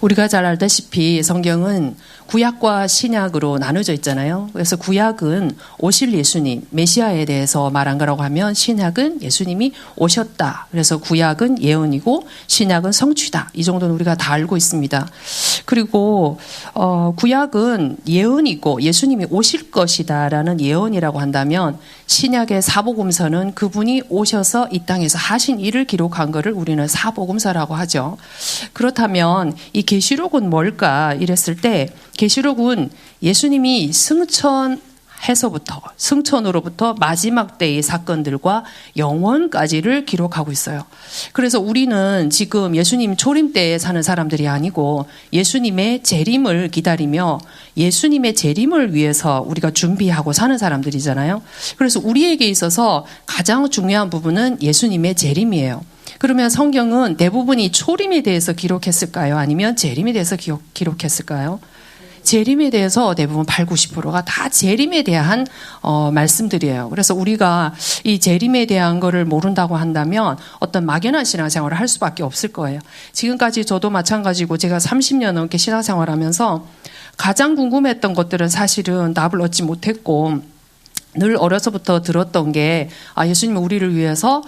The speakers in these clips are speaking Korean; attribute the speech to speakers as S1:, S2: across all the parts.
S1: 우리가 잘 알다시피 성경은 구약과 신약으로 나눠져 있잖아요. 그래서 구약은 오실 예수님, 메시아에 대해서 말한 거라고 하면 신약은 예수님이 오셨다. 그래서 구약은 예언이고 신약은 성취다. 이 정도는 우리가 다 알고 있습니다. 그리고 구약은 예언이고 예수님이 오실 것이다라는 예언이라고 한다면 신약의 사복음서는 그분이 오셔서 이 땅에서 하신 일을 기록한 것을 우리는 사복음서라고 하죠. 그렇다면 이 계시록은 뭘까 이랬을 때 계시록은 예수님이 승천으로부터 마지막 때의 사건들과 영원까지를 기록하고 있어요. 그래서 우리는 지금 예수님 초림 때에 사는 사람들이 아니고 예수님의 재림을 기다리며 예수님의 재림을 위해서 우리가 준비하고 사는 사람들이잖아요. 그래서 우리에게 있어서 가장 중요한 부분은 예수님의 재림이에요. 그러면 성경은 대부분이 초림에 대해서 기록했을까요? 아니면 재림에 대해서 기록했을까요? 재림에 대해서 대부분 80, 90%가 다 재림에 대한 말씀들이에요. 그래서 우리가 이 재림에 대한 거를 모른다고 한다면 어떤 막연한 신앙생활을 할 수밖에 없을 거예요. 지금까지 저도 마찬가지고 제가 30년 넘게 신앙생활하면서 가장 궁금했던 것들은 사실은 답을 얻지 못했고 늘 어려서부터 들었던 게 예수님은 우리를 위해서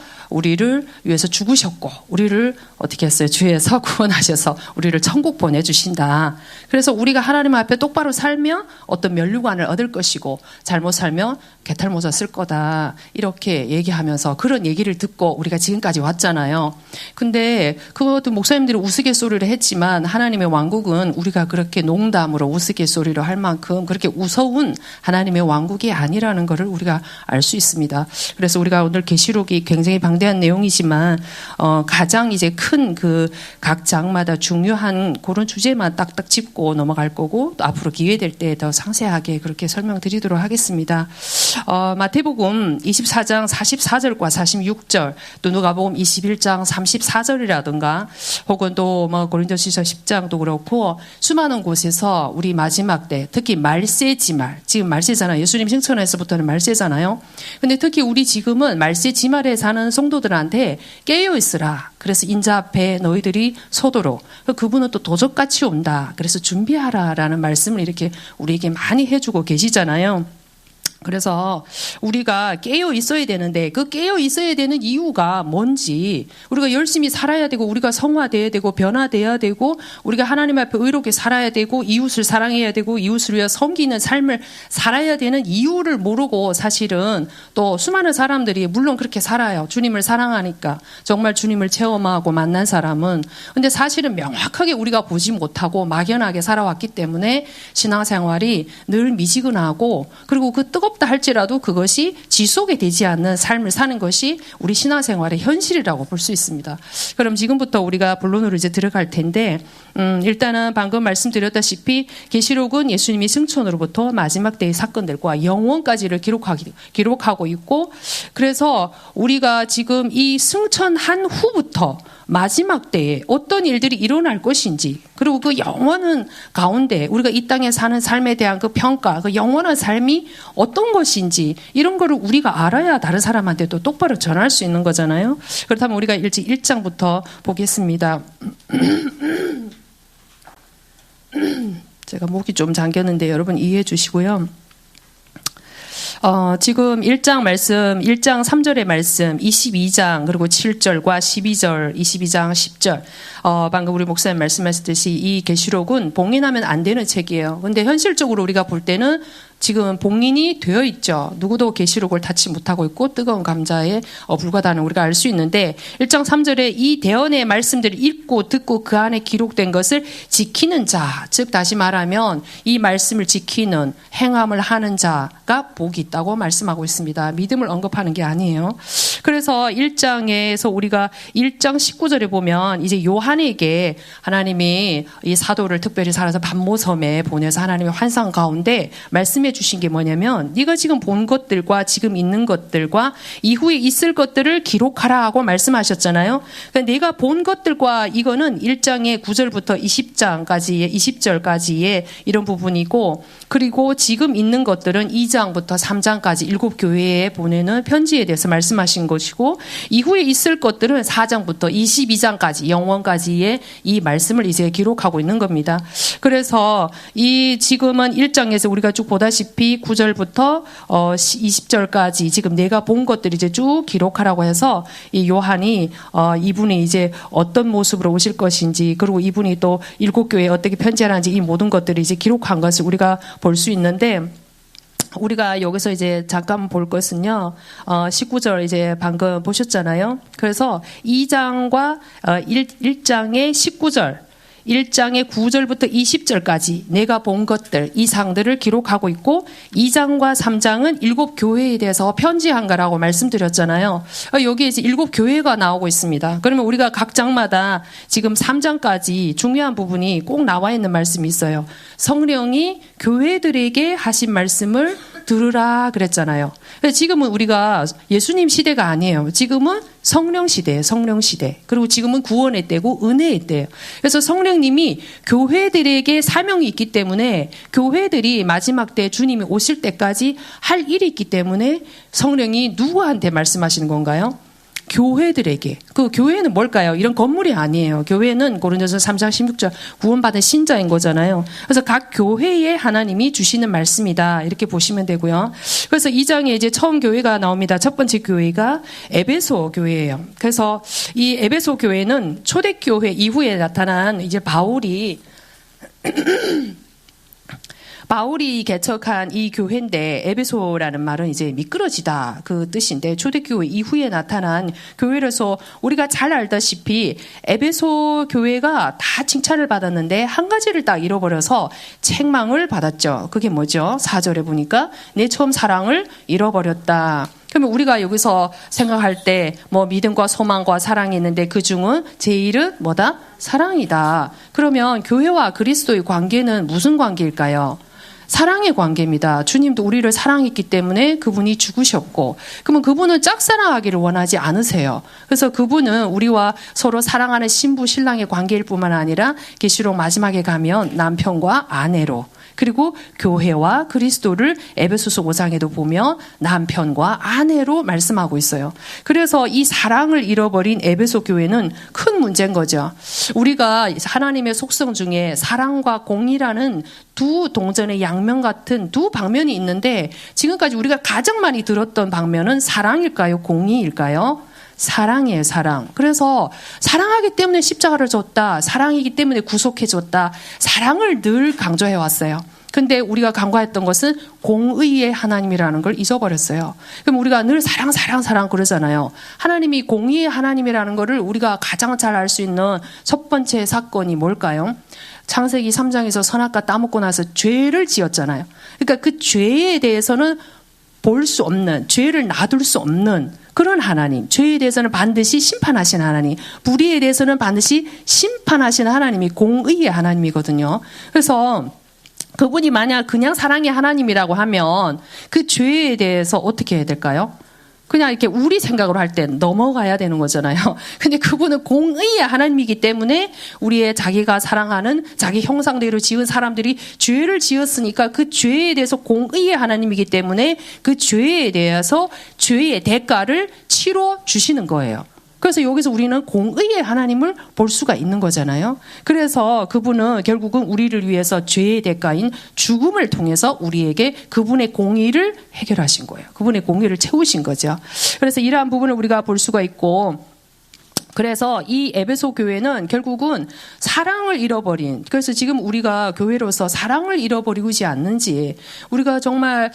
S1: 죽으셨고 우리를 어떻게 했어요? 죄에서 구원하셔서 우리를 천국 보내주신다. 그래서 우리가 하나님 앞에 똑바로 살면 어떤 면류관을 얻을 것이고 잘못 살면 개탈모자 쓸 거다. 이렇게 얘기하면서 그런 얘기를 듣고 우리가 지금까지 왔잖아요. 근데 그것도 목사님들이 우스갯소리를 했지만 하나님의 왕국은 우리가 그렇게 농담으로 우스갯소리로 할 만큼 그렇게 우스운 하나님의 왕국이 아니라는 것을 우리가 알 수 있습니다. 그래서 우리가 오늘 계시록이 굉장히 방대한 내용이지만 가장 이제 큰 그 각 장마다 중요한 그런 주제만 딱딱 짚고 넘어갈 거고 또 앞으로 기회 될 때 더 상세하게 그렇게 설명드리도록 하겠습니다. 마태복음 24장 44절과 46절 또 누가복음 21장 34절이라든가 혹은 또 고린도전서 10장도 그렇고 수많은 곳에서 우리 마지막 때 특히 말세지말 지금 말세잖아요. 예수님 승천에서부터는 말세잖아요. 근데 특히 우리 지금은 말세지말에 사는 성도들한테 깨어 있으라. 그래서 인자 앞에 너희들이 서도록 그분은 또 도적같이 온다. 그래서 준비하라라는 말씀을 이렇게 우리에게 많이 해주고 계시잖아요. 그래서 우리가 깨어 있어야 되는데 그 깨어 있어야 되는 이유가 뭔지 우리가 열심히 살아야 되고 우리가 성화돼야 되고 변화돼야 되고 우리가 하나님 앞에 의롭게 살아야 되고 이웃을 사랑해야 되고 이웃을 위해 섬기는 삶을 살아야 되는 이유를 모르고 사실은 또 수많은 사람들이 물론 그렇게 살아요. 주님을 사랑하니까 정말 주님을 체험하고 만난 사람은 근데 사실은 명확하게 우리가 보지 못하고 막연하게 살아왔기 때문에 신앙생활이 늘 미지근하고 그리고 그 뜨겁다 할지라도 그것이 지속이 되지 않는 삶을 사는 것이 우리 신앙생활의 현실이라고 볼 수 있습니다. 그럼 지금부터 우리가 본론으로 이제 들어갈 텐데 일단은 방금 말씀드렸다시피 계시록은 예수님이 승천으로부터 마지막 때의 사건들과 영원까지를 기록하고 있고 그래서 우리가 지금 이 승천한 후부터 마지막 때에 어떤 일들이 일어날 것인지 그리고 그 영원한 가운데 우리가 이 땅에 사는 삶에 대한 그 평가 그 영원한 삶이 어떤 것인지 이런 거를 우리가 알아야 다른 사람한테도 똑바로 전할 수 있는 거잖아요. 그렇다면 우리가 일찍 1장부터 보겠습니다. 제가 목이 좀 잠겼는데 여러분 이해해 주시고요. 지금 1장 말씀, 1장 3절의 말씀, 22장, 그리고 7절과 12절, 22장 10절. 방금 우리 목사님 말씀하셨듯이 이 계시록은 봉인하면 안 되는 책이에요. 근데 현실적으로 우리가 볼 때는 지금 봉인이 되어 있죠. 누구도 계시록을 닫지 못하고 있고 뜨거운 감자에 불과다는 우리가 알 수 있는데 1장 3절에 이 대언의 말씀들을 읽고 듣고 그 안에 기록된 것을 지키는 자, 즉 다시 말하면 이 말씀을 지키는 행함을 하는 자가 복이 있다고 말씀하고 있습니다. 믿음을 언급하는 게 아니에요. 그래서 1장에서 우리가 1장 19절에 보면 이제 요한에게 하나님이 이 사도를 특별히 살아서 반모섬에 보내서 하나님의 환상 가운데 말씀해 말씀해 주신 게 뭐냐면 네가 지금 본 것들과 지금 있는 것들과 이후에 있을 것들을 기록하라 하고 말씀하셨잖아요. 그러니까 내가 본 것들과 이거는 1장의 9절부터 20절까지의 이런 부분이고, 그리고 지금 있는 것들은 2장부터 3장까지 7교회에 보내는 편지에 대해서 말씀하신 것이고, 이후에 있을 것들은 4장부터 22장까지 영원까지의 이 말씀을 이제 기록하고 있는 겁니다. 그래서 이 지금은 1장에서 우리가 쭉 보다시피 9절부터 20절까지 지금 내가 본 것들을 이제 쭉 기록하라고 해서 이 요한이 이분이 이제 어떤 모습으로 오실 것인지, 그리고 이분이 또 7교회에 어떻게 편지하는지 이 모든 것들을 이제 기록한 것을 우리가 볼 수 있는데, 우리가 여기서 이제 잠깐 볼 것은요, 19절 이제 방금 보셨잖아요. 그래서 2장과 1장의 19절, 1장의 9절부터 20절까지 내가 본 것들, 이 상들을 기록하고 있고, 2장과 3장은 7교회에 대해서 편지한 거라고 말씀드렸잖아요. 여기에 이제 7교회가 나오고 있습니다. 그러면 우리가 각 장마다 지금 3장까지 중요한 부분이 꼭 나와 있는 말씀이 있어요. 성령이 교회들에게 하신 말씀을 들으라 그랬잖아요. 지금은 우리가 예수님 시대가 아니에요. 지금은 성령 시대예요. 성령 시대. 그리고 지금은 구원의 때고 은혜의 때예요. 그래서 성령님이 교회들에게 사명이 있기 때문에, 교회들이 마지막 때 주님이 오실 때까지 할 일이 있기 때문에 성령이 누구한테 말씀하시는 건가요? 교회들에게. 그 교회는 뭘까요? 이런 건물이 아니에요. 교회는 고린도서 3장 16절 구원받은 신자인 거잖아요. 그래서 각 교회에 하나님이 주시는 말씀이다, 이렇게 보시면 되고요. 그래서 2장에 이제 처음 교회가 나옵니다. 첫 번째 교회가 에베소 교회예요. 그래서 이 에베소 교회는 초대교회 이후에 나타난 이제 바울이 개척한 이 교회인데, 에베소라는 말은 이제 미끄러지다 그 뜻인데, 초대교회 이후에 나타난 교회라서 우리가 잘 알다시피 에베소 교회가 다 칭찬을 받았는데 한 가지를 딱 잃어버려서 책망을 받았죠. 그게 뭐죠? 4절에 보니까 내 처음 사랑을 잃어버렸다. 그러면 우리가 여기서 생각할 때 뭐 믿음과 소망과 사랑이 있는데 그 중은 제일은 뭐다? 사랑이다. 그러면 교회와 그리스도의 관계는 무슨 관계일까요? 사랑의 관계입니다. 주님도 우리를 사랑했기 때문에 그분이 죽으셨고, 그러면 그분은 짝사랑하기를 원하지 않으세요. 그래서 그분은 우리와 서로 사랑하는 신부 신랑의 관계일 뿐만 아니라 계시록 마지막에 가면 남편과 아내로, 그리고 교회와 그리스도를 에베소서 5장에도 보면 남편과 아내로 말씀하고 있어요. 그래서 이 사랑을 잃어버린 에베소 교회는 큰 문제인 거죠. 우리가 하나님의 속성 중에 사랑과 공의라는 두 동전의 양면 같은 두 방면이 있는데, 지금까지 우리가 가장 많이 들었던 방면은 사랑일까요? 공의일까요? 사랑이에요, 사랑. 그래서 사랑하기 때문에 십자가를 줬다, 사랑이기 때문에 구속해줬다, 사랑을 늘 강조해 왔어요. 근데 우리가 간과했던 것은 공의의 하나님이라는 걸 잊어버렸어요. 그럼 우리가 늘 사랑, 사랑, 사랑 그러잖아요. 하나님이 공의의 하나님이라는 거를 우리가 가장 잘 알 수 있는 첫 번째 사건이 뭘까요? 창세기 3장에서 선악과 따먹고 나서 죄를 지었잖아요. 그러니까 그 죄에 대해서는 볼 수 없는, 죄를 놔둘 수 없는 그런 하나님, 죄에 대해서는 반드시 심판하시는 하나님, 불의에 대해서는 반드시 심판하시는 하나님이 공의의 하나님이거든요. 그래서 그분이 만약 그냥 사랑의 하나님이라고 하면 그 죄에 대해서 어떻게 해야 될까요? 그냥 이렇게 우리 생각으로 할 때 넘어가야 되는 거잖아요. 근데 그분은 공의의 하나님이기 때문에 우리의 자기가 사랑하는 자기 형상대로 지은 사람들이 죄를 지었으니까 그 죄에 대해서 공의의 하나님이기 때문에 그 죄에 대해서 죄의 대가를 치러 주시는 거예요. 그래서 여기서 우리는 공의의 하나님을 볼 수가 있는 거잖아요. 그래서 그분은 결국은 우리를 위해서 죄의 대가인 죽음을 통해서 우리에게 그분의 공의를 해결하신 거예요. 그분의 공의를 채우신 거죠. 그래서 이러한 부분을 우리가 볼 수가 있고, 그래서 이 에베소 교회는 결국은 사랑을 잃어버린, 그래서 지금 우리가 교회로서 사랑을 잃어버리고 있지 않는지, 우리가 정말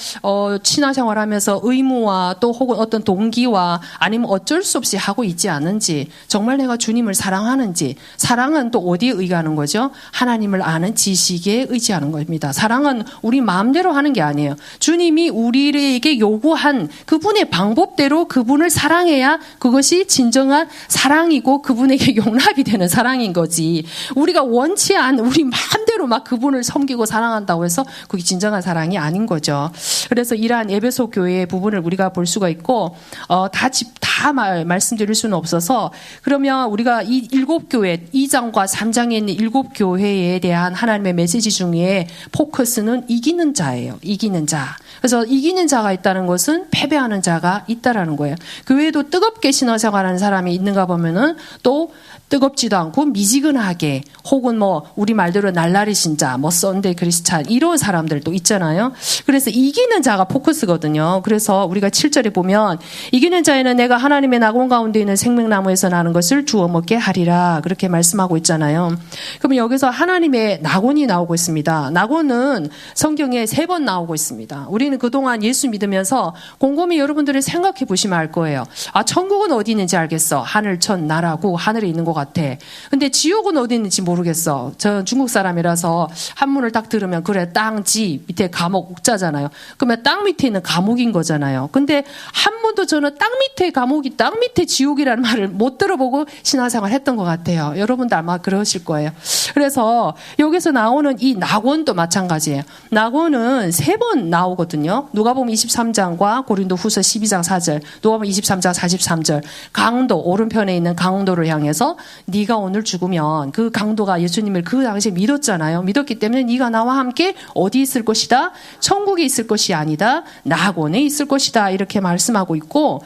S1: 신앙생활하면서 의무와 또 혹은 어떤 동기와 아니면 어쩔 수 없이 하고 있지 않은지, 정말 내가 주님을 사랑하는지. 사랑은 또 어디에 의지하는 거죠? 하나님을 아는 지식에 의지하는 겁니다. 사랑은 우리 마음대로 하는 게 아니에요. 주님이 우리에게 요구한 그분의 방법대로 그분을 사랑해야 그것이 진정한 사랑이고 그분에게 용납이 되는 사랑인 거지. 우리가 원치 않은, 우리 마음대로 마음대로 막 그분을 섬기고 사랑한다고 해서 그게 진정한 사랑이 아닌 거죠. 그래서 이러한 에베소 교회의 부분을 우리가 볼 수가 있고 다 말씀드릴 수는 없어서 그러면 우리가 이 7교회 2장과 3장에 있는 7교회에 대한 하나님의 메시지 중에 포커스는 이기는 자예요. 이기는 자. 그래서 이기는 자가 있다는 것은 패배하는 자가 있다라는 거예요. 교회에도 뜨겁게 신앙생활하는 사람이 있는가 보면은 또 뜨겁지도 않고 미지근하게 혹은 뭐 우리 말대로 날라리 신자, 뭐 썬데이 크리스찬 이런 사람들도 있잖아요. 그래서 이기는 자가 포커스거든요. 그래서 우리가 7절에 보면 이기는 자에는 내가 하나님의 낙원 가운데 있는 생명나무에서 나는 것을 주워 먹게 하리라 그렇게 말씀하고 있잖아요. 그러면 여기서 하나님의 낙원이 나오고 있습니다. 낙원은 성경에 3번 나오고 있습니다. 우리는 그동안 예수 믿으면서 곰곰이 여러분들이 생각해 보시면 알 거예요. 아, 천국은 어디 있는지 알겠어. 하늘, 천, 나라고 하늘에 있는 것 같아. 근데 지옥은 어디 있는지 모르겠어. 저 중국 사람이라서 한문을 딱 들으면 그래 땅, 지 밑에 감옥, 옥자잖아요. 그러면 땅 밑에 있는 감옥인 거잖아요. 근데 한 번도 저는 땅 밑에 감옥이 땅 밑에 지옥이라는 말을 못 들어보고 신앙생활 했던 것 같아요. 여러분도 아마 그러실 거예요. 그래서 여기서 나오는 이 낙원도 마찬가지예요. 낙원은 3번 나오거든요. 누가복음 23장과 고린도후서 12장 4절, 누가복음 23장 43절. 강도, 오른편에 있는 강도를 향해서 네가 오늘 죽으면 그 강도가 예수님을 그 당시에 믿었잖아요. 믿었기 때문에 네가 나와 함께 어디 있을 것이다? 천국에 있을 것이 아니다. 낙원에 있을 것이다. 이렇게 말씀하고 있고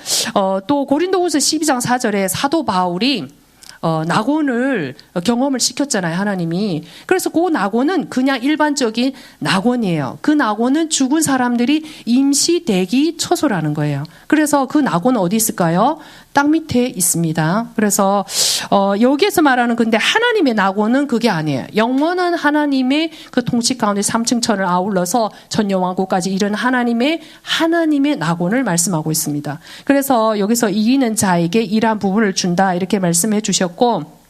S1: 또 고린도후서 12장 4절에 사도 바울이 낙원을 경험을 시켰잖아요, 하나님이. 그래서 그 낙원은 그냥 일반적인 낙원이에요. 그 낙원은 죽은 사람들이 임시 대기 처소라는 거예요. 그래서 그 낙원은 어디 있을까요? 땅 밑에 있습니다. 그래서 여기에서 말하는 근데 하나님의 낙원은 그게 아니에요. 영원한 하나님의 그 통치 가운데 3층 천을 아울러서 천년왕국까지 이른 하나님의 낙원을 말씀하고 있습니다. 그래서 여기서 이기는 자에게 이러한 부분을 준다 이렇게 말씀해 주셨고,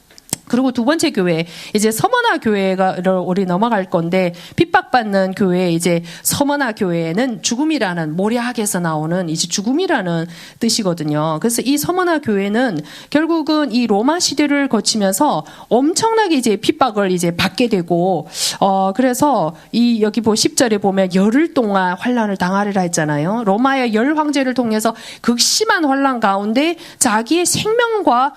S1: 그리고 두 번째 교회, 이제 서머나 교회가 우리 넘어갈 건데, 핍박받는 교회, 이제 서머나 교회는 죽음이라는, 모략에서 나오는 이제 죽음이라는 뜻이거든요. 그래서 이 서머나 교회는 결국은 이 로마 시대를 거치면서 엄청나게 이제 핍박을 이제 받게 되고, 그래서 이 여기 10절에 보면 열흘 동안 환란을 당하리라 했잖아요. 로마의 열 황제를 통해서 극심한 환란 가운데 자기의 생명과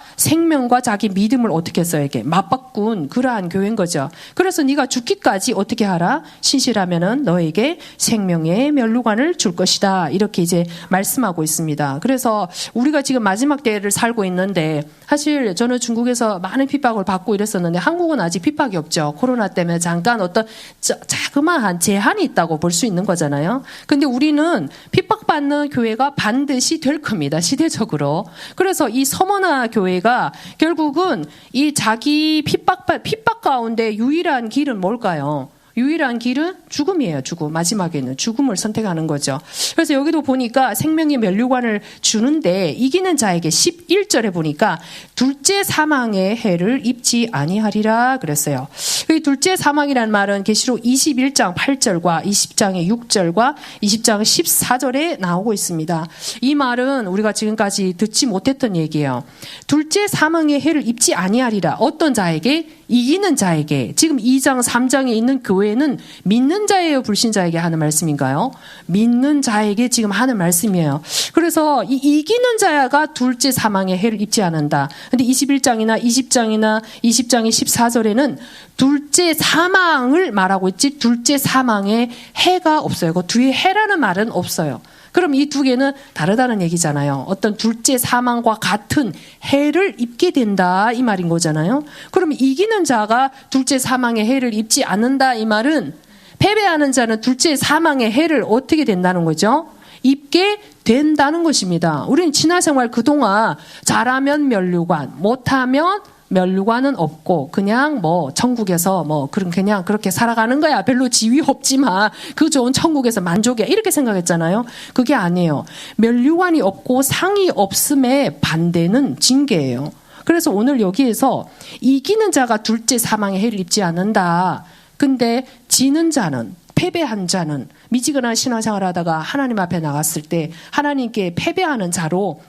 S1: 자기 믿음을 어떻게 했어요? 이렇게 맞바꾼 그러한 교회인 거죠. 그래서 네가 죽기까지 어떻게 하라? 신실하면은 너에게 생명의 면류관을 줄 것이다. 이렇게 이제 말씀하고 있습니다. 그래서 우리가 지금 마지막 때를 살고 있는데, 사실 저는 중국에서 많은 핍박을 받고 이랬었는데 한국은 아직 핍박이 없죠. 코로나 때문에 잠깐 어떤 자그마한 제한이 있다고 볼 수 있는 거잖아요. 근데 우리는 핍박받는 교회가 반드시 될 겁니다. 시대적으로. 그래서 이 서머나 교회가 결국은 이 자기 핍박 가운데 유일한 길은 뭘까요? 유일한 길은 죽음이에요. 죽음. 마지막에는 죽음을 선택하는 거죠. 그래서 여기도 보니까 생명의 면류관을 주는데 이기는 자에게 11절에 보니까 둘째 사망의 해를 입지 아니하리라 그랬어요. 이 둘째 사망이라는 말은 계시록 21장 8절과 20장의 6절과 20장 14절에 나오고 있습니다. 이 말은 우리가 지금까지 듣지 못했던 얘기예요. 둘째 사망의 해를 입지 아니하리라. 어떤 자에게? 이기는 자에게. 지금 2장 3장에 있는 교회는 믿는 자예요, 불신자에게 하는 말씀인가요? 믿는 자에게 지금 하는 말씀이에요. 그래서 이 이기는 자가 둘째 사망의 해를 입지 않는다. 근데 21장이나 20장이나 20장의 14절에는 둘째 사망을 말하고 있지 둘째 사망의 해가 없어요. 그 뒤에 해라는 말은 없어요. 그럼 이 두 개는 다르다는 얘기잖아요. 어떤 둘째 사망과 같은 해를 입게 된다 이 말인 거잖아요. 그럼 이기는 자가 둘째 사망의 해를 입지 않는다 이 말은 패배하는 자는 둘째 사망의 해를 어떻게 된다는 거죠? 입게 된다는 것입니다. 우리는 신앙생활 그동안 잘하면 면류관, 못하면 면류관은 없고 그냥 뭐 천국에서 뭐 그냥 그렇게 살아가는 거야. 별로 지위 없지만 그 좋은 천국에서 만족이야. 이렇게 생각했잖아요. 그게 아니에요. 면류관이 없고 상이 없음의 반대는 징계예요. 그래서 오늘 여기에서 이기는 자가 둘째 사망의 해를 입지 않는다. 근데 지는 자는, 패배한 자는 미지근한 신앙생활을 하다가 하나님 앞에 나갔을 때 하나님께 패배하는 자로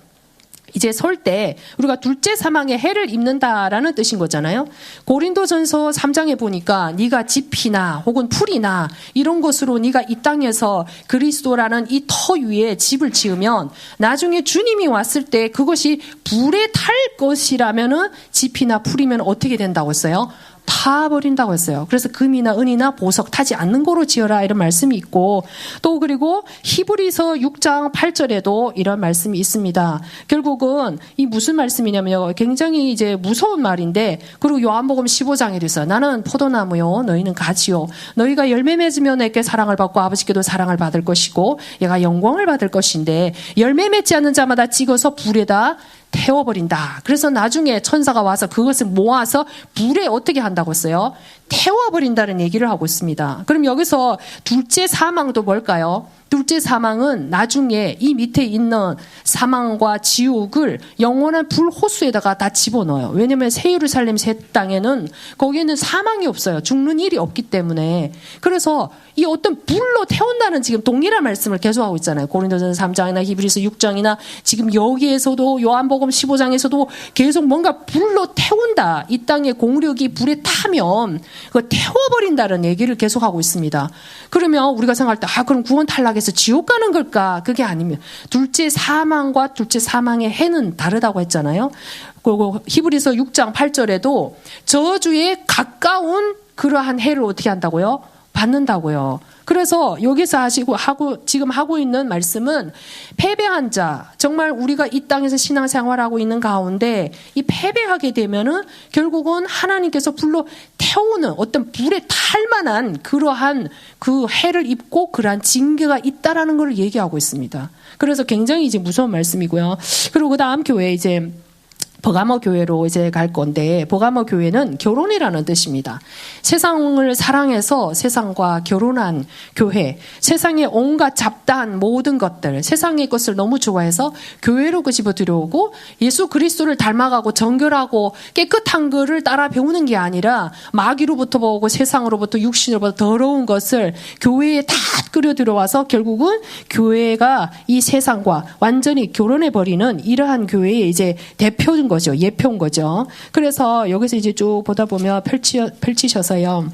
S1: 이제 설 때 우리가 둘째 사망의 해를 입는다라는 뜻인 거잖아요. 고린도전서 3장에 보니까 네가 집이나 혹은 풀이나 이런 것으로 네가 이 땅에서 그리스도라는 이 터 위에 집을 지으면 나중에 주님이 왔을 때 그것이 불에 탈 것이라면은 집이나 풀이면 어떻게 된다고 했어요? 타버린다고 했어요. 그래서 금이나 은이나 보석 타지 않는 거로 지어라 이런 말씀이 있고, 또 그리고 히브리서 6장 8절에도 이런 말씀이 있습니다. 결국은 이 무슨 말씀이냐면요, 굉장히 이제 무서운 말인데, 그리고 요한복음 15장에도 있어요. 나는 포도나무요 너희는 가지요, 너희가 열매 맺으면 내게 사랑을 받고 아버지께도 사랑을 받을 것이고 얘가 영광을 받을 것인데 열매 맺지 않는 자마다 찍어서 불에다 태워버린다. 그래서 나중에 천사가 와서 그것을 모아서 불에 어떻게 한다고 했어요? 태워버린다는 얘기를 하고 있습니다. 그럼 여기서 둘째 사망도 뭘까요? 둘째 사망은 나중에 이 밑에 있는 사망과 지옥을 영원한 불호수에다가 다 집어넣어요. 왜냐하면 새 예루살렘 새 땅에는 거기에는 사망이 없어요. 죽는 일이 없기 때문에. 그래서 이 어떤 불로 태운다는 지금 동일한 말씀을 계속하고 있잖아요. 고린도전서 3장이나 히브리서 6장이나 지금 여기에서도 요한복음 15장에서도 계속 뭔가 불로 태운다. 이 땅의 공력이 불에 타면 그거 태워버린다는 얘기를 계속하고 있습니다. 그러면 우리가 생각할 때 그럼 구원 탈락해서 지옥 가는 걸까? 그게 아니면 둘째 사망과 둘째 사망의 해는 다르다고 했잖아요. 그리고 히브리서 6장 8절에도 저주에 가까운 그러한 해를 어떻게 한다고요? 받는다고요. 그래서 여기서 지금 하고 있는 말씀은 패배한 자, 정말 우리가 이 땅에서 신앙생활하고 있는 가운데 이 패배하게 되면은 결국은 하나님께서 불로 태우는 어떤 불에 탈 만한 그러한 그 해를 입고 그러한 징계가 있다라는 걸 얘기하고 있습니다. 그래서 굉장히 이제 무서운 말씀이고요. 그리고 그 다음 교회 이제 버가모 교회로 이제 갈 건데, 버가모 교회는 결혼이라는 뜻입니다. 세상을 사랑해서 세상과 결혼한 교회, 세상의 온갖 잡다한 모든 것들, 세상의 것을 너무 좋아해서 교회로 집어 들여오고 예수 그리스도를 닮아가고 정결하고 깨끗한 것을 따라 배우는 게 아니라 마귀로부터 보고 세상으로부터 육신으로부터 더러운 것을 교회에 다 끌어 들어와서 결국은 교회가 이 세상과 완전히 결혼해버리는 이러한 교회의 이제 대표인 거죠. 예표인 거죠. 그래서 여기서 이제 쭉 보다 보면 펼치셔서요.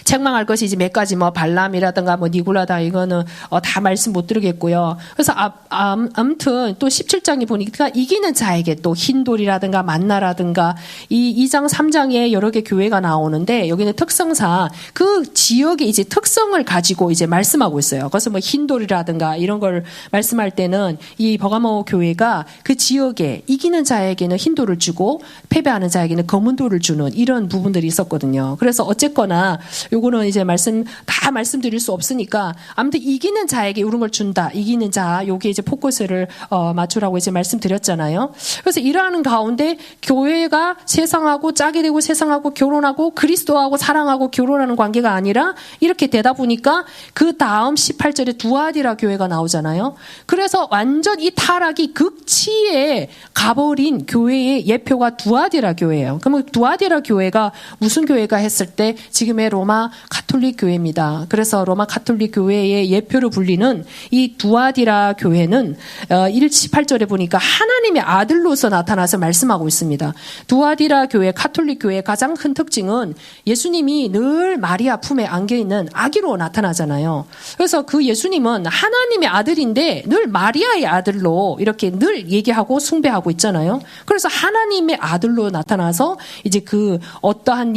S1: 책망할 것이 이제 몇 가지 발람이라든가 니굴라다 이거는 다 말씀 못 드리겠고요. 그래서 아무튼 또 17장에 보니까 이기는 자에게 또 흰돌이라든가 만나라든가 이 2장 3장에 여러 개 교회가 나오는데 여기는 특성상 그 지역의 이제 특성을 가지고 이제 말씀하고 있어요. 그래서 흰돌이라든가 이런 걸 말씀할 때는 이 버가모 교회가 그 지역에 이기는 자에게는 흰돌을 주고 패배하는 자에게는 검은 돌을 주는 이런 부분들이 있었거든요. 그래서 어쨌거나 요거는 이제 말씀드릴 수 없으니까 아무튼 이기는 자에게 이런 걸 준다. 이기는 자, 요게 이제 포커스를 맞추라고 이제 말씀드렸잖아요. 그래서 이러한 가운데 교회가 세상하고 짝이 되고 세상하고 결혼하고 그리스도하고 사랑하고 결혼하는 관계가 아니라 이렇게 되다 보니까 그 다음 18절에 두아디라 교회가 나오잖아요. 그래서 완전 이 타락이 극치에 가버린 교회의 예표가 두아디라 교회예요. 그러면 두아디라 교회가 무슨 교회가 했을 때 지금의 로마 가톨릭 교회입니다. 그래서 로마 가톨릭 교회의 예표로 불리는 이 두아디라 교회는 18절에 보니까 하나님의 아들로서 나타나서 말씀하고 있습니다. 두아디라 교회, 가톨릭 교회의 가장 큰 특징은 예수님이 늘 마리아 품에 안겨있는 아기로 나타나잖아요. 그래서 그 예수님은 하나님의 아들인데 늘 마리아의 아들로 이렇게 늘 얘기하고 숭배하고 있잖아요. 그래서 하나님의 아들로 나타나서 이제 그 어떠한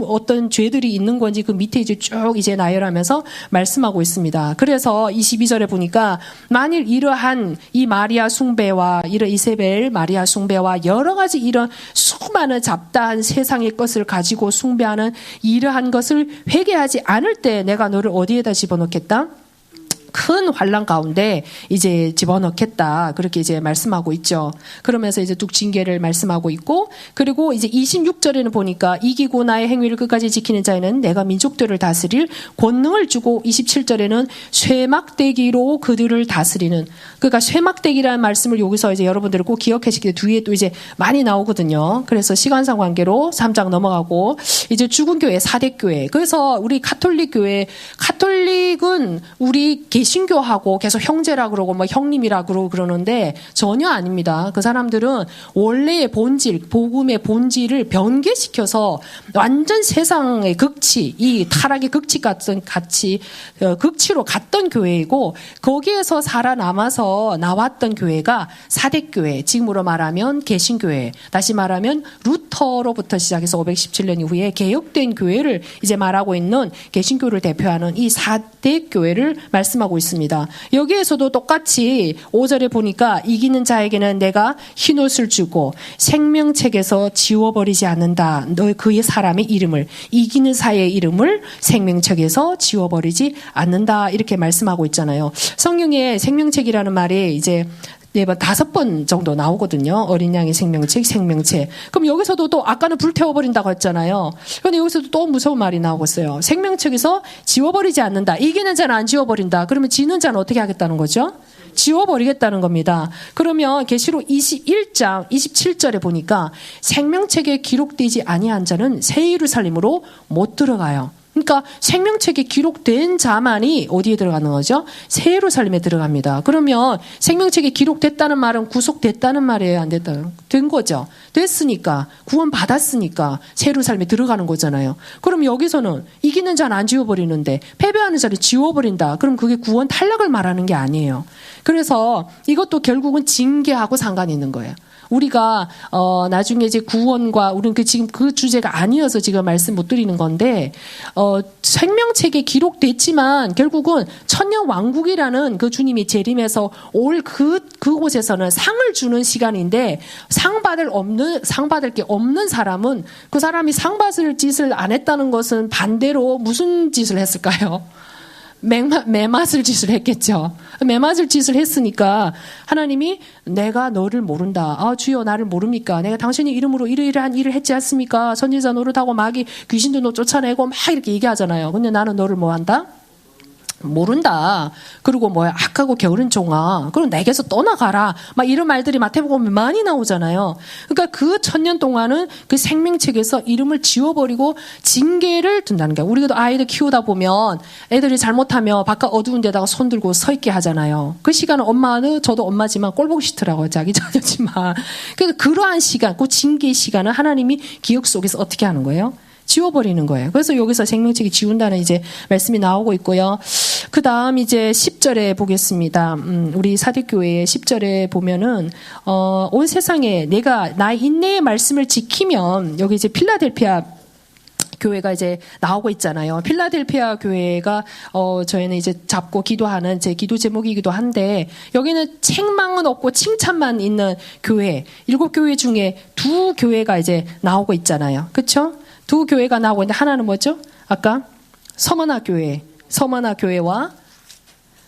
S1: 어떤 죄들이 있는 건지 그 밑에 이제 쭉 이제 나열하면서 말씀하고 있습니다. 그래서 22절에 보니까 만일 이러한 이 마리아 숭배와 이런 이세벨 마리아 숭배와 여러 가지 이런 수많은 잡다한 세상의 것을 가지고 숭배하는 이러한 것을 회개하지 않을 때 내가 너를 어디에다 집어넣겠다? 큰 환란 가운데 이제 집어넣겠다. 그렇게 이제 말씀하고 있죠. 그러면서 이제 뚝 징계를 말씀하고 있고, 그리고 이제 26절에는 보니까 이기고 나의 행위를 끝까지 지키는 자에는 내가 민족들을 다스릴 권능을 주고, 27절에는 쇠막대기로 그들을 다스리는, 그러니까 쇠막대기라는 말씀을 여기서 이제 여러분들이 꼭 기억하시기 뒤에 또 이제 많이 나오거든요. 그래서 시간상 관계로 3장 넘어가고 이제 죽은 교회, 사대교회. 그래서 우리 카톨릭은 우리 개신교하고 계속 형제라 그러고 뭐 형님이라 그러고 그러는데 전혀 아닙니다. 그 사람들은 원래의 본질, 복음의 본질을 변개시켜서 완전 세상의 극치, 이 타락의 극치 같은 극치로 갔던 교회이고, 거기에서 살아남아서 나왔던 교회가 사대교회, 지금으로 말하면 개신교회, 다시 말하면 루터로부터 시작해서 517년 이후에 개혁된 교회를 이제 말하고 있는 개신교를 대표하는 이 사대교회를 말씀하고 있습니다. 여기에서도 똑같이 5절에 보니까 이기는 자에게는 내가 흰옷을 주고 생명책에서 지워버리지 않는다. 너 그의 사람의 이름을, 이기는 자의 이름을 생명책에서 지워버리지 않는다. 이렇게 말씀하고 있잖아요. 성경에 생명책이라는 말이 이제 4번, 5번 정도 나오거든요. 어린 양의 생명책. 그럼 여기서도 또 아까는 불태워버린다고 했잖아요. 그런데 여기서도 또 무서운 말이 나오고 있어요. 생명책에서 지워버리지 않는다. 이기는 자는 안 지워버린다. 그러면 지는 자는 어떻게 하겠다는 거죠? 지워버리겠다는 겁니다. 그러면 계시록 21장 27절에 보니까 생명책에 기록되지 아니한 자는 새 예루살렘으로 못 들어가요. 그러니까 생명책에 기록된 자만이 어디에 들어가는 거죠? 새 예루살렘에 들어갑니다. 그러면 생명책에 기록됐다는 말은 구속됐다는 말이에요? 안 됐다는? 된 거죠. 됐으니까, 구원 받았으니까 새 예루살렘에 들어가는 거잖아요. 그럼 여기서는 이기는 자는 안 지워버리는데 패배하는 자를 지워버린다. 그럼 그게 구원 탈락을 말하는 게 아니에요. 그래서 이것도 결국은 징계하고 상관이 있는 거예요. 우리가 나중에 이제 구원과 우리는 지금 그 주제가 아니어서 지금 말씀 못 드리는 건데, 생명책에 기록됐지만 결국은 천년 왕국이라는 그 주님이 재림해서 올 그곳에서는 상을 주는 시간인데, 상 받을 게 없는 사람은 그 사람이 상 받을 짓을 안 했다는 것은 반대로 무슨 짓을 했을까요? 매맞을 짓을 했겠죠. 매맞을 짓을 했으니까 하나님이 내가 너를 모른다. 아, 주여 나를 모릅니까? 내가 당신의 이름으로 이러이러한 일을 했지 않습니까? 선지자 노릇하고 마귀 귀신도 너 쫓아내고 막 이렇게 얘기하잖아요. 근데 나는 너를 뭐 한다? 모른다. 그리고 뭐야, 악하고 게으른 종아, 그럼 내게서 떠나가라. 막 이런 말들이 마태복음에 많이 나오잖아요. 그러니까 그 1000년 동안은 그 생명책에서 이름을 지워버리고 징계를 둔다는 거야. 우리도 아이들 키우다 보면 애들이 잘못하면 바깥 어두운 데다가 손 들고 서 있게 하잖아요. 그 시간은 엄마는, 저도 엄마지만 꼴 보기 싫더라고요. 자기 자녀지만. 그러니까 그러한 시간, 그 징계의 시간은 하나님이 기억 속에서 어떻게 하는 거예요? 지워버리는 거예요. 그래서 여기서 생명책이 지운다는 이제 말씀이 나오고 있고요. 그 다음 이제 10절에 보겠습니다. 우리 사대교회의 10절에 보면은, 온 세상에 내가 나의 인내의 말씀을 지키면, 여기 이제 필라델피아 교회가 이제 나오고 있잖아요. 필라델피아 교회가 저희는 이제 잡고 기도하는 제 기도 제목이기도 한데, 여기는 책망은 없고 칭찬만 있는 교회, 7교회 중에 2교회가 이제 나오고 있잖아요. 그렇죠? 2교회가 나오고 있는데, 하나는 뭐죠? 아까 서머나 교회와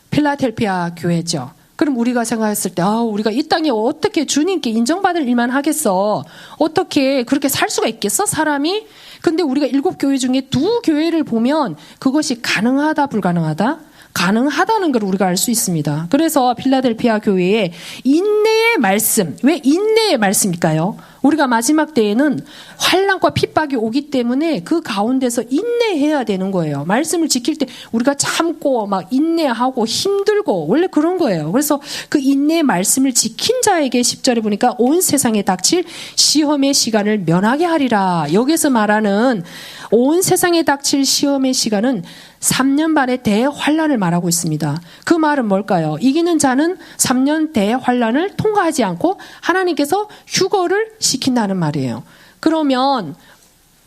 S1: 필라델피아 교회죠. 그럼 우리가 생각했을 때, 우리가 이 땅에 어떻게 주님께 인정받을 일만 하겠어? 어떻게 그렇게 살 수가 있겠어? 사람이? 근데 우리가 7교회 중에 2교회를 보면 그것이 가능하다, 불가능하다? 가능하다는 걸 우리가 알 수 있습니다. 그래서 필라델피아 교회의 인내의 말씀, 왜 인내의 말씀일까요? 우리가 마지막 때에는 환난과 핍박이 오기 때문에 그 가운데서 인내해야 되는 거예요. 말씀을 지킬 때 우리가 참고 막 인내하고 힘들고 원래 그런 거예요. 그래서 그 인내의 말씀을 지킨 자에게 10절에 보니까 온 세상에 닥칠 시험의 시간을 면하게 하리라. 여기서 말하는 온 세상에 닥칠 시험의 시간은 3년 반의 대환란을 말하고 있습니다. 그 말은 뭘까요? 이기는 자는 3년 대환란을 통과하지 않고 하나님께서 휴거를 시킨다는 말이에요. 그러면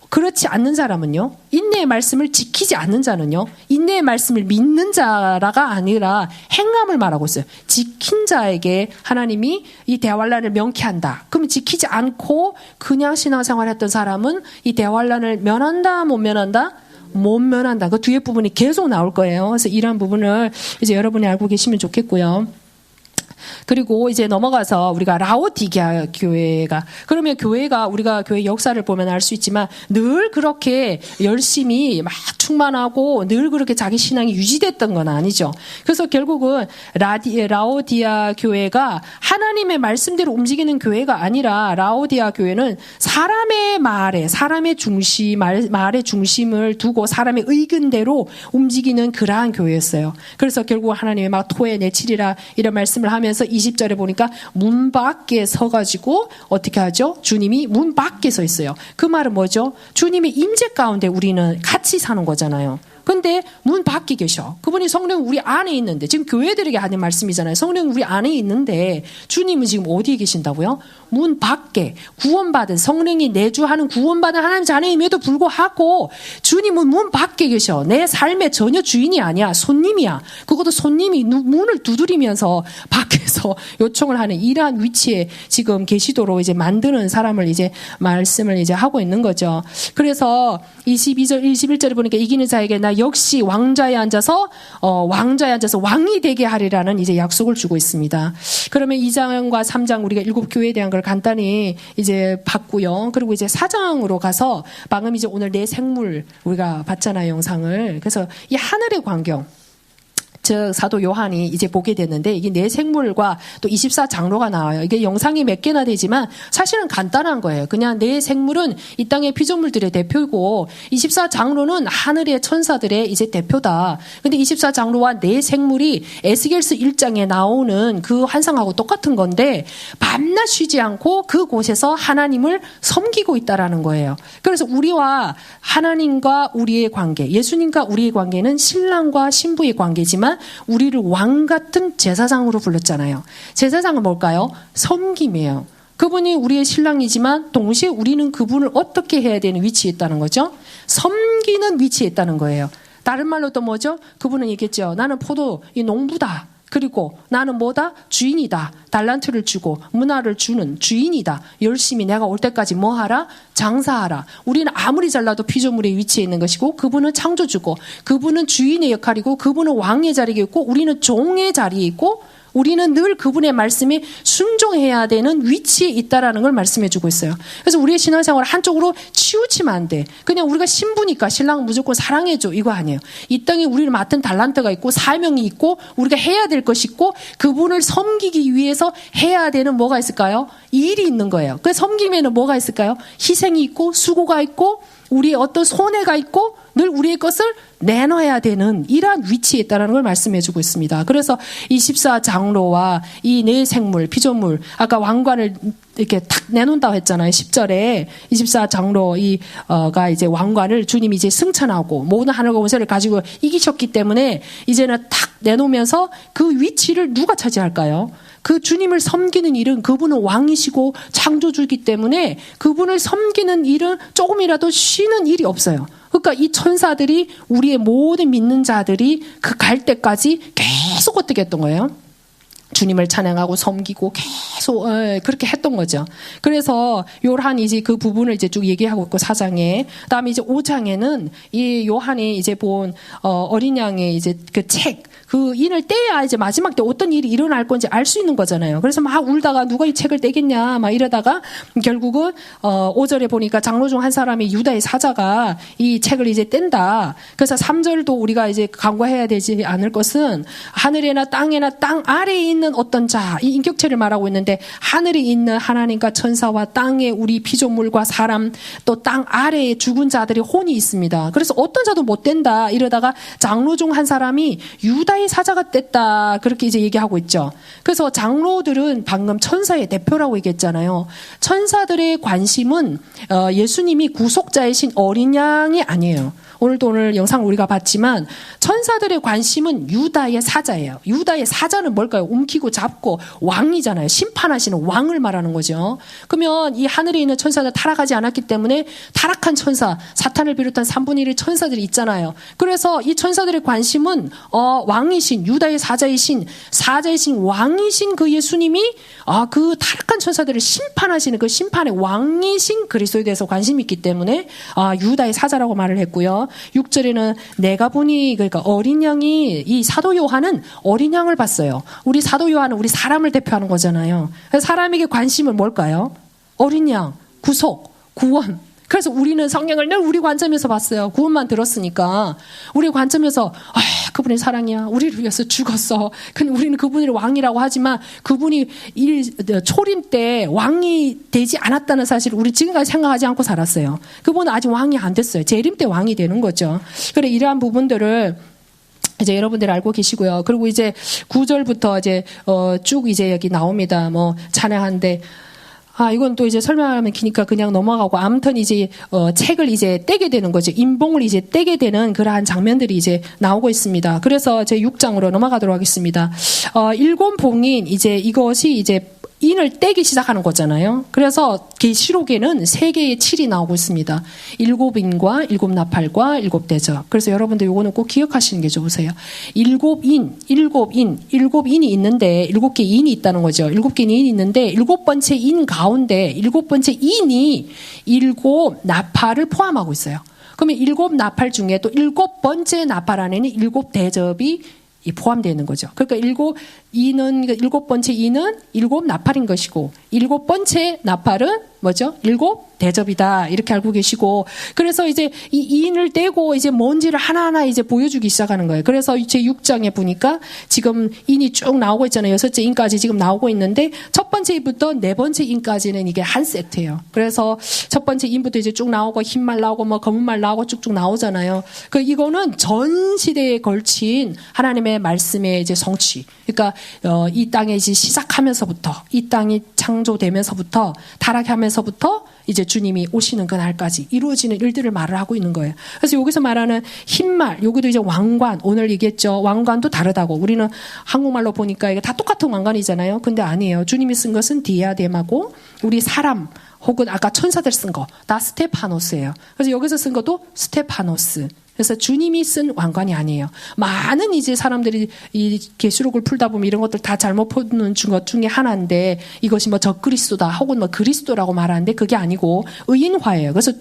S1: 그렇지 않는 사람은요? 인내의 말씀을 지키지 않는 자는요? 인내의 말씀을 믿는 자라가 아니라 행함을 말하고 있어요. 지킨 자에게 하나님이 이 대환란을 명쾌한다. 그럼 지키지 않고 그냥 신앙생활했던 사람은 이 대환란을 면한다, 못 면한다? 못 면한다. 그 뒤에 부분이 계속 나올 거예요. 그래서 이러한 부분을 이제 여러분이 알고 계시면 좋겠고요. 그리고 이제 넘어가서 우리가 라오디게아 교회가, 그러면 교회가, 우리가 교회 역사를 보면 알 수 있지만 늘 그렇게 열심히 막 충만하고 늘 그렇게 자기 신앙이 유지됐던 건 아니죠. 그래서 결국은 라오디아 교회가 하나님의 말씀대로 움직이는 교회가 아니라, 라오디아 교회는 사람의 말에, 사람의 말의 중심을 두고 사람의 의견대로 움직이는 그러한 교회였어요. 그래서 결국 하나님이 막 토에 내치리라 이런 말씀을 하면서 20절에 보니까 문 밖에 서가지고 어떻게 하죠? 주님이 문 밖에 서 있어요. 그 말은 뭐죠? 주님의 임재 가운데 우리는 같이 사는 거잖아요. 근데 문 밖에 계셔. 그분이 성령 우리 안에 있는데, 지금 교회들에게 하는 말씀이잖아요. 성령 우리 안에 있는데 주님은 지금 어디에 계신다고요? 문 밖에 구원받은, 성령이 내주하는 구원받은 하나님 자녀임에도 불구하고 주님은 문 밖에 계셔. 내 삶의 전혀 주인이 아니야. 손님이야. 그것도 손님이 문을 두드리면서 밖에서 요청을 하는 이러한 위치에 지금 계시도록 이제 만드는 사람을 이제 말씀을 이제 하고 있는 거죠. 그래서 22절, 21절에 보니까 이기는 자에게 나 역시 왕좌에 앉아서 왕이 되게 하리라는 이제 약속을 주고 있습니다. 그러면 2장과 3장 우리가 7교회에 대한 걸 간단히 이제 봤고요. 그리고 이제 4장으로 가서 방금 이제 오늘 내 생물 우리가 봤잖아요, 영상을. 그래서 이 하늘의 광경, 즉 사도 요한이 이제 보게 됐는데, 이게 내 생물과 또 24장로가 나와요. 이게 영상이 몇 개나 되지만 사실은 간단한 거예요. 그냥 내 생물은 이 땅의 피조물들의 대표이고 24장로는 하늘의 천사들의 이제 대표다. 근데 24장로와 내 생물이 에스겔서 1장에 나오는 그 환상하고 똑같은 건데 밤낮 쉬지 않고 그곳에서 하나님을 섬기고 있다라는 거예요. 그래서 우리와 하나님과 우리의 관계, 예수님과 우리의 관계는 신랑과 신부의 관계지만 우리를 왕 같은 제사장으로 불렀잖아요. 제사장은 뭘까요? 섬김이에요. 그분이 우리의 신랑이지만 동시에 우리는 그분을 어떻게 해야 되는 위치에 있다는 거죠? 섬기는 위치에 있다는 거예요. 다른 말로 또 뭐죠? 그분은 얘기했죠. 나는 이 농부다. 그리고 나는 뭐다? 주인이다. 달란트를 주고 문화를 주는 주인이다. 열심히 내가 올 때까지 뭐 하라? 장사하라. 우리는 아무리 잘나도 피조물의 위치에 있는 것이고, 그분은 창조주고, 그분은 주인의 역할이고, 그분은 왕의 자리에 있고, 우리는 종의 자리에 있고, 우리는 늘 그분의 말씀에 순종해야 되는 위치에 있다라는 걸 말씀해 주고 있어요. 그래서 우리의 신앙생활 한쪽으로 치우치면 안 돼. 그냥 우리가 신부니까 신랑은 무조건 사랑해줘 이거 아니에요. 이 땅에 우리를 맡은 달란트가 있고 사명이 있고 우리가 해야 될 것이 있고 그분을 섬기기 위해서 해야 되는 뭐가 있을까요? 일이 있는 거예요. 그 섬김에는 뭐가 있을까요? 희생이 있고 수고가 있고 우리의 어떤 손해가 있고 늘 우리의 것을 내놔야 되는 이러한 위치에 있다는 걸 말씀해 주고 있습니다. 그래서 24장로와 이 내 생물, 피조물, 아까 왕관을 이렇게 탁 내놓는다고 했잖아요. 10절에 24장로가 이제 왕관을 주님이 이제 승천하고 모든 하늘과 원세를 가지고 이기셨기 때문에 이제는 탁 내놓으면서 그 위치를 누가 차지할까요? 그 주님을 섬기는 일은 그분은 왕이시고 창조주이기 때문에 그분을 섬기는 일은 조금이라도 쉬는 일이 없어요. 그러니까 이 천사들이 우리의 모든 믿는 자들이 그 갈 때까지 계속 어떻게 했던 거예요? 주님을 찬양하고 섬기고 계속 그렇게 했던 거죠. 그래서 요한 이제 그 부분을 이제 쭉 얘기하고 있고 4장에, 그다음에 이제 5장에는 이 요한이 이제 본 어린 양의 이제 그 책, 그 인을 떼야 이제 마지막 때 어떤 일이 일어날 건지 알 수 있는 거잖아요. 그래서 막 울다가 누가 이 책을 떼겠냐 막 이러다가 결국은 5절에 보니까 장로 중 한 사람이 유다의 사자가 이 책을 이제 뗀다. 그래서 3절도 우리가 이제 간과해야 되지 않을 것은 하늘에나 땅에나 땅 아래에 있는 어떤 자, 이 인격체를 말하고 있는데 하늘에 있는 하나님과 천사와 땅에 우리 피조물과 사람 또 땅 아래에 죽은 자들의 혼이 있습니다. 그래서 어떤 자도 못 뗀다 이러다가 장로 중 한 사람이 유다의 사자가 뗐다 그렇게 이제 얘기하고 있죠. 그래서 장로들은 방금 천사의 대표라고 얘기했잖아요. 천사들의 관심은 예수님이 구속자이신 어린 양이 아니에요. 오늘 영상 우리가 봤지만 천사들의 관심은 유다의 사자예요. 유다의 사자는 뭘까요? 움키고 잡고 왕이잖아요. 심판하시는 왕을 말하는 거죠. 그러면 이 하늘에 있는 천사는 타락하지 않았기 때문에 타락한 천사, 사탄을 비롯한 3분의 1의 천사들이 있잖아요. 그래서 이 천사들의 관심은 왕이신 유다의 사자이신 왕이신 그 예수님이 그 타락한 천사들을 심판하시는 그 심판의 왕이신 그리스도에 대해서 관심이 있기 때문에 유다의 사자라고 말을 했고요. 6절에는 내가 보니, 그러니까 어린 양이, 이 사도 요한은 어린 양을 봤어요. 우리 사도 소유하는 우리 사람을 대표하는 거잖아요. 그래서 사람에게 관심은 뭘까요? 어린 양, 구속, 구원. 그래서 우리는 성경을 늘 우리 관점에서 봤어요. 구원만 들었으니까 우리 관점에서 그분이 사랑이야. 우리를 위해서 죽었어. 근데 우리는 그분이 왕이라고 하지만 그분이 초림 때 왕이 되지 않았다는 사실을 우리 지금까지 생각하지 않고 살았어요. 그분은 아직 왕이 안 됐어요. 재림 때 왕이 되는 거죠. 그래 이러한 부분들을 이제 여러분들 알고 계시고요. 그리고 이제 9절부터 이제 쭉 이제 여기 나옵니다. 뭐 찬양한데 이건 또 이제 설명하면 기니까 그냥 넘어가고 아무튼 이제 책을 이제 떼게 되는 거죠. 인봉을 이제 떼게 되는 그러한 장면들이 이제 나오고 있습니다. 그래서 제 6장으로 넘어가도록 하겠습니다. 일곱 봉인 이제 이것이 이제 인을 떼기 시작하는 거잖아요. 그래서 계시록에는 3개의 7이 나오고 있습니다. 7인과 7나팔과 7대접. 그래서 여러분들 요거는 꼭 기억하시는 게 좋으세요. 7인이 있는데 7개 인이 있다는 거죠. 7개 인이 있는데 7번째 인 가운데 7번째 인이 7나팔을 포함하고 있어요. 그러면 7나팔 중에 또 7번째 나팔 안에는 7대접이 포함되어 있는 거죠. 그러니까 7번째 이는 7나팔인 것이고 7번째 나팔은 뭐죠? 7대접이다. 이렇게 알고 계시고 그래서 이제 이 인을 떼고 이제 뭔지를 하나하나 이제 보여주기 시작하는 거예요. 그래서 제 6장에 보니까 지금 인이 쭉 나오고 있잖아요. 6째 인까지 지금 나오고 있는데 첫 번째 인부터 네 번째 인까지는 이게 한 세트예요. 그래서 첫 번째 인부터 이제 쭉 나오고 흰말 나오고 뭐 검은말 나오고 쭉쭉 나오잖아요. 이거는 전 시대에 걸친 하나님의 말씀의 이제 성취. 그러니까 이 땅에 이제 시작하면서부터 이 땅이 창조되면서부터 타락하면서부터 이제 주님이 오시는 그날까지 이루어지는 일들을 말을 하고 있는 거예요. 그래서 여기서 말하는 흰말, 여기도 이제 왕관, 오늘 얘기했죠. 왕관도 다르다고. 우리는 한국말로 보니까 이게 다 똑같은 왕관이잖아요. 근데 아니에요. 주님이 쓴 것은 디아데마고 우리 사람 혹은 아까 천사들 쓴 거 다 스테파노스예요. 그래서 여기서 쓴 것도 스테파노스. 그래서 주님이 쓴 왕관이 아니에요. 많은 이제 사람들이 이 계시록을 풀다 보면 이런 것들 다 잘못 푸는 것 중에 하나인데 이것이 뭐 적그리스도다 혹은 뭐 그리스도라고 말하는데 그게 아니고 의인화예요. 그래서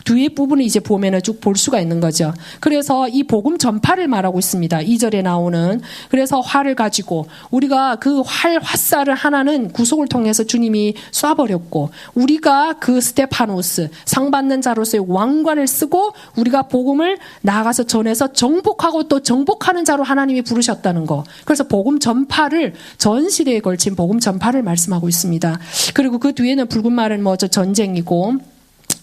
S1: 뒤에 부분을 이제 보면은 쭉 볼 수가 있는 거죠. 그래서 이 복음 전파를 말하고 있습니다. 2절에 나오는 그래서 활을 가지고 우리가 그 화살을 하나는 구속을 통해서 주님이 쏴버렸고 우리가 그 스테파노스 상 받는 자로서의 왕관을 쓰고 우리가 복음을 나아가서 전해서 정복하고 또 정복하는 자로 하나님이 부르셨다는 거. 그래서 복음 전파를 전 시대에 걸친 복음 전파를 말씀하고 있습니다. 그리고 그 뒤에는 붉은 말은 뭐 전쟁이고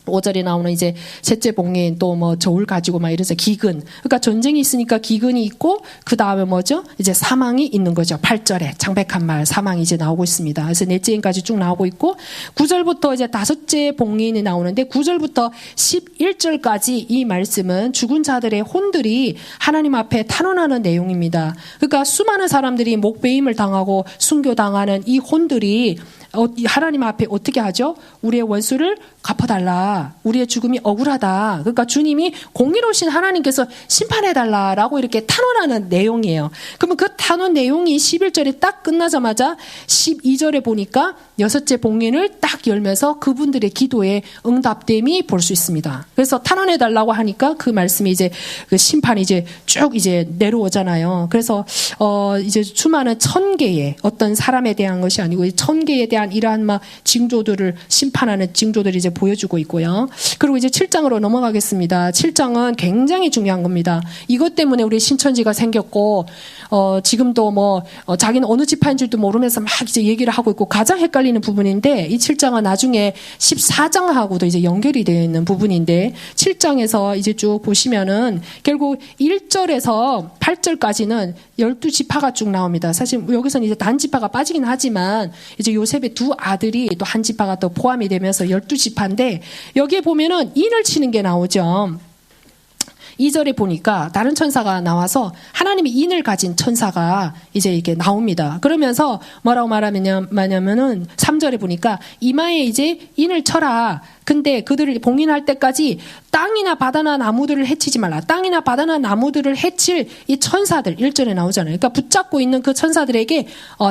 S1: 5절에 나오는 이제 셋째 봉인 또 뭐 저울 가지고 막 이래서 기근. 그러니까 전쟁이 있으니까 기근이 있고 그 다음에 뭐죠? 이제 사망이 있는 거죠. 8절에 창백한 말 사망이 이제 나오고 있습니다. 그래서 넷째 인까지 쭉 나오고 있고 9절부터 이제 다섯째 봉인이 나오는데 9절부터 11절까지 이 말씀은 죽은 자들의 혼들이 하나님 앞에 탄원하는 내용입니다. 그러니까 수많은 사람들이 목배임을 당하고 순교당하는 이 혼들이 하나님 앞에 어떻게 하죠? 우리의 원수를 갚아달라. 우리의 죽음이 억울하다. 그러니까 주님이 공의로우신 하나님께서 심판해달라라고 이렇게 탄원하는 내용이에요. 그러면 그 탄원 내용이 11절에 딱 끝나자마자 12절에 보니까 여섯째 봉인을 딱 열면서 그분들의 기도에 응답됨이 볼 수 있습니다. 그래서 탄원해달라고 하니까 그 말씀이 이제 그 심판이 이제 쭉 이제 내려오잖아요. 그래서 이제 수많은 1000개의 어떤 사람에 대한 것이 아니고 1000개에 대한 이러한 막 징조들을 심판하는 징조들이 이제 보여주고 있고요. 그리고 이제 7장으로 넘어가겠습니다. 7장은 굉장히 중요한 겁니다. 이것 때문에 우리 신천지가 생겼고 지금도 뭐 자기는 어느 지파인 줄도 모르면서 막 이제 얘기를 하고 있고 가장 헷갈리는 부분인데 이 7장은 나중에 14장하고도 이제 연결이 되어 있는 부분인데 7장에서 이제 쭉 보시면은 결국 1절에서 8절까지는 12지파가 쭉 나옵니다. 사실 여기서는 이제 단지파가 빠지긴 하지만 이제 요셉의 두 아들이 또 한 지파가 또 포함이 되면서 12지파인데 여기에 보면은 인을 치는 게 나오죠. 2절에 보니까 다른 천사가 나와서 하나님이 인을 가진 천사가 이제 이렇게 나옵니다. 그러면서 뭐라고 말하냐면은 3절에 보니까 이마에 이제 인을 쳐라. 근데 그들을 봉인할 때까지 땅이나 바다나 나무들을 해치지 말라. 땅이나 바다나 나무들을 해칠 이 천사들 1절에 나오잖아요. 그러니까 붙잡고 있는 그 천사들에게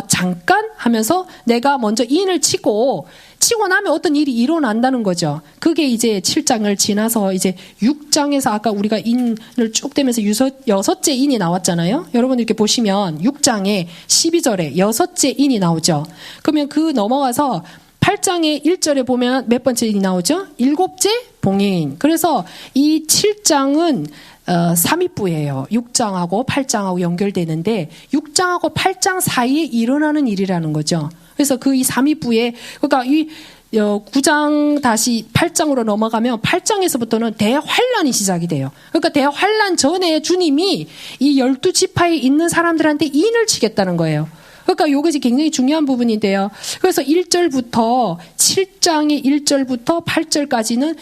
S1: 잠깐 하면서 내가 먼저 인을 치고 마치고 나면 어떤 일이 일어난다는 거죠. 그게 이제 7장을 지나서 이제 6장에서 아까 우리가 인을 쭉 되면서 여섯째 인이 나왔잖아요. 여러분 이렇게 보시면 6장에 12절에 여섯째 인이 나오죠. 그러면 그 넘어가서 8장의 1절에 보면 몇 번째 인이 나오죠? 7째 봉인. 그래서 이 7장은 3위부예요. 6장하고 8장하고 연결되는데 6장하고 8장 사이에 일어나는 일이라는 거죠. 그래서 그 이 3위부에 그러니까 이 9장 다시 8장으로 넘어가면 8장에서부터는 대환란이 시작이 돼요. 그러니까 대환란 전에 주님이 이 12지파에 있는 사람들한테 인을 치겠다는 거예요. 그러니까 이것이 굉장히 중요한 부분인데요. 그래서 1절부터 7장의 1절부터 8절까지는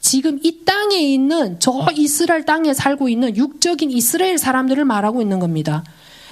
S1: 지금 이 땅에 있는 저 이스라엘 땅에 살고 있는 육적인 이스라엘 사람들을 말하고 있는 겁니다.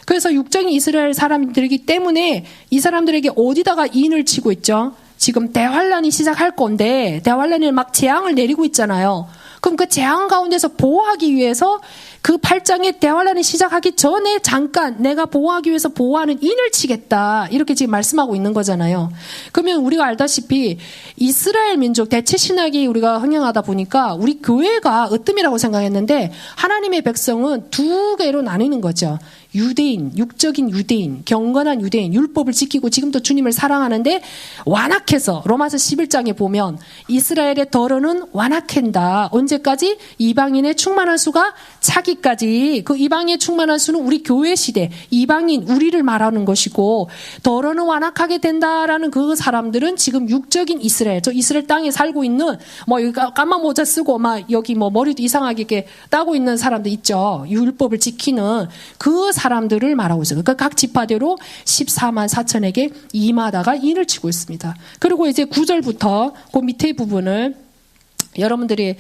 S1: 그래서 육적인 이스라엘 사람들이기 때문에 이 사람들에게 어디다가 인을 치고 있죠? 지금 대환란이 시작할 건데 대환란이 막 재앙을 내리고 있잖아요. 그럼 그 재앙 가운데서 보호하기 위해서 그 8장의 대환란이 시작하기 전에 잠깐 내가 보호하기 위해서 보호하는 인을 치겠다. 이렇게 지금 말씀하고 있는 거잖아요. 그러면 우리가 알다시피 이스라엘 민족 대체 신학이 우리가 흥행하다 보니까 우리 교회가 으뜸이라고 생각했는데 하나님의 백성은 두 개로 나뉘는 거죠. 유대인, 육적인 유대인, 경건한 유대인, 율법을 지키고 지금도 주님을 사랑하는데 완악해서 로마서 11장에 보면 이스라엘의 덜어는 완악한다. 언제까지? 이방인의 충만한 수가 차기까지. 그 이방인의 충만한 수는 우리 교회 시대, 이방인, 우리를 말하는 것이고 덜어는 완악하게 된다라는 그 사람들은 지금 육적인 이스라엘, 저 이스라엘 땅에 살고 있는 뭐 까만 모자 쓰고 막 여기 뭐 머리도 이상하게 이렇게 따고 있는 사람들 있죠. 율법을 지키는 그 사람들을 말하고 있어요. 그러니까 각 지파대로 14만 4천에게 임하다가 인을 치고 있습니다. 그리고 이제 9절부터 그 밑에 부분을 여러분들이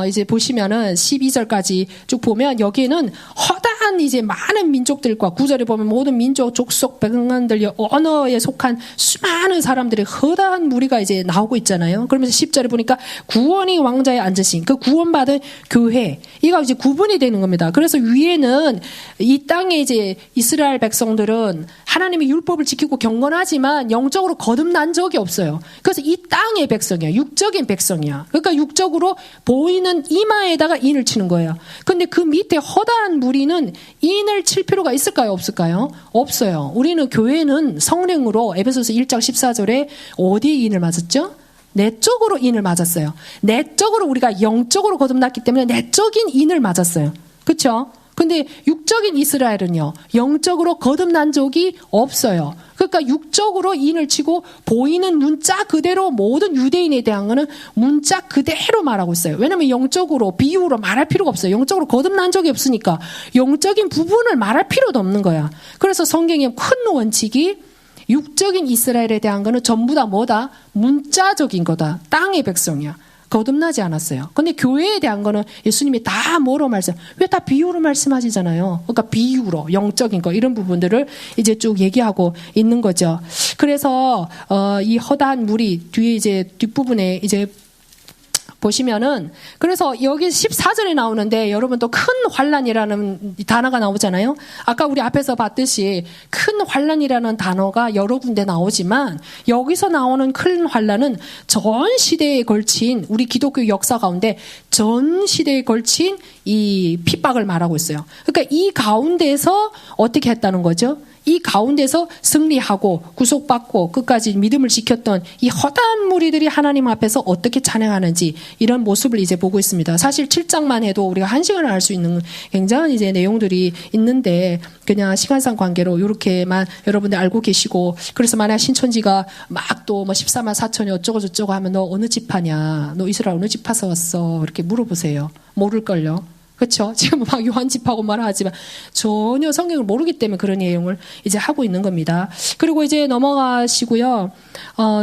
S1: 이제 보시면은 12절까지 쭉 보면 여기에는 허다한 이제 많은 민족들과 9절에 보면 모든 민족, 족속, 백성들, 언어에 속한 수많은 사람들의 허다한 무리가 이제 나오고 있잖아요. 그러면서 10절에 보니까 구원이 왕자에 앉으신 그 구원받은 교회, 이거 이제 구분이 되는 겁니다. 그래서 위에는 이 땅에 이제 이스라엘 백성들은 하나님의 율법을 지키고 경건하지만 영적으로 거듭난 적이 없어요. 그래서 이 땅의 백성이야. 육적인 백성이야. 그러니까 육적으로 보이는 이마에다가 인을 치는 거예요. 근데 그 밑에 허다한 무리는 인을 칠 필요가 있을까요? 없을까요? 없어요. 우리는 교회는 성령으로 에베소서 1장 14절에 어디에 인을 맞았죠? 내적으로 인을 맞았어요. 내적으로 우리가 영적으로 거듭났기 때문에 내적인 인을 맞았어요. 그렇죠? 근데 육적인 이스라엘은요, 영적으로 거듭난 적이 없어요. 그러니까 육적으로 인을 치고 보이는 문자 그대로 모든 유대인에 대한 거는 문자 그대로 말하고 있어요. 왜냐하면 영적으로 비유로 말할 필요가 없어요. 영적으로 거듭난 적이 없으니까 영적인 부분을 말할 필요도 없는 거야. 그래서 성경의 큰 원칙이 육적인 이스라엘에 대한 거는 전부 다 뭐다? 문자적인 거다. 땅의 백성이야. 거듭나지 않았어요. 근데 교회에 대한 거는 예수님이 다 뭐로 왜 다 비유로 말씀하시잖아요. 그러니까 비유로 영적인 거 이런 부분들을 이제 쭉 얘기하고 있는 거죠. 그래서 이 허다한 무리 뒤에 이제 뒷부분에 이제 보시면은 그래서 여기 14절에 나오는데 여러분 또 큰 환란이라는 단어가 나오잖아요. 아까 우리 앞에서 봤듯이 큰 환란이라는 단어가 여러 군데 나오지만 여기서 나오는 큰 환란은 전 시대에 걸친 우리 기독교 역사 가운데 전 시대에 걸친 이 핍박을 말하고 있어요. 그러니까 이 가운데서 어떻게 했다는 거죠? 이 가운데서 승리하고 구속받고 끝까지 믿음을 지켰던 이 허다한 무리들이 하나님 앞에서 어떻게 찬양하는지 이런 모습을 이제 보고 있습니다. 사실 7장만 해도 우리가 1시간을 알 수 있는 굉장한 이제 내용들이 있는데 그냥 시간상 관계로 이렇게만 여러분들 알고 계시고 그래서 만약 신천지가 막 또 뭐 14만 4천이 어쩌고 저쩌고 하면 너 어느 지파냐? 너 이스라엘 어느 지파서 왔어? 이렇게 물어보세요. 모를걸요. 그렇죠? 지금 막 요한집하고 말하지만 전혀 성경을 모르기 때문에 그런 내용을 이제 하고 있는 겁니다. 그리고 이제 넘어가시고요.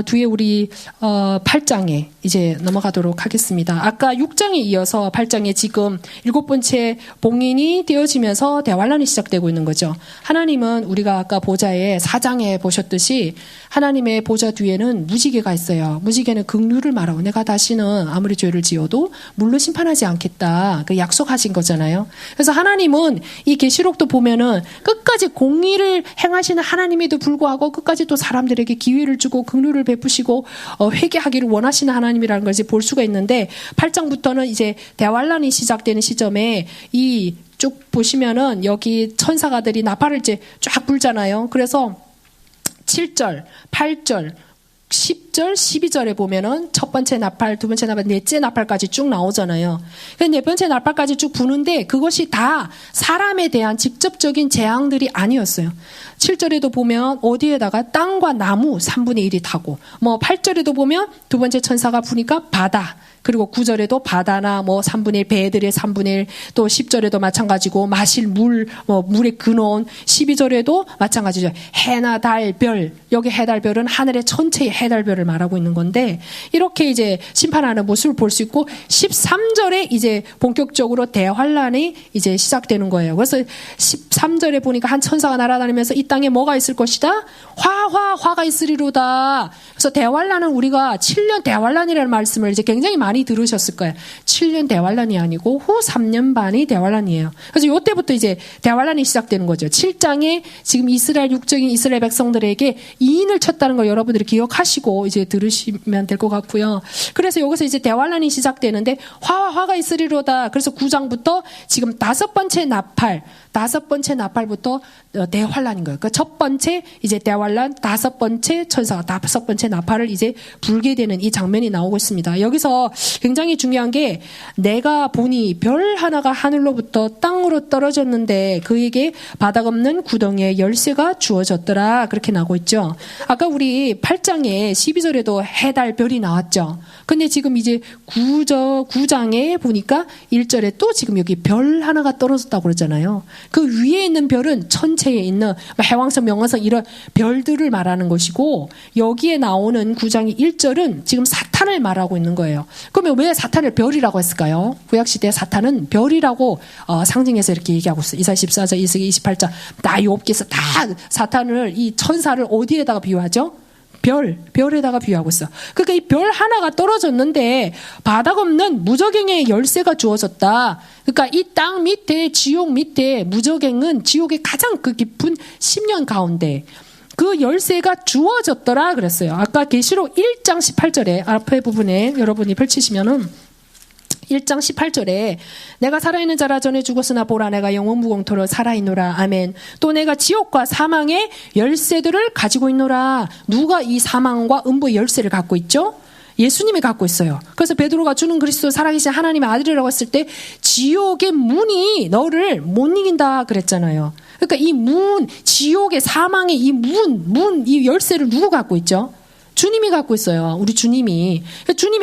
S1: 뒤에 우리 8장에 이제 넘어가도록 하겠습니다. 아까 6장에 이어서 8장에 지금 7번째 봉인이 되어지면서 대환란이 시작되고 있는 거죠. 하나님은 우리가 아까 보좌에 4장에 보셨듯이 하나님의 보좌 뒤에는 무지개가 있어요. 무지개는 긍휼을 말하고 내가 다시는 아무리 죄를 지어도 물로 심판하지 않겠다. 그 약속하신 행하신 거잖아요. 그래서 하나님은 이 계시록도 보면은 끝까지 공의를 행하시는 하나님에도 불구하고 끝까지 또 사람들에게 기회를 주고 긍휼을 베푸시고 회개하기를 원하시는 하나님이라는 것을 볼 수가 있는데 8장부터는 이제 대환란이 시작되는 시점에 이 쭉 보시면은 여기 천사가들이 나팔을 이제 쫙 불잖아요. 그래서 7절, 8절, 10절, 12절에 보면은 첫 번째 나팔, 두 번째 나팔, 넷째 나팔까지 쭉 나오잖아요. 네 번째 나팔까지 쭉 부는데 그것이 다 사람에 대한 직접적인 재앙들이 아니었어요. 7절에도 보면 어디에다가 땅과 나무 3분의 1이 타고, 8절에도 보면 두 번째 천사가 부니까 바다, 그리고 9절에도 바다나 3분의 1, 배들의 3분의 1, 또 10절에도 마찬가지고 마실 물, 물의 근원, 12절에도 마찬가지죠. 해나 달, 별, 여기 해달 별은 하늘의 전체의 해달 별을 말하고 있는 건데 이렇게 이제 심판하는 모습을 볼 수 있고 13절에 이제 본격적으로 대환란이 이제 시작되는 거예요. 그래서 13절에 보니까 한 천사가 날아다니면서 이 땅에 뭐가 있을 것이다? 화가 있으리로다. 그래서 대환란은 우리가 7년 대환란이라는 말씀을 이제 굉장히 많이 들으셨을 거예요. 7년 대환란이 아니고 후 3년 반이 대환란이에요. 그래서 이때부터 이제 대환란이 시작되는 거죠. 7장에 지금 이스라엘 육적인 이스라엘 백성들에게 이인을 쳤다는 걸 여러분들이 기억하시고 이제 들으시면 될 것 같고요. 그래서 여기서 이제 대환란이 시작되는데 화가 있으리로다. 그래서 9장부터 지금 다섯 번째 나팔부터 대환란인 거예요. 그러니까 첫 번째 이제 대환란, 다섯 번째 천사가 다섯 번째 나팔을 이제 불게 되는 이 장면이 나오고 있습니다. 여기서 굉장히 중요한 게 내가 보니 별 하나가 하늘로부터 땅으로 떨어졌는데 그에게 바닥 없는 구덩이에 열쇠가 주어졌더라. 그렇게 나오고 있죠. 아까 우리 8장에 12절에도 해달 별이 나왔죠. 근데 지금 이제 9장에 보니까 1절에 또 지금 여기 별 하나가 떨어졌다고 그러잖아요. 그 위에 있는 별은 천체에 있는 해왕성, 명왕성 이런 별들을 말하는 것이고 여기에 나오는 9장의 1절은 지금 사탄을 말하고 있는 거예요. 그러면 왜 사탄을 별이라고 했을까요? 구약시대 사탄은 별이라고 상징해서 이렇게 얘기하고 있어요. 이사야 14장, 이스기 28장 다 욥기에서 다 사탄을 이 천사를 어디에다가 비유하죠? 별에다가 비유하고 있어. 그러니까 이 별 하나가 떨어졌는데 바닥 없는 무저갱의 열쇠가 주어졌다. 그러니까 이 땅 밑에 지옥 밑에 무저갱은 지옥의 가장 그 깊은 10년 가운데 그 열쇠가 주어졌더라 그랬어요. 아까 계시록 1장 18절에 앞에 부분에 여러분이 펼치시면은 1장 18절에 내가 살아있는 자라 전에 죽었으나 보라 내가 영원 무공토로 살아있노라. 아멘. 또 내가 지옥과 사망의 열쇠들을 가지고 있노라. 누가 이 사망과 음부의 열쇠를 갖고 있죠? 예수님이 갖고 있어요. 그래서 베드로가 주는 그리스도 살아계신 하나님의 아들이라고 했을 때 지옥의 문이 너를 못 이긴다 그랬잖아요. 그러니까 이 문, 지옥의 사망의 이 열쇠를 누구 갖고 있죠? 주님이 갖고 있어요. 우리 주님이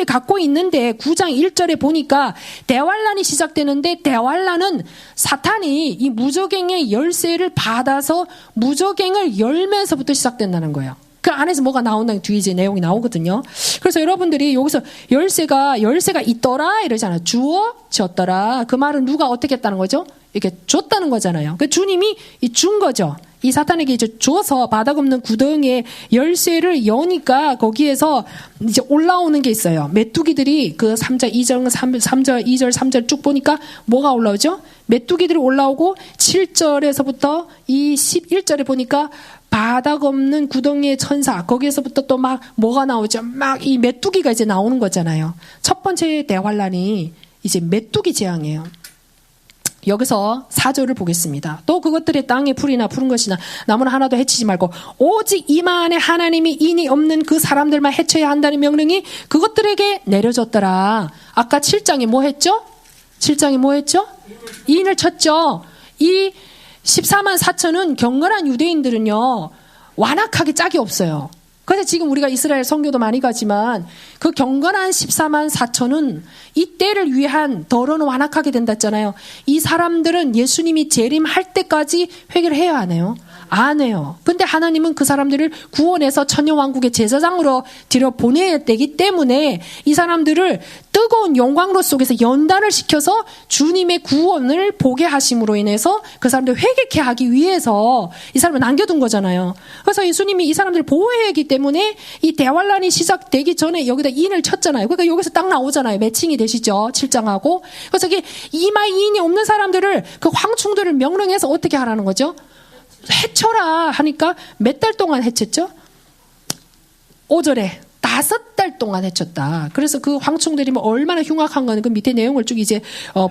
S1: 갖고 있는데 9장 1절에 보니까 대환란이 시작되는데 대환란은 사탄이 이 무저갱의 열쇠를 받아서 무저갱을 열면서부터 시작된다는 거예요. 그 안에서 뭐가 나온다는 뒤에 이제 내용이 나오거든요. 그래서 여러분들이 여기서 열쇠가 있더라 이러잖아요. 주어졌더라. 그 말은 누가 어떻게 했다는 거죠? 이렇게 줬다는 거잖아요. 그 주님이 준 거죠. 이 사탄에게 이제 줘서 바닥 없는 구덩이에 열쇠를 여니까 거기에서 이제 올라오는 게 있어요. 메뚜기들이 그 3절, 2절, 3절 쭉 보니까 뭐가 올라오죠? 메뚜기들이 올라오고 7절에서부터 이 11절에 보니까 바닥 없는 구덩이의 천사, 거기에서부터 또 막 뭐가 나오죠? 막 이 메뚜기가 이제 나오는 거잖아요. 첫 번째 대환란이 이제 메뚜기 재앙이에요. 여기서 4절을 보겠습니다. 또 그것들의 땅에 풀이나 푸른 것이나 나무나 하나도 해치지 말고 오직 이만에 하나님이 인이 없는 그 사람들만 해쳐야 한다는 명령이 그것들에게 내려졌더라. 아까 7장에 뭐 했죠? 7장에 뭐 했죠? 인을 쳤죠. 이 14만 4천은 경건한 유대인들은요 완악하게 짝이 없어요. 그래서 지금 우리가 이스라엘 선교도 많이 가지만 그 경건한 14만 4천은 이 때를 위한 덜어는 완악하게 된다 했잖아요. 이 사람들은 예수님이 재림할 때까지 회개를 해야 하네요. 안 해요. 근데 하나님은 그 사람들을 구원해서 천년왕국의 제사장으로 들여보내야 되기 때문에 이 사람들을
S2: 뜨거운 영광로 속에서 연단을 시켜서 주님의 구원을 보게 하심으로 인해서 그 사람들 회개케 하기 위해서 이 사람을 남겨둔 거잖아요. 그래서 예수님이 이 사람들을 보호해야 하기 때문에 이 대환란이 시작되기 전에 여기다 인을 쳤잖아요. 그러니까 여기서 딱 나오잖아요. 매칭이 되시죠. 7장하고. 그래서 이마에 인이 없는 사람들을 그 황충들을 명령해서 어떻게 하라는 거죠? 해쳐라 하니까 몇 달 동안 해쳤죠? 5절에 5달 동안 해쳤다. 그래서 그 황충들이 뭐 얼마나 흉악한 거는 그 밑에 내용을 쭉 이제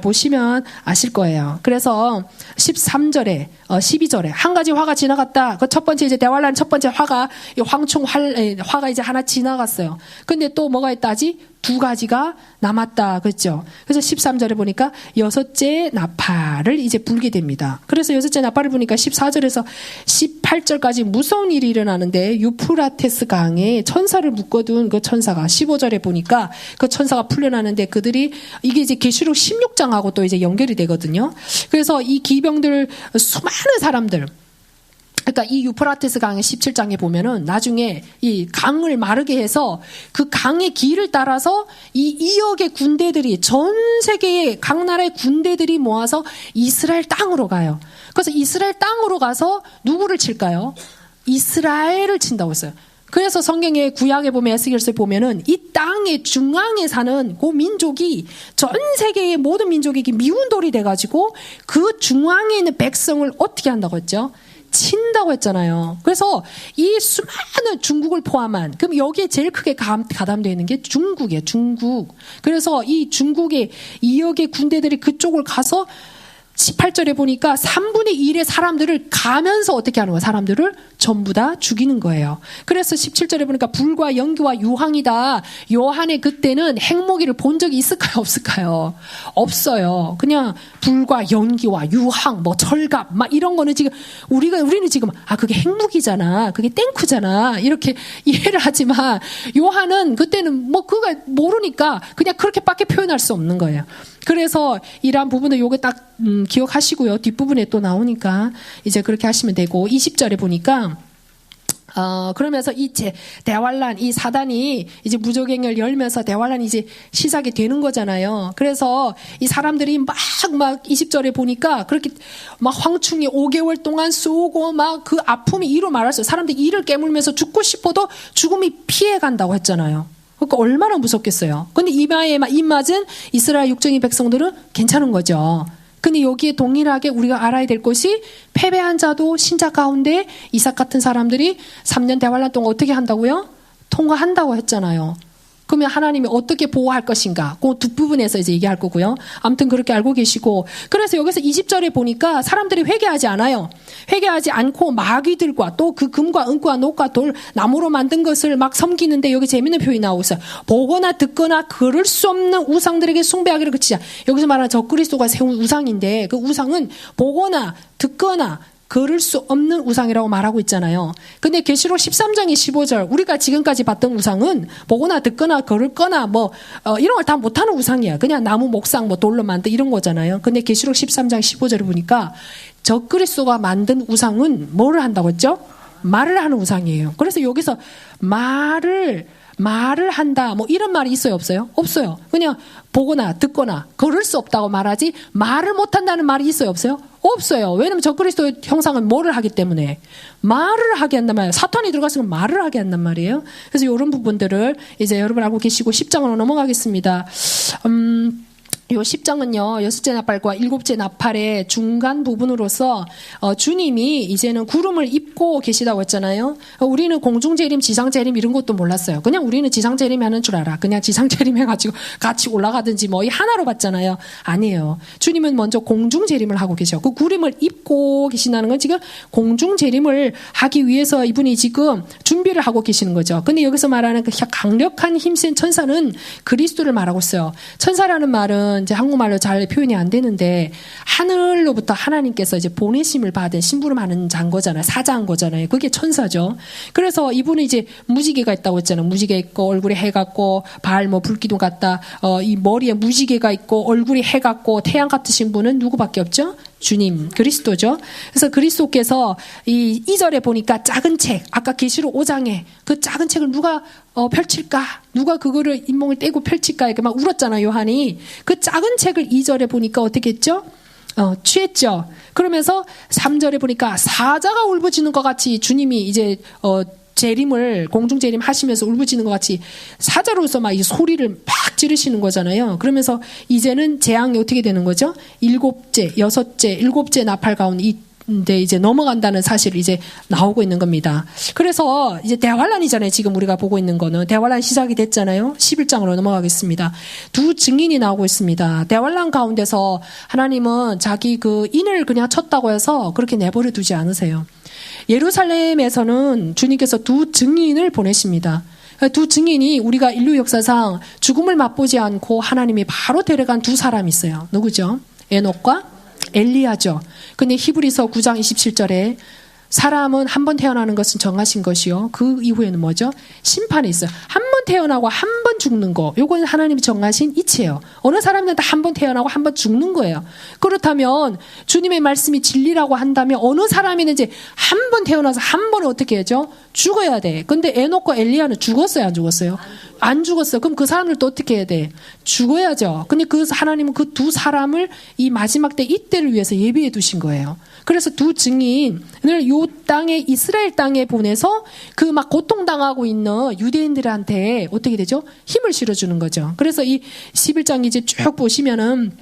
S2: 보시면 아실 거예요. 그래서 13절에 12절에 한 가지 화가 지나갔다. 그 첫 번째 이제 대환란 첫 번째 화가 이 황충 화가 이제 하나 지나갔어요. 근데 또 뭐가 있다지? 2가지가 남았다. 그렇죠? 그래서 13절에 보니까 6째 나팔을 이제 불게 됩니다. 그래서 6째 나팔을 부니까 14절에서 18절까지 무서운 일이 일어나는데 유프라테스 강에 천사를 묶어둔 그 천사가 15절에 보니까 그 천사가 풀려나는데 그들이 이게 이제 계시록 16장하고 또 이제 연결이 되거든요. 그래서 이 기병들 수많은 사람들 그러니까 이 유프라테스 강의 17장에 보면은 나중에 이 강을 마르게 해서 그 강의 길을 따라서 이 2억의 군대들이 전 세계의 각 나라의 군대들이 모아서 이스라엘 땅으로 가요. 그래서 이스라엘 땅으로 가서 누구를 칠까요? 이스라엘을 친다고 했어요. 그래서 성경의 구약에 보면 에스겔서에 보면은 이 땅의 중앙에 사는 그 민족이 전 세계의 모든 민족이 미운돌이 돼가지고 그 중앙에 있는 백성을 어떻게 한다고 했죠? 친다고 했잖아요. 그래서 이 수많은 중국을 포함한 그럼 여기에 제일 크게 가담되어 있는 게 중국이에요. 중국. 그래서 이 중국의 2억의 군대들이 그쪽을 가서 18절에 보니까 3분의 1의 사람들을 가면서 어떻게 하는 거예요? 사람들을 전부 다 죽이는 거예요. 그래서 17절에 보니까 불과 연기와 유황이다. 요한의 그때는 핵모기를 본 적이 있을까요? 없을까요? 없어요. 그냥 불과 연기와 유황, 뭐 철갑, 막 이런 거는 지금 우리는 지금 그게 핵무기잖아. 그게 탱크잖아. 이렇게 이해를 하지만 요한은 그때는 뭐 그거 모르니까 그냥 그렇게밖에 표현할 수 없는 거예요. 그래서 이러한 부분을 요게 딱 기억하시고요. 뒷부분에 또 나오니까 이제 그렇게 하시면 되고 20절에 보니까 그러면서 이 대환란 이 사단이 이제 무적행을 열면서 대환란이 이제 시작이 되는 거잖아요. 그래서 이 사람들이 막 20절에 보니까 그렇게 막 황충이 5개월 동안 쏘고 막 그 아픔이 이루 말할 수 없어요. 사람들이 이를 깨물면서 죽고 싶어도 죽음이 피해 간다고 했잖아요. 그러니까 얼마나 무섭겠어요. 근데 이마에 입 맞은 이스라엘 육정인 백성들은 괜찮은 거죠. 근데 여기에 동일하게 우리가 알아야 될 것이 패배한 자도 신자 가운데 이삭 같은 사람들이 3년 대환란 동안 어떻게 한다고요? 통과한다고 했잖아요. 그러면 하나님이 어떻게 보호할 것인가? 그 뒷부분에서 이제 얘기할 거고요. 아무튼 그렇게 알고 계시고. 그래서 여기서 20절에 보니까 사람들이 회개하지 않아요. 회개하지 않고 마귀들과 또 그 금과 은과 녹과 돌, 나무로 만든 것을 막 섬기는데 여기 재밌는 표현이 나오고 있어요. 보거나 듣거나 그럴 수 없는 우상들에게 숭배하기를 그치자. 여기서 말하는 적그리스도가 세운 우상인데 그 우상은 보거나 듣거나 그럴 수 없는 우상이라고 말하고 있잖아요. 근데 계시록 13장의 15절 우리가 지금까지 봤던 우상은 보거나 듣거나 걸을거나 뭐 이런 걸 다 못하는 우상이야. 그냥 나무 목상 뭐 돌로 만든 이런 거잖아요. 근데 계시록 13장 15절을 보니까 적그리스도가 만든 우상은 뭐를 한다고 했죠? 말을 하는 우상이에요. 그래서 여기서 말을 한다 뭐 이런 말이 있어요? 없어요? 없어요. 그냥 보거나 듣거나 걸을 수 없다고 말하지 말을 못한다는 말이 있어요? 없어요? 없어요. 왜냐면 적그리스도의 형상은 뭐를 하기 때문에 말을 하게 한단 말이에요. 사탄이 들어갔으면 말을 하게 한단 말이에요. 그래서 이런 부분들을 이제 여러분 알고 계시고 10장으로 넘어가겠습니다. 요 10장은요, 6째 나팔과 7째 나팔의 중간 부분으로서, 주님이 이제는 구름을 입고 계시다고 했잖아요. 우리는 공중재림, 지상재림 이런 것도 몰랐어요. 그냥 우리는 지상재림 하는 줄 알아. 그냥 지상재림 해가지고 같이 올라가든지 뭐 이 하나로 봤잖아요. 아니에요. 주님은 먼저 공중재림을 하고 계셔. 그 구름을 입고 계신다는 건 지금 공중재림을 하기 위해서 이분이 지금 준비를 하고 계시는 거죠. 근데 여기서 말하는 그 강력한 힘센 천사는 그리스도를 말하고 있어요. 천사라는 말은 이제 한국말로 잘 표현이 안 되는데 하늘로부터 하나님께서 이제 보내심을 받은 심부름하는 자인 거잖아요. 사자인 거잖아요. 그게 천사죠. 그래서 이분은 이제 무지개가 있다고 했잖아요. 무지개 있고 얼굴에 해 같고 발 뭐 불기둥 같다. 이 머리에 무지개가 있고 얼굴이 해 같고 태양 같으신 분은 누구밖에 없죠? 주님, 그리스도죠. 그래서 그리스도께서 이 2절에 보니까 작은 책, 아까 계시록 5장에 그 작은 책을 누가 펼칠까? 누가 그거를 잇몸을 떼고 펼칠까? 이렇게 막 울었잖아요, 요한이. 그 작은 책을 2절에 보니까 어떻게 했죠? 취했죠. 그러면서 3절에 보니까 사자가 울부짖는 것 같이 주님이 이제 재림을 공중 재림 하시면서 울부짖는 것 같이 사자로서 막 이 소리를 막 지르시는 거잖아요. 그러면서 이제는 재앙이 어떻게 되는 거죠? 7째, 6째, 7째 나팔 가운데 이제 넘어간다는 사실을 이제 나오고 있는 겁니다. 그래서 이제 대환란이잖아요. 지금 우리가 보고 있는 거는 대환란 시작이 됐잖아요. 11장으로 넘어가겠습니다. 두 증인이 나오고 있습니다. 대환란 가운데서 하나님은 자기 그 인을 그냥 쳤다고 해서 그렇게 내버려 두지 않으세요. 예루살렘에서는 주님께서 두 증인을 보내십니다. 두 증인이 우리가 인류 역사상 죽음을 맛보지 않고 하나님이 바로 데려간 두 사람이 있어요. 누구죠? 에녹과 엘리야죠. 근데 히브리서 9장 27절에 사람은 한 번 태어나는 것은 정하신 것이요. 그 이후에는 뭐죠? 심판이 있어요. 한 번 태어나고 한 번 죽는 거. 요건 하나님이 정하신 이치예요. 어느 사람들도 한 번 태어나고 한 번 죽는 거예요. 그렇다면 주님의 말씀이 진리라고 한다면 어느 사람이는 이제 한 번 태어나서 한 번은 어떻게 하죠? 죽어야 돼. 근데 에녹과 엘리야는 죽었어요? 안 죽었어요? 안 죽었어요. 그럼 그 사람들도 어떻게 해야 돼? 죽어야죠. 근데 그 하나님은 그 두 사람을 이 마지막 때 이때를 위해서 예비해 두신 거예요. 그래서 두 증인을 요 땅에 이스라엘 땅에 보내서 그 막 고통당하고 있는 유대인들한테 어떻게 되죠? 힘을 실어주는 거죠. 그래서 이 11장 이제 쭉 보시면은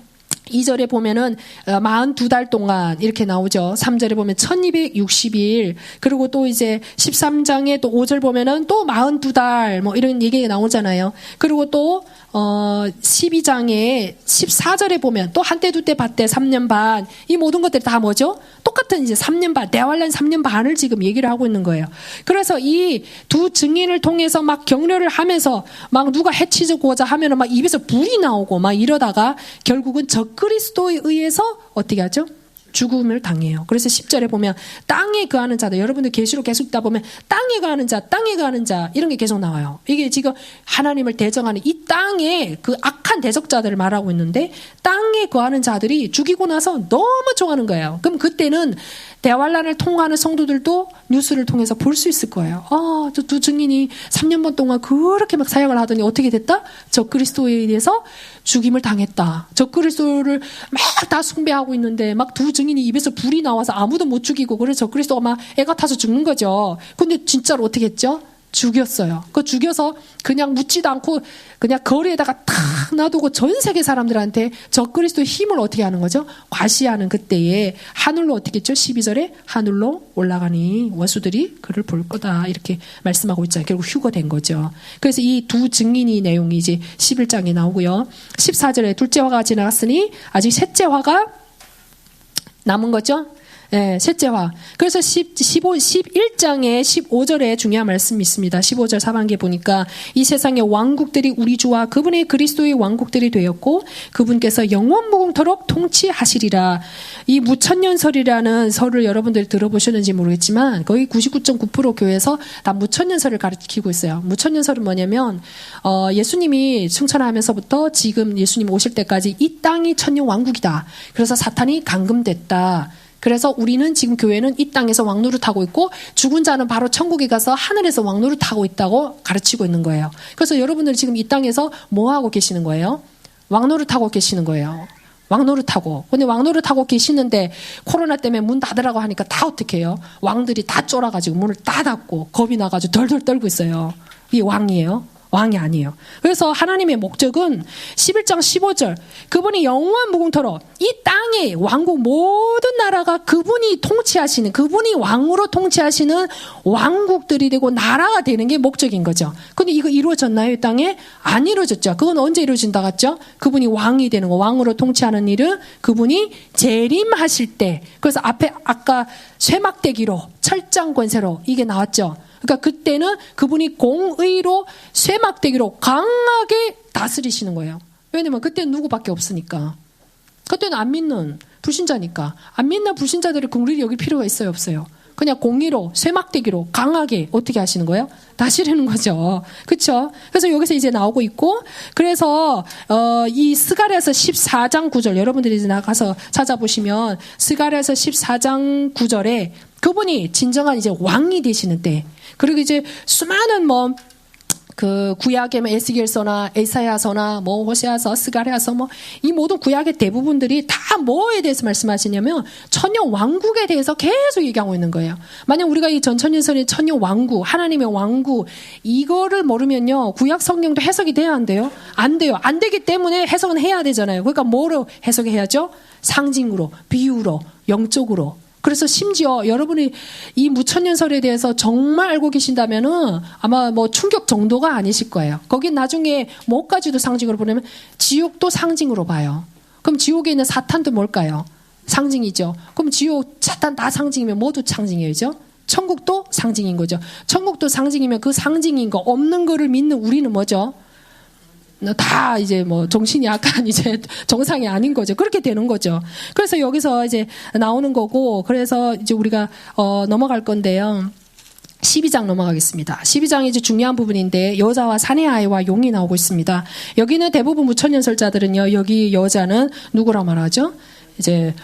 S2: 2절에 보면은 42달 동안 이렇게 나오죠. 3절에 보면 1260일. 그리고 또 이제 13장에 또 5절 보면은 또 42달 뭐 이런 얘기가 나오잖아요. 그리고 또 12장에 14절에 보면 또 한때 두때 밭때 3년 반. 이 모든 것들이 다 뭐죠? 똑같은 이제 3년 반, 대환란 3년 반을 지금 얘기를 하고 있는 거예요. 그래서 이 두 증인을 통해서 막 격려를 하면서 막 누가 해치고자 하면은 막 입에서 불이 나오고 막 이러다가 결국은 적그리스도에 의해서 어떻게 하죠? 죽음을 당해요. 그래서 10절에 보면 땅에 거하는 자들, 여러분들 계시록 계속 읽다 보면 땅에 거하는 자, 땅에 거하는 자 이런 게 계속 나와요. 이게 지금 하나님을 대적하는 이 땅에 그 악한 대적자들을 말하고 있는데 땅에 거하는 자들이 죽이고 나서 너무 좋아하는 거예요. 그럼 그때는 대환란을 통과하는 성도들도 뉴스를 통해서 볼 수 있을 거예요. 저 두 증인이 3년 반 동안 그렇게 막 사역을 하더니 어떻게 됐다? 적그리스도에 대해서 죽임을 당했다. 적그리스도를 막 다 숭배하고 있는데 막 두 증인이 입에서 불이 나와서 아무도 못 죽이고 그래서 적그리스도가 막 애가 타서 죽는 거죠. 근데 진짜로 어떻게 했죠? 죽였어요. 그 죽여서 그냥 묻지도 않고 그냥 거리에다가 탁 놔두고 전 세계 사람들한테 적그리스도의 힘을 어떻게 하는 거죠? 과시하는 그때에 하늘로 어떻게 했죠? 12절에 하늘로 올라가니 원수들이 그를 볼 거다 이렇게 말씀하고 있잖아요. 결국 휴거된 거죠. 그래서 이 두 증인이 내용이 이제 11장에 나오고요. 14절에 둘째 화가 지나갔으니 아직 셋째 화가 남은 거죠. 네, 셋째화. 그래서 11장에 15절에 중요한 말씀이 있습니다. 15절 하반기에 보니까 이 세상의 왕국들이 우리 주와 그분의 그리스도의 왕국들이 되었고 그분께서 영원무궁토록 통치하시리라. 이 무천년설이라는 설을 여러분들 들어보셨는지 모르겠지만 거의 99.9% 교회에서 다 무천년설을 가르치고 있어요. 무천년설은 뭐냐면 예수님이 승천하면서부터 지금 예수님 오실 때까지 이 땅이 천년 왕국이다. 그래서 사탄이 감금됐다. 그래서 우리는 지금 교회는 이 땅에서 왕노릇하고 있고 죽은 자는 바로 천국에 가서 하늘에서 왕노릇하고 있다고 가르치고 있는 거예요. 그래서 여러분들 지금 이 땅에서 뭐 하고 계시는 거예요? 왕노릇하고 계시는 거예요. 왕노릇하고. 근데 왕노릇하고 계시는데 코로나 때문에 문 닫으라고 하니까 다 어떻게 해요? 왕들이 다 쫄아가지고 문을 다 닫고 겁이 나가지고 덜덜 떨고 있어요. 이게 왕이에요? 왕이 아니에요. 그래서 하나님의 목적은 11장 15절 그분이 영원 무궁토록 이 땅의 왕국 모든 나라가 그분이 통치하시는 그분이 왕으로 통치하시는 왕국들이 되고 나라가 되는 게 목적인 거죠. 근데 이거 이루어졌나요? 이 땅에? 안 이루어졌죠. 그건 언제 이루어진다 같죠? 그분이 왕이 되는 거 왕으로 통치하는 일은 그분이 재림하실 때 그래서 앞에 아까 쇠막대기로 철장 권세로 이게 나왔죠. 그러니까 그때는 그분이 공의로 쇠막대기로 강하게 다스리시는 거예요. 왜냐면 그때는 누구밖에 없으니까. 그때는 안 믿는 불신자니까. 안 믿는 불신자들을 긍휼히 여길 필요가 있어요? 없어요? 그냥 공의로, 쇠막대기로 강하게 어떻게 하시는 거예요? 다시르는 거죠. 그렇죠? 그래서 여기서 이제 나오고 있고, 그래서 이 스가랴서 14장 9절, 여러분들이 이제 나가서 찾아보시면 스가랴서 14장 9절에 그분이 진정한 이제 왕이 되시는 때, 그리고 이제 수많은 그 구약의 에스겔서나 에사야서나 호세아서, 스가랴서 이 모든 구약의 대부분들이 다 뭐에 대해서 말씀하시냐면 천년 왕국에 대해서 계속 얘기하고 있는 거예요. 만약 우리가 이 전천년선의 천년 왕국, 하나님의 왕국 이거를 모르면요 구약 성경도 해석이 돼야 안 돼요? 안 돼요. 안 되기 때문에 해석은 해야 되잖아요. 그러니까 뭐로 해석해야죠? 상징으로, 비유로, 영적으로. 그래서 심지어 여러분이 이 무천년설에 대해서 정말 알고 계신다면은 아마 충격 정도가 아니실 거예요. 거긴 나중에 뭐까지도 상징으로 보내면 지옥도 상징으로 봐요. 그럼 지옥에 있는 사탄도 뭘까요? 상징이죠. 그럼 지옥, 사탄 다 상징이면 모두 상징이죠. 천국도 상징인 거죠. 천국도 상징이면 그 상징인 거 없는 거를 믿는 우리는 뭐죠? 다 이제 정신이 약간 이제 정상이 아닌 거죠. 그렇게 되는 거죠. 그래서 여기서 이제 나오는 거고, 그래서 이제 우리가 넘어갈 건데요. 12장 넘어가겠습니다. 12장이 이제 중요한 부분인데 여자와 사내 아이와 용이 나오고 있습니다. 여기는 대부분 무천년설자들은요, 여기 여자는 누구라 말하죠? 이제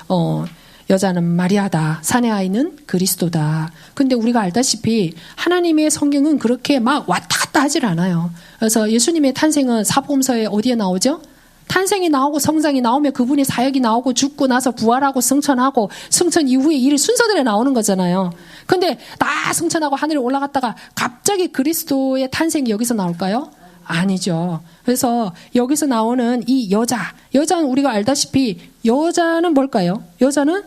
S2: 여자는 마리아다. 사내 아이는 그리스도다. 근데 우리가 알다시피 하나님의 성경은 그렇게 막 왔다 갔다 하질 않아요. 그래서 예수님의 탄생은 사복음서에 어디에 나오죠? 탄생이 나오고 성장이 나오면 그분의 사역이 나오고 죽고 나서 부활하고 승천하고 승천 이후에 이 순서대로 나오는 거잖아요. 근데 다 승천하고 하늘에 올라갔다가 갑자기 그리스도의 탄생이 여기서 나올까요? 아니죠. 그래서 여기서 나오는 이 여자는 우리가 알다시피 여자는 뭘까요? 여자는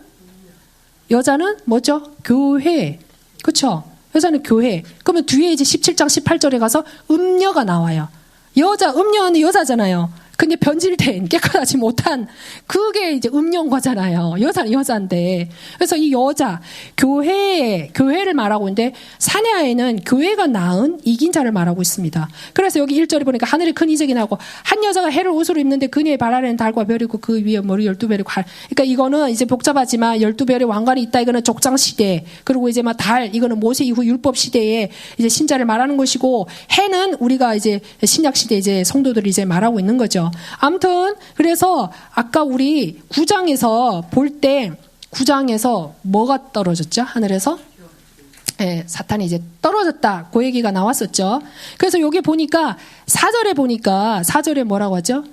S2: 뭐죠? 교회. 그렇죠? 여자는 교회. 그러면 뒤에 이제 17장 18절에 가서 음녀가 나와요. 음녀는 여자잖아요. 근데 변질된 깨끗하지 못한 그게 이제 음녀인 거잖아요. 여자는 여자인데. 그래서 이 여자 교회를 말하고 있는데 사내 아이는 교회가 낳은 이긴 자를 말하고 있습니다. 그래서 여기 1절에 보니까 하늘에 큰 이적이 나고 한 여자가 해를 옷으로 입는데 그녀의 발 아래는 달과 별이고 그 위에 머리 12별이고 그러니까 이거는 이제 복잡하지만 12별의 왕관이 있다. 이거는 족장 시대. 그리고 이제 달 이거는 모세 이후 율법 시대에 이제 신자를 말하는 것이고 해는 우리가 이제 신약 시대 이제 성도들이 이제 말하고 있는 거죠. 아무튼 그래서 아까 우리 9장에서 볼 때 9장에서 뭐가 떨어졌죠? 하늘에서? 네, 사탄이 이제 떨어졌다. 그 얘기가 나왔었죠. 그래서 여기 보니까 4절에 뭐라고 하죠?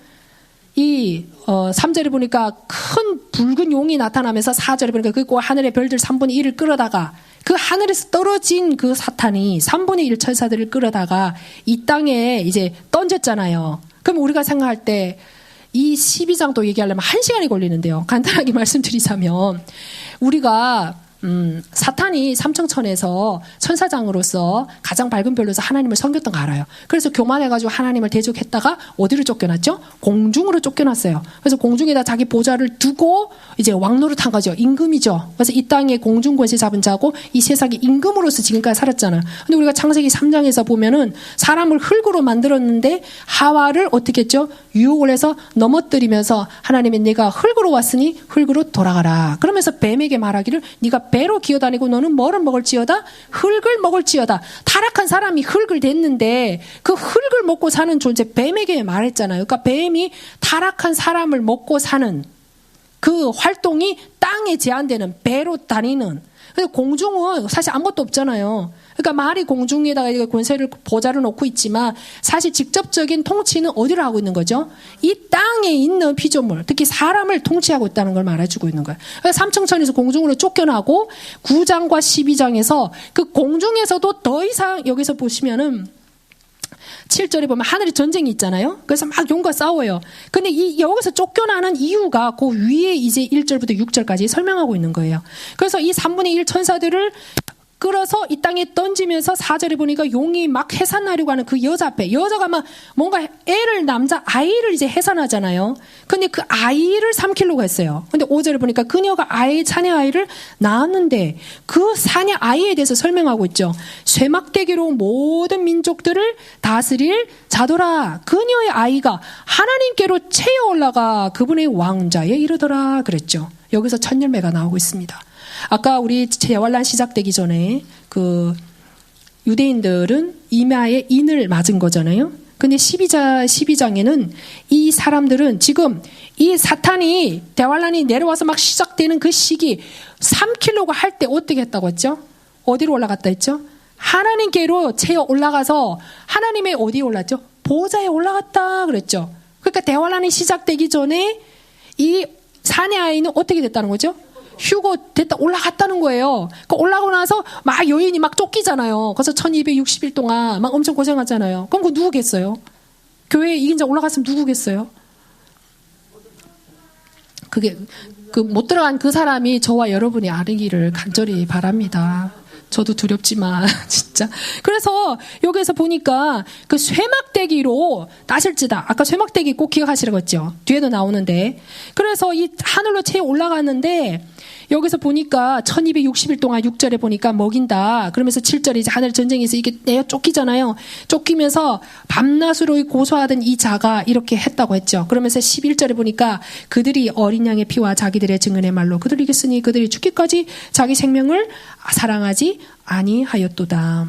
S2: 3절에 보니까 큰 붉은 용이 나타나면서 4절에 보니까 그 하늘의 별들 3분의 1을 끌어다가 그 하늘에서 떨어진 그 사탄이 3분의 1 천사들을 끌어다가 이 땅에 이제 던졌잖아요. 그럼 우리가 생각할 때 이 12장도 얘기하려면 1시간이 걸리는데요. 간단하게 말씀드리자면 우리가 사탄이 삼청천에서 천사장으로서 가장 밝은 별로서 하나님을 섬겼던 거 알아요. 그래서 교만해가지고 하나님을 대적했다가 어디로 쫓겨났죠? 공중으로 쫓겨났어요. 그래서 공중에다 자기 보좌를 두고 이제 왕노릇한 거죠. 임금이죠. 그래서 이 땅에 공중 권세 잡은 자고 이 세상의 임금으로서 지금까지 살았잖아요. 근데 우리가 창세기 3장에서 보면은 사람을 흙으로 만들었는데 하와를 어떻게 했죠? 유혹을 해서 넘어뜨리면서 하나님이 내가 흙으로 왔으니 흙으로 돌아가라. 그러면서 뱀에게 말하기를 네가 배로 기어다니고 너는 뭐를 먹을지어다? 흙을 먹을지어다. 타락한 사람이 흙을 댔는데 그 흙을 먹고 사는 존재 뱀에게 말했잖아요. 그러니까 뱀이 타락한 사람을 먹고 사는 그 활동이 땅에 제한되는 배로 다니는. 그래서 공중은 사실 아무것도 없잖아요. 그러니까 말이 공중에다가 권세를 보좌를 놓고 있지만 사실 직접적인 통치는 어디로 하고 있는 거죠? 이 땅에 있는 피조물, 특히 사람을 통치하고 있다는 걸 말해주고 있는 거예요. 그래서 삼청천에서 공중으로 쫓겨나고 9장과 12장에서 그 공중에서도 더 이상 여기서 보시면은 7절에 보면 하늘에 전쟁이 있잖아요. 그래서 막 용과 싸워요. 근데 여기서 쫓겨나는 이유가 그 위에 이제 1절부터 6절까지 설명하고 있는 거예요. 그래서 이 3분의 1 천사들을 끌어서 이 땅에 던지면서 4절에 보니까 용이 막 해산하려고 하는 그 여자 앞에 여자가 막 뭔가 아이를 이제 해산하잖아요. 근데 그 아이를 삼키려고 했어요. 근데 5절에 보니까 그녀가 사내 아이를 낳았는데 그 사내 아이에 대해서 설명하고 있죠. 쇠막대기로 모든 민족들을 다스릴 자도라. 그녀의 아이가 하나님께로 채어 올라가 그분의 왕자에 이르더라 그랬죠. 여기서 첫 열매가 나오고 있습니다. 아까 우리 재환란 시작되기 전에 그 유대인들은 이마에 인을 맞은 거잖아요. 근데 12장에는 이 사람들은 지금 이 사탄이 대환란이 내려와서 막 시작되는 그 시기 3킬로가 할 때 어떻게 했다고 했죠? 어디로 올라갔다 했죠? 하나님께로 채어 올라가서 하나님의 어디에 올랐죠? 보좌에 올라갔다 그랬죠. 그러니까 대환란이 시작되기 전에 이 사내 아이는 어떻게 됐다는 거죠? 휴거 됐다 올라갔다는 거예요. 그러니까 올라가고 나서 막 여인이 막 쫓기잖아요. 그래서 1260일 동안 막 엄청 고생하잖아요. 그럼 그 누구겠어요? 교회에 이긴 자 올라갔으면 누구겠어요? 그게 그 못 들어간 그 사람이 저와 여러분이 아르기를 간절히 바랍니다. 저도 두렵지만 진짜. 그래서 여기서 보니까 그 쇠막대기로 따실지다. 아까 쇠막대기 꼭 기억하시라고 했죠. 뒤에도 나오는데. 그래서 이 하늘로 채 올라가는데 여기서 보니까 1260일 동안 6절에 보니까 먹인다. 그러면서 7절에 이제 하늘 전쟁에서 이게 내어 쫓기잖아요. 쫓기면서 밤낮으로 고소하던 이 자가 이렇게 했다고 했죠. 그러면서 11절에 보니까 그들이 어린 양의 피와 자기들의 증언의 말로 그들이 이겼으니 그들이 죽기까지 자기 생명을 사랑하지 아니하였도다.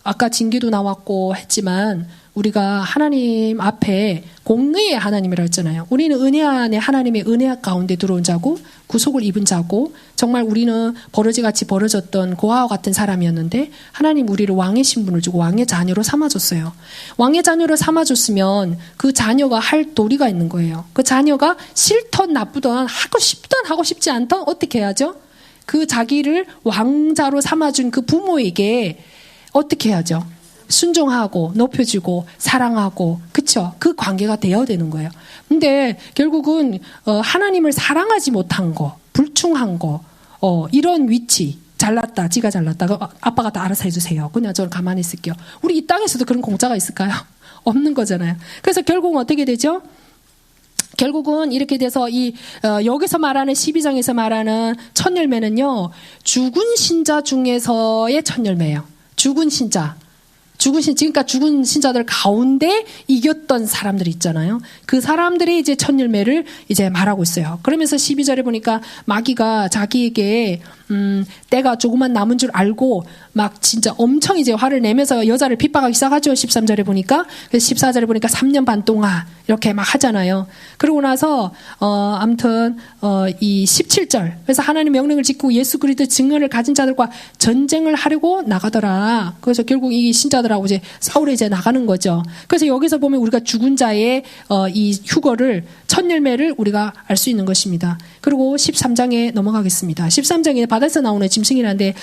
S2: 아까 징계도 나왔고 했지만 우리가 하나님 앞에 공의의 하나님이라 했잖아요. 우리는 은혜 안에 하나님의 은혜 가운데 들어온 자고 구속을 입은 자고 정말 우리는 버러지같이 벌어졌던 고아와 같은 사람이었는데 하나님 우리를 왕의 신분을 주고 왕의 자녀로 삼아줬어요. 왕의 자녀로 삼아줬으면 그 자녀가 할 도리가 있는 거예요. 그 자녀가 싫던 나쁘던 하고 싶던 하고 싶지 않던 어떻게 해야죠? 그 자기를 왕자로 삼아준 그 부모에게 어떻게 해야죠? 순종하고 높여주고 사랑하고 그쵸? 그 관계가 되어야 되는 거예요. 근데 결국은 하나님을 사랑하지 못한 거, 불충한 거, 이런 위치 잘났다, 지가 잘났다, 아빠가 다 알아서 해주세요. 그냥 저는 가만히 있을게요. 우리 이 땅에서도 그런 공짜가 있을까요? 없는 거잖아요. 그래서 결국은 어떻게 되죠? 결국은 이렇게 돼서 여기서 말하는 12장에서 말하는 첫 열매는요, 죽은 신자 중에서의 첫 열매예요. 그러니까 죽은 신자들 가운데 이겼던 사람들이 있잖아요. 그 사람들이 이제 첫 열매를 이제 말하고 있어요. 그러면서 12절에 보니까 마귀가 자기에게 때가 조금만 남은 줄 알고 막 진짜 엄청 이제 화를 내면서 여자를 핍박하기 시작하죠. 13절에 보니까. 그래서 14절에 보니까 3년 반 동안 이렇게 막 하잖아요. 그러고 나서 아무튼 이 17절. 그래서 하나님 명령을 짓고 예수 그리스도 증언을 가진 자들과 전쟁을 하려고 나가더라. 그래서 결국 이 신자들하고 이제 싸우러 이제 나가는 거죠. 그래서 여기서 보면 우리가 죽은 자의 이 휴거를 첫 열매를 우리가 알 수 있는 것입니다. 그리고 13장에 넘어가겠습니다. 13장에 바다에서 나오는 짐승이라는데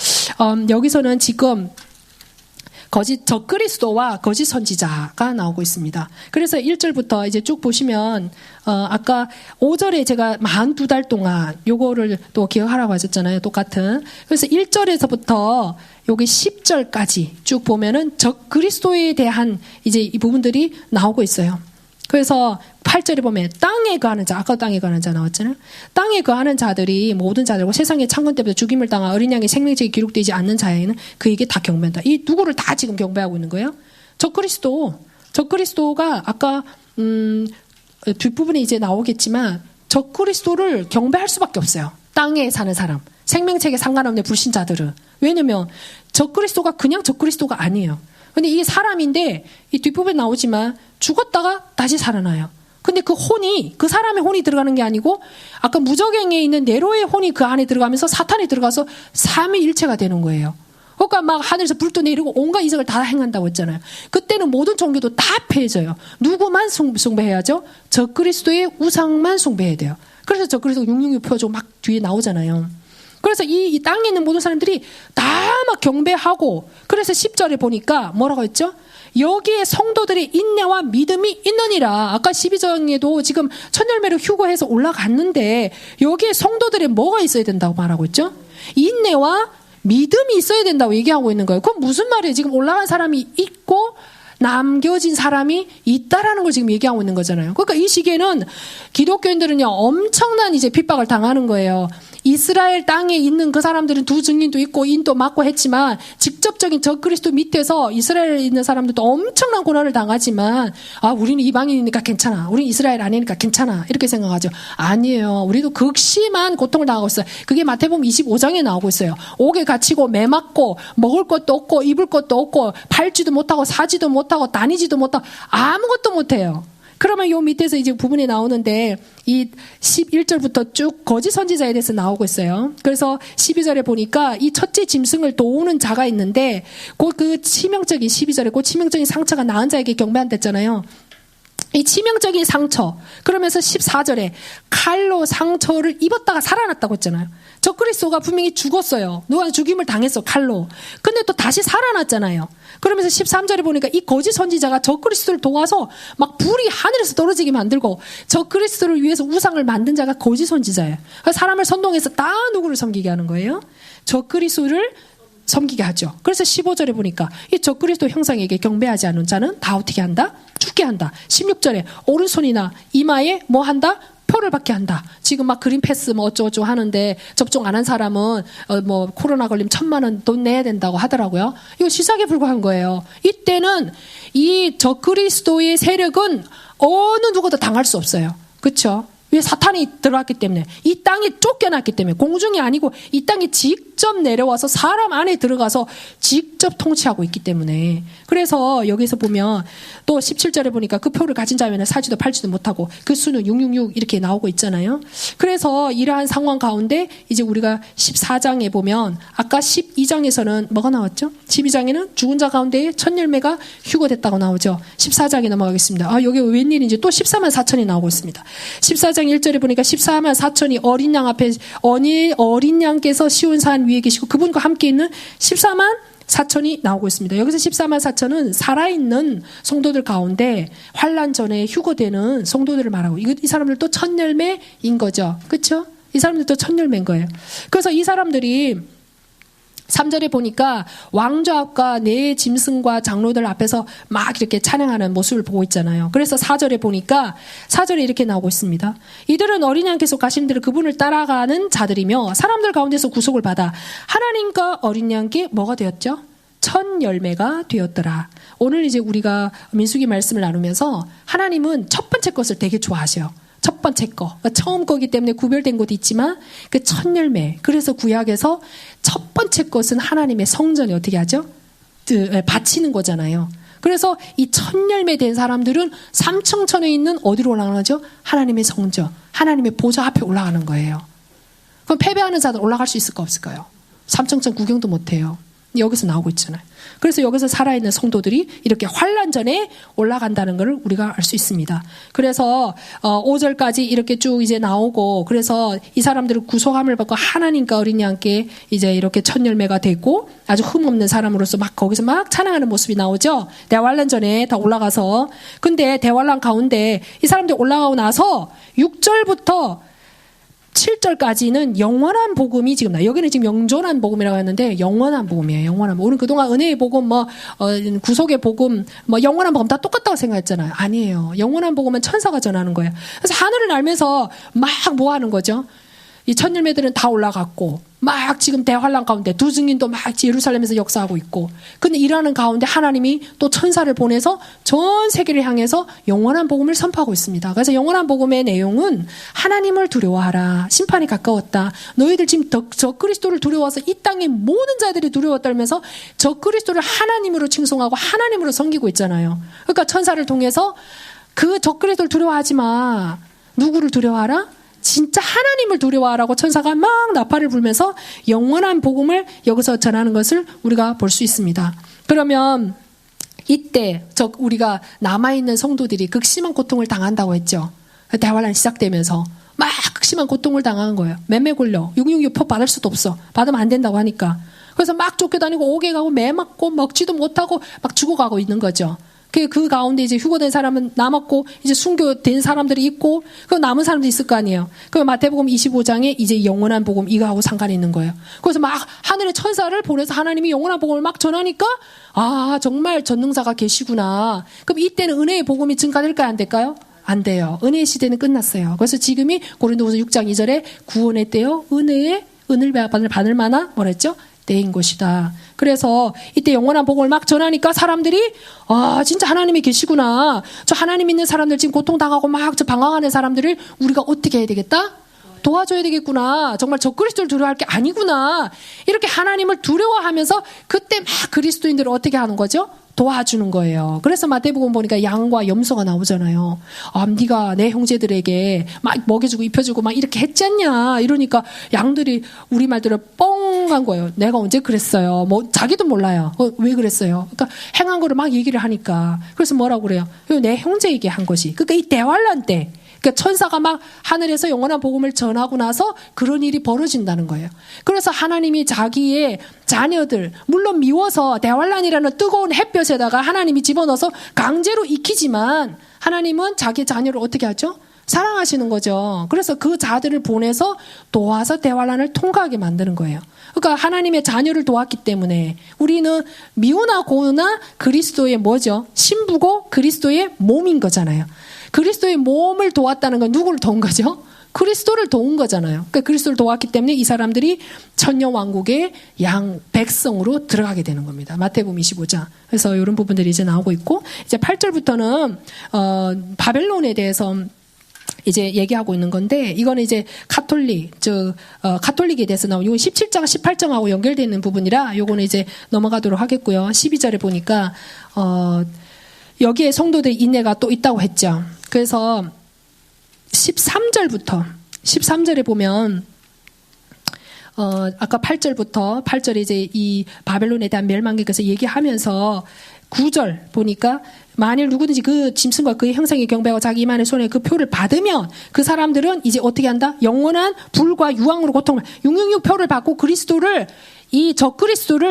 S2: 여기서는 지금 적그리스도와 거짓 선지자가 나오고 있습니다. 그래서 1절부터 이제 쭉 보시면 아까 5절에 제가 42달 동안 요거를 또 기억하라고 하셨잖아요. 똑같은. 그래서 1절에서부터 여기 10절까지 쭉 보면은 적그리스도에 대한 이제 이 부분들이 나오고 있어요. 그래서 8절에 보면 땅에 거하는 자, 아까 땅에 거하는 자 나왔잖아요. 땅에 거하는 자들이 모든 자들과 세상의 창건 때부터 죽임을 당한 어린 양의 생명책이 기록되지 않는 자에게는 그에게 다 경배한다. 이 누구를 다 지금 경배하고 있는 거예요? 적그리스도가 아까 뒷부분에 이제 나오겠지만 적그리스도를 경배할 수밖에 없어요. 땅에 사는 사람, 생명책에 상관없는 불신자들은. 왜냐면 적그리스도가 그냥 적그리스도가 아니에요. 근데 이게 사람인데 이 뒷부분에 나오지만 죽었다가 다시 살아나요. 근데 그 사람의 혼이 들어가는 게 아니고 아까 무적행에 있는 네로의 혼이 그 안에 들어가면서 사탄이 들어가서 삼위일체가 되는 거예요. 그러니까 막 하늘에서 불도 내리고 온갖 이적을 다 행한다고 했잖아요. 그때는 모든 종교도 다 폐해져요. 누구만 숭배해야죠? 적그리스도의 우상만 숭배해야 돼요. 그래서 적그리스도 666표조 막 뒤에 나오잖아요. 그래서 이 땅에 있는 모든 사람들이 다 막 경배하고 그래서 10절에 보니까 뭐라고 했죠? 여기에 성도들의 인내와 믿음이 있느니라. 아까 12장에도 지금 첫 열매를 휴거해서 올라갔는데 여기에 성도들의 뭐가 있어야 된다고 말하고 있죠? 인내와 믿음이 있어야 된다고 얘기하고 있는 거예요. 그건 무슨 말이에요? 지금 올라간 사람이 있고 남겨진 사람이 있다라는 걸 지금 얘기하고 있는 거잖아요. 그러니까 이 시기에는 기독교인들은요 엄청난 이제 핍박을 당하는 거예요. 이스라엘 땅에 있는 그 사람들은 두 증인도 있고 인도 맞고 했지만 직접적인 적그리스도 밑에서 이스라엘에 있는 사람들도 엄청난 고난을 당하지만 우리는 이방인이니까 괜찮아. 우리는 이스라엘 아니니까 괜찮아. 이렇게 생각하죠. 아니에요. 우리도 극심한 고통을 당하고 있어요. 그게 마태복음 25장에 나오고 있어요. 옥에 갇히고 매 맞고 먹을 것도 없고 입을 것도 없고 팔지도 못하고 사지도 못하고 다니지도 못하고 아무것도 못해요. 그러면 요 밑에서 이제 부분이 나오는데 이 11절부터 쭉 거짓 선지자에 대해서 나오고 있어요. 그래서 12절에 보니까 이 첫째 짐승을 도우는 자가 있는데 그 치명적인 12절에 그 치명적인 상처가 나은 자에게 경배한댔잖아요. 이 치명적인 상처 그러면서 14절에 칼로 상처를 입었다가 살아났다고 했잖아요. 적그리스도가 분명히 죽었어요. 누가 죽임을 당했어 칼로. 근데 또 다시 살아났잖아요. 그러면서 13절에 보니까 이 거짓 선지자가 적그리스도를 도와서 막 불이 하늘에서 떨어지게 만들고 적그리스도를 위해서 우상을 만든 자가 거짓 선지자예요. 사람을 선동해서 다 누구를 섬기게 하는 거예요? 적그리스도를 섬기게 하죠. 그래서 15절에 보니까 이 적그리스도 형상에게 경배하지 않은 자는 다 어떻게 한다? 죽게 한다. 16절에 오른손이나 이마에 뭐 한다? 표를 받게 한다. 지금 막 그린 패스 뭐 어쩌고저쩌고 하는데 접종 안 한 사람은 뭐 코로나 걸리면 1,000만 원 돈 내야 된다고 하더라고요. 이거 시사에 불과한 거예요. 이때는 이 적그리스도의 세력은 어느 누구도 당할 수 없어요. 그렇죠? 왜? 사탄이 들어왔기 때문에 이 땅에 쫓겨났기 때문에 공중이 아니고 이 땅에 직접 내려와서 사람 안에 들어가서 직접 통치하고 있기 때문에 그래서 여기서 보면 또 17절에 보니까 그 표를 가진 자면은 사지도 팔지도 못하고 그 수는 666 이렇게 나오고 있잖아요. 그래서 이러한 상황 가운데 이제 우리가 14장에 보면 아까 12장에서는 뭐가 나왔죠? 12장에는 죽은 자 가운데 첫 열매가 휴거됐다고 나오죠. 14장에 넘어가겠습니다. 여기 웬일인지 또 14만 4천이 나오고 있습니다. 14장 1절에 보니까 14만 4천이 어린 양 앞에 어린 양께서 시온산 위에 계시고 그분과 함께 있는 14만 4천이 나오고 있습니다. 여기서 14만 4천은 살아있는 성도들 가운데 환란 전에 휴거되는 성도들을 말하고 이 사람들도 첫 열매인 거죠. 그렇죠? 이 사람들도 첫 열매인 거예요. 그래서 이 사람들이 3절에 보니까 왕좌 앞과 네 짐승과 장로들 앞에서 막 이렇게 찬양하는 모습을 보고 있잖아요. 그래서 4절에 보니까 4절에 이렇게 나오고 있습니다. 이들은 어린 양께서 가신 대로 그분을 따라가는 자들이며 사람들 가운데서 구속을 받아 하나님과 어린 양께 뭐가 되었죠? 첫 열매가 되었더라. 오늘 이제 우리가 민수기 말씀을 나누면서 하나님은 첫 번째 것을 되게 좋아하셔요. 첫 번째 거. 그러니까 처음 거기 때문에 구별된 곳이 있지만 그 첫 열매. 그래서 구약에서 첫 번째 것은 하나님의 성전에 어떻게 하죠? 바치는 거잖아요. 그래서 이 첫 열매 된 사람들은 삼층천에 있는 어디로 올라가죠? 하나님의 성전, 하나님의 보좌 앞에 올라가는 거예요. 그럼 패배하는 자들 올라갈 수 있을까 없을까요? 삼층천 구경도 못해요. 여기서 나오고 있잖아요. 그래서 여기서 살아있는 성도들이 이렇게 환란 전에 올라간다는 것을 우리가 알 수 있습니다. 그래서 5절까지 이렇게 쭉 이제 나오고 그래서 이 사람들을 구속함을 받고 하나님과 어린 양께 이제 이렇게 첫 열매가 되고 아주 흠없는 사람으로서 막 거기서 막 찬양하는 모습이 나오죠. 대환란 전에 다 올라가서 근데 대환란 가운데 이 사람들이 올라가고 나서 6절부터 7절까지는 영원한 복음이 지금 나. 여기는 지금 영존한 복음이라고 했는데 영원한 복음이에요. 영원한 복음. 우리는 그동안 은혜의 복음, 구속의 복음, 영원한 복음 다 똑같다고 생각했잖아요. 아니에요. 영원한 복음은 천사가 전하는 거예요. 그래서 하늘을 날면서 막 뭐 하는 거죠? 이 첫 열매들은 다 올라갔고 막 지금 대환란 가운데 두 증인도 막 예루살렘에서 역사하고 있고 근데 일하는 가운데 하나님이 또 천사를 보내서 전 세계를 향해서 영원한 복음을 선포하고 있습니다. 그래서 영원한 복음의 내용은 하나님을 두려워하라. 심판이 가까웠다. 너희들 지금 적그리스도를 두려워서 이 땅의 모든 자들이 두려워 떨면서 적그리스도를 하나님으로 칭송하고 하나님으로 섬기고 있잖아요. 그러니까 천사를 통해서 그 적그리스도를 두려워하지 마. 누구를 두려워하라? 진짜 하나님을 두려워하라고 천사가 막 나팔을 불면서 영원한 복음을 여기서 전하는 것을 우리가 볼 수 있습니다. 그러면 이때 우리가 남아있는 성도들이 극심한 고통을 당한다고 했죠. 대환란이 시작되면서 막 극심한 고통을 당한 거예요. 맴매 굴려 666표 받을 수도 없어. 받으면 안 된다고 하니까. 그래서 막 쫓겨다니고 오게 가고 매 맞고 먹지도 못하고 막 죽어가고 있는 거죠. 그 가운데 이제 휴거된 사람은 남았고 이제 순교된 사람들이 있고 그 남은 사람도 있을 거 아니에요. 그 마태복음 25장에 이제 영원한 복음 이거하고 상관이 있는 거예요. 그래서 막 하늘의 천사를 보내서 하나님이 영원한 복음을 막 전하니까 정말 전능자가 계시구나. 그럼 이때는 은혜의 복음이 증가될까요? 안 될까요? 안 돼요. 은혜의 시대는 끝났어요. 그래서 지금이 고린도후서 6장 2절에 구원의 때요 은을 받을 만한 뭐랬죠? 때인 것이다. 그래서 이때 영원한 복음을 막 전하니까 사람들이 진짜 하나님이 계시구나. 저 하나님 있는 사람들 지금 고통당하고 막 저 방황하는 사람들을 우리가 어떻게 해야 되겠다? 도와줘야 되겠구나. 정말 저 그리스도를 두려워할 게 아니구나. 이렇게 하나님을 두려워하면서 그때 막 그리스도인들을 어떻게 하는 거죠? 도와주는 거예요. 그래서 마태복음 보니까 양과 염소가 나오잖아요. 네가 내 형제들에게 막 먹여주고 입혀주고 막 이렇게 했지 않냐. 이러니까 양들이 우리 말대로 뻥한 거예요. 내가 언제 그랬어요. 뭐 자기도 몰라요. 왜 그랬어요. 그러니까 행한 거를 막 얘기를 하니까. 그래서 뭐라고 그래요. 내 형제에게 한 것이. 그러니까 이 대환란 때 그러니까 천사가 막 하늘에서 영원한 복음을 전하고 나서 그런 일이 벌어진다는 거예요. 그래서 하나님이 자기의 자녀들, 물론 미워서 대환란이라는 뜨거운 햇볕에다가 하나님이 집어넣어서 강제로 익히지만 하나님은 자기 자녀를 어떻게 하죠? 사랑하시는 거죠. 그래서 그 자들을 보내서 도와서 대환란을 통과하게 만드는 거예요. 그러니까 하나님의 자녀를 도왔기 때문에 우리는 미우나 고우나 그리스도의 뭐죠? 신부고 그리스도의 몸인 거잖아요. 그리스도의 몸을 도왔다는 건 누구를 도운 거죠? 그리스도를 도운 거잖아요. 그러니까 그리스도를 도왔기 때문에 이 사람들이 천년왕국의 양 백성으로 들어가게 되는 겁니다. 마태복음 25장. 그래서 이런 부분들이 이제 나오고 있고 이제 8절부터는 바벨론에 대해서 이제 얘기하고 있는 건데 이거는 이제 가톨릭에 대해서 나오고 이건 17장 18장하고 연결되는 부분이라 요거는 이제 넘어가도록 하겠고요. 12절에 보니까 여기에 성도들의 인내가 또 있다고 했죠. 그래서 13절에 보면 아까 8절에 이제 이 바벨론에 대한 멸망에 대해서 얘기하면서 9절 보니까 만일 누구든지 그 짐승과 그의 형상의 경배하고 자기 이만의 손에 그 표를 받으면 그 사람들은 이제 어떻게 한다? 영원한 불과 유황으로 고통을 666 표를 받고 그리스도를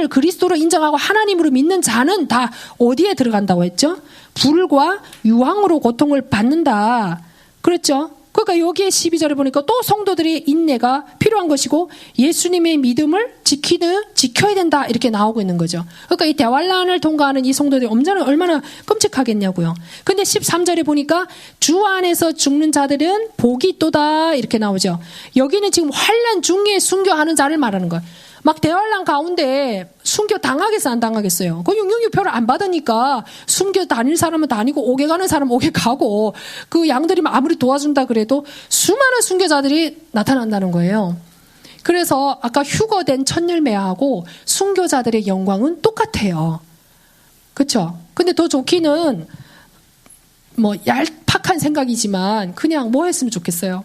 S2: 그리스도로 인정하고 하나님으로 믿는 자는 다 어디에 들어간다고 했죠? 불과 유황으로 고통을 받는다. 그랬죠? 그러니까 여기에 12절에 보니까 또 성도들의 인내가 필요한 것이고 예수님의 믿음을 지켜야 된다. 이렇게 나오고 있는 거죠. 그러니까 이 대환란을 통과하는 이 성도들이 얼마나 끔찍하겠냐고요. 근데 13절에 보니까 주 안에서 죽는 자들은 복이 있도다. 이렇게 나오죠. 여기는 지금 환란 중에 순교하는 자를 말하는 거예요. 막 대환란 가운데 순교 당하겠어 안 당하겠어요? 그 666표를 안 받으니까 순교 다닐 사람은 다니고 오게 가는 사람은 오게 가고 그 양들이 아무리 도와준다 그래도 수많은 순교자들이 나타난다는 거예요. 그래서 아까 휴거된 첫 열매하고 순교자들의 영광은 똑같아요. 그렇죠? 근데 더 좋기는 뭐 얄팍한 생각이지만 그냥 뭐 했으면 좋겠어요?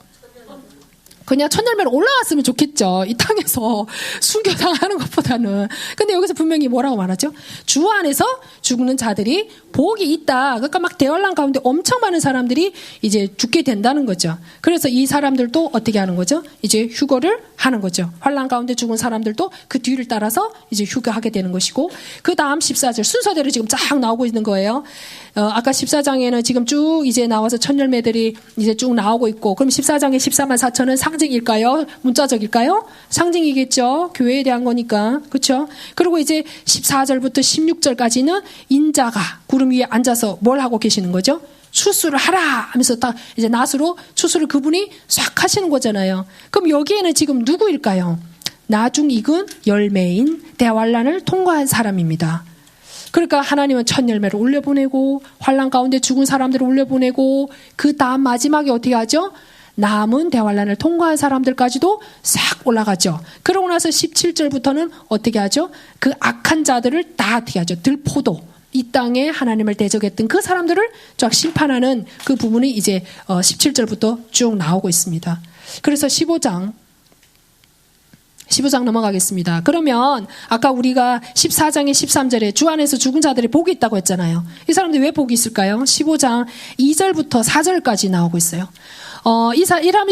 S2: 그냥 첫 열매로 올라왔으면 좋겠죠. 이 땅에서 순교당하는 것보다는. 근데 여기서 분명히 뭐라고 말하죠? 주 안에서 죽는 자들이 복이 있다. 그러니까 막 대환란 가운데 엄청 많은 사람들이 이제 죽게 된다는 거죠. 그래서 이 사람들도 어떻게 하는 거죠? 이제 휴거를 하는 거죠. 환란 가운데 죽은 사람들도 그 뒤를 따라서 이제 휴거하게 되는 것이고 그 다음 14절 순서대로 지금 쫙 나오고 있는 거예요. 아까 14장에는 지금 쭉 이제 나와서 첫 열매들이 이제 쭉 나오고 있고 그럼 14장의 14만 4천은 상징일까요? 문자적일까요? 상징이겠죠. 교회에 대한 거니까. 그렇죠? 그리고 이제 14절부터 16절까지는 인자가 구름 위에 앉아서 뭘 하고 계시는 거죠? 추수를 하라 하면서 딱 이제 낫으로 추수를 그분이 싹 하시는 거잖아요. 그럼 여기에는 지금 누구일까요? 나중 익은 열매인 대환란을 통과한 사람입니다. 그러니까 하나님은 첫 열매를 올려보내고 환란 가운데 죽은 사람들을 올려보내고 그 다음 마지막에 어떻게 하죠? 남은 대환란을 통과한 사람들까지도 싹 올라가죠. 그러고 나서 17절부터는 어떻게 하죠? 그 악한 자들을 다 어떻게 하죠? 들포도 이 땅에 하나님을 대적했던 그 사람들을 쫙 심판하는 그 부분이 이제 17절부터 쭉 나오고 있습니다. 그래서 15장 넘어가겠습니다. 그러면 아까 우리가 14장의 13절에 주 안에서 죽은 자들이 복이 있다고 했잖아요. 이 사람들이 왜 복이 있을까요? 15장 2절부터 4절까지 나오고 있어요. 이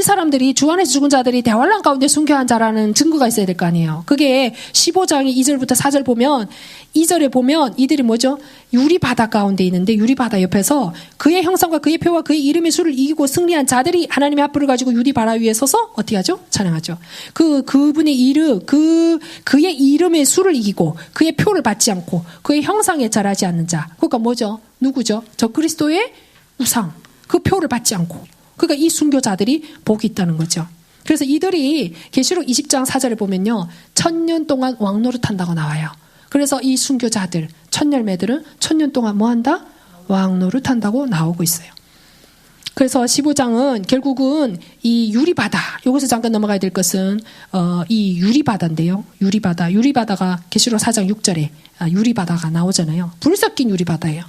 S2: 사람들이 주 안에서 죽은 자들이 대환란 가운데 순교한 자라는 증거가 있어야 될 거 아니에요. 그게 15장의 2절부터 4절 보면 2절에 보면 이들이 뭐죠? 유리바다 가운데 있는데 유리바다 옆에서 그의 형상과 그의 표와 그의 이름의 수를 이기고 승리한 자들이 하나님의 합부를 가지고 유리바다 위에 서서 어떻게 하죠? 찬양하죠. 그분의 이름, 그의 이름의 수를 이기고 그의 표를 받지 않고 그의 형상에 절하지 않는 자. 그러니까 뭐죠? 누구죠? 저 그리스도의 우상. 그 표를 받지 않고. 그러니까 이 순교자들이 복이 있다는 거죠. 그래서 이들이 계시록 20장 4절에 보면요. 1000년 동안 왕노릇한다고 나와요. 그래서 이 순교자들, 천열매들은 1000년 동안 뭐 한다? 왕노릇한다고 나오고 있어요. 그래서 15장은 결국은 이 유리바다, 여기서 잠깐 넘어가야 될 것은 이 유리바다인데요. 유리바다가 계시록 4장 6절에 유리바다가 나오잖아요. 불 섞인 유리바다예요.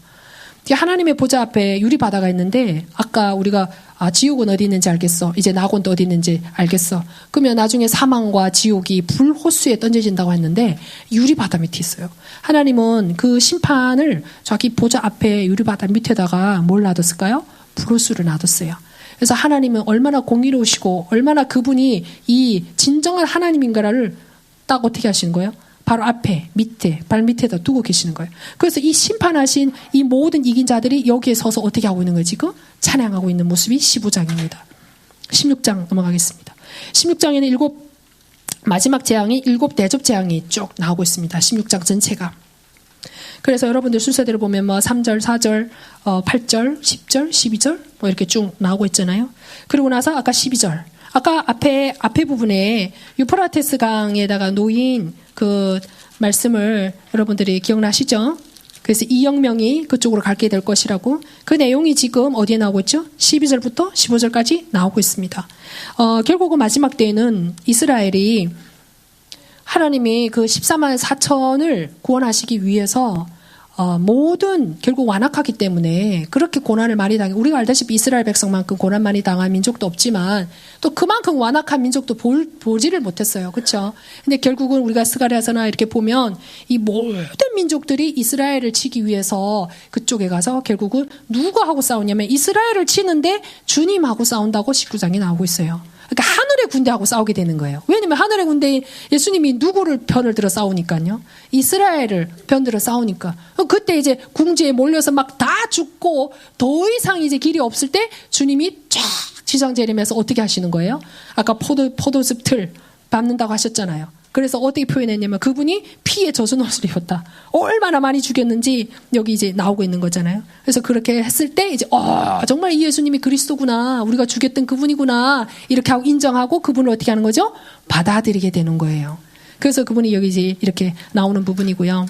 S2: 하나님의 보좌 앞에 유리바다가 있는데 아까 우리가 지옥은 어디 있는지 알겠어. 이제 낙원도 어디 있는지 알겠어. 그러면 나중에 사망과 지옥이 불호수에 던져진다고 했는데 유리바다 밑에 있어요. 하나님은 그 심판을 자기 보좌 앞에 유리바다 밑에다가 뭘 놔뒀을까요? 불호수를 놔뒀어요. 그래서 하나님은 얼마나 공의로우시고 얼마나 그분이 이 진정한 하나님인가를 딱 어떻게 하시는 거예요? 바로 앞에, 밑에, 발 밑에다 두고 계시는 거예요. 그래서 이 심판하신 이 모든 이긴 자들이 여기에 서서 어떻게 하고 있는 거예요? 지금 찬양하고 있는 모습이 15장입니다. 16장 넘어가겠습니다. 16장에는 마지막 재앙이 7 대접 재앙이 쭉 나오고 있습니다. 16장 전체가. 그래서 여러분들 순서대로 보면 뭐 3절, 4절, 8절, 10절, 12절 뭐 이렇게 쭉 나오고 있잖아요. 그리고 나서 아까 12절. 아까 앞에 부분에 유프라테스 강에다가 놓인 그 말씀을 여러분들이 기억나시죠? 그래서 이 영명이 그쪽으로 가게 될 것이라고. 그 내용이 지금 어디에 나오고 있죠? 12절부터 15절까지 나오고 있습니다. 결국은 마지막 때에는 이스라엘이 하나님이 그 14만 4천을 구원하시기 위해서 모든 결국 완악하기 때문에 그렇게 고난을 많이 당해. 우리가 알다시피 이스라엘 백성만큼 고난 많이 당한 민족도 없지만 또 그만큼 완악한 민족도 보지를 못했어요. 그렇죠? 근데 결국은 우리가 스가랴서나 이렇게 보면 이 모든 민족들이 이스라엘을 치기 위해서 그쪽에 가서 결국은 누구하고 싸우냐면 이스라엘을 치는데 주님하고 싸운다고 19장에 나오고 있어요. 그러니까 하늘의 군대하고 싸우게 되는 거예요. 왜냐면 하늘의 군대인 예수님이 누구를 편을 들어 싸우니까요. 이스라엘을 편들어 싸우니까. 그때 이제 궁지에 몰려서 막 다 죽고 더 이상 이제 길이 없을 때 주님이 쫙 지상 재림해서 어떻게 하시는 거예요? 아까 포도즙 틀 밟는다고 하셨잖아요. 그래서 어떻게 표현했냐면 그분이 피에 젖은 옷을 입었다. 얼마나 많이 죽였는지 여기 이제 나오고 있는 거잖아요. 그래서 그렇게 했을 때 이제 정말 이 예수님이 그리스도구나. 우리가 죽였던 그분이구나. 이렇게 하고 인정하고 그분을 어떻게 하는 거죠? 받아들이게 되는 거예요. 그래서 그분이 여기 이제 이렇게 나오는 부분이고요.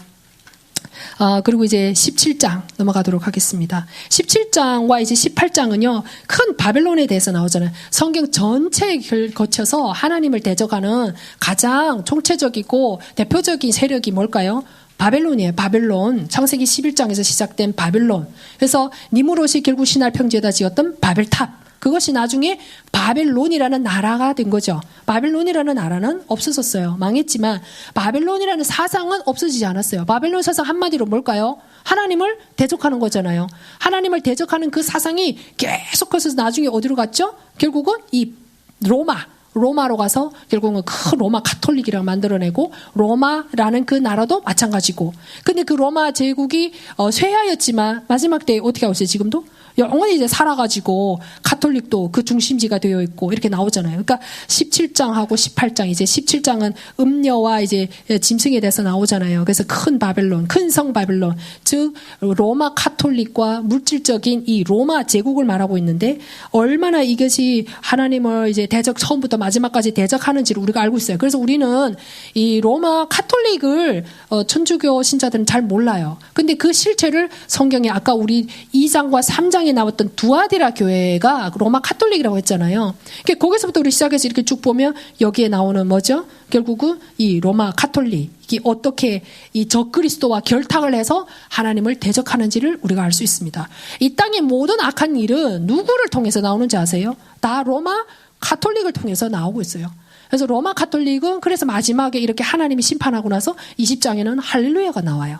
S2: 그리고 이제 17장 넘어가도록 하겠습니다. 17장과 이제 18장은요, 큰 바벨론에 대해서 나오잖아요. 성경 전체를 거쳐서 하나님을 대적하는 가장 총체적이고 대표적인 세력이 뭘까요? 바벨론이에요. 바벨론. 창세기 11장에서 시작된 바벨론. 그래서 니무롯이 결국 신할 평지에다 지었던 바벨탑. 그것이 나중에 바벨론이라는 나라가 된 거죠. 바벨론이라는 나라는 없어졌어요. 망했지만 바벨론이라는 사상은 없어지지 않았어요. 바벨론 사상 한마디로 뭘까요? 하나님을 대적하는 거잖아요. 하나님을 대적하는 그 사상이 계속해서 나중에 어디로 갔죠? 결국은 이 로마로 가서 결국은 큰 로마 카톨릭이라고 만들어내고 로마라는 그 나라도 마찬가지고. 근데 그 로마 제국이 쇠하였지만 마지막 때에 어떻게 하고 있어요? 지금도? 영원히 이제 살아가지고 카톨릭도 그 중심지가 되어 있고 이렇게 나오잖아요. 그러니까 17장하고 18장 이제 17장은 음녀와 이제 짐승에 대해서 나오잖아요. 그래서 큰 바벨론, 큰 성 바벨론, 즉 로마 카톨릭과 물질적인 이 로마 제국을 말하고 있는데 얼마나 이것이 하나님을 이제 처음부터 마지막까지 대적하는지를 우리가 알고 있어요. 그래서 우리는 이 로마 카톨릭을 천주교 신자들은 잘 몰라요. 근데 그 실체를 성경에 아까 우리 2장과 3장에 나왔던 두아디라 교회가 로마 카톨릭이라고 했잖아요. 거기서부터 우리 시작해서 이렇게 쭉 보면 여기에 나오는 뭐죠? 결국은 이 로마 카톨릭이 어떻게 이 적그리스도와 결탁을 해서 하나님을 대적하는지를 우리가 알 수 있습니다. 이 땅의 모든 악한 일은 누구를 통해서 나오는지 아세요? 다 로마 카톨릭을 통해서 나오고 있어요. 그래서 로마 카톨릭은 그래서 마지막에 이렇게 하나님이 심판하고 나서 20장에는 할렐루야가 나와요.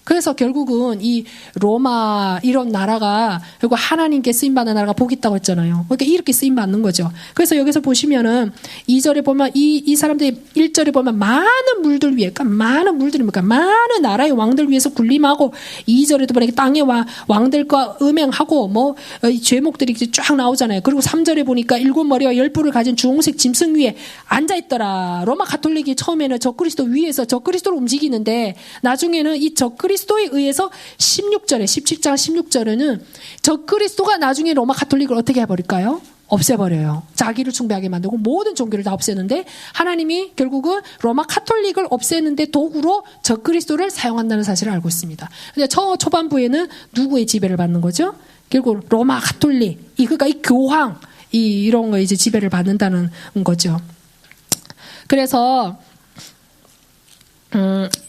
S2: 그래서 결국은 이 로마 이런 나라가 결국 하나님께 쓰임받는 나라가 복이 있다고 했잖아요. 그러니까 이렇게 쓰임받는 거죠. 그래서 여기서 보시면은 2절에 보면 이 사람들이 1절에 보면 많은 물들 위에, 그러니까 많은 물들입니까? 많은 나라의 왕들 위해서 군림하고 2절에도 보니까 땅의 왕들과 음행하고 뭐 죄목들이 쫙 나오잖아요. 그리고 3절에 보니까 7머리와 10뿔을 가진 주홍색 짐승 위에 앉아있더라. 로마 가톨릭이 처음에는 적그리스도 위에서 적그리스도를 움직이는데 나중에는 이 적그리스도 적그리스도에 의해서 17장 16절에는 적그리스도가 나중에 로마 가톨릭을 어떻게 해버릴까요? 없애버려요. 자기를 숭배하게 만들고 모든 종교를 다 없애는데 하나님이 결국은 로마 가톨릭을 없애는데 도구로 적그리스도를 사용한다는 사실을 알고 있습니다. 근데 초반부에는 누구의 지배를 받는 거죠? 결국 로마 가톨릭, 그러니까 이 교황, 이런 거 이제 지배를 받는다는 거죠. 그래서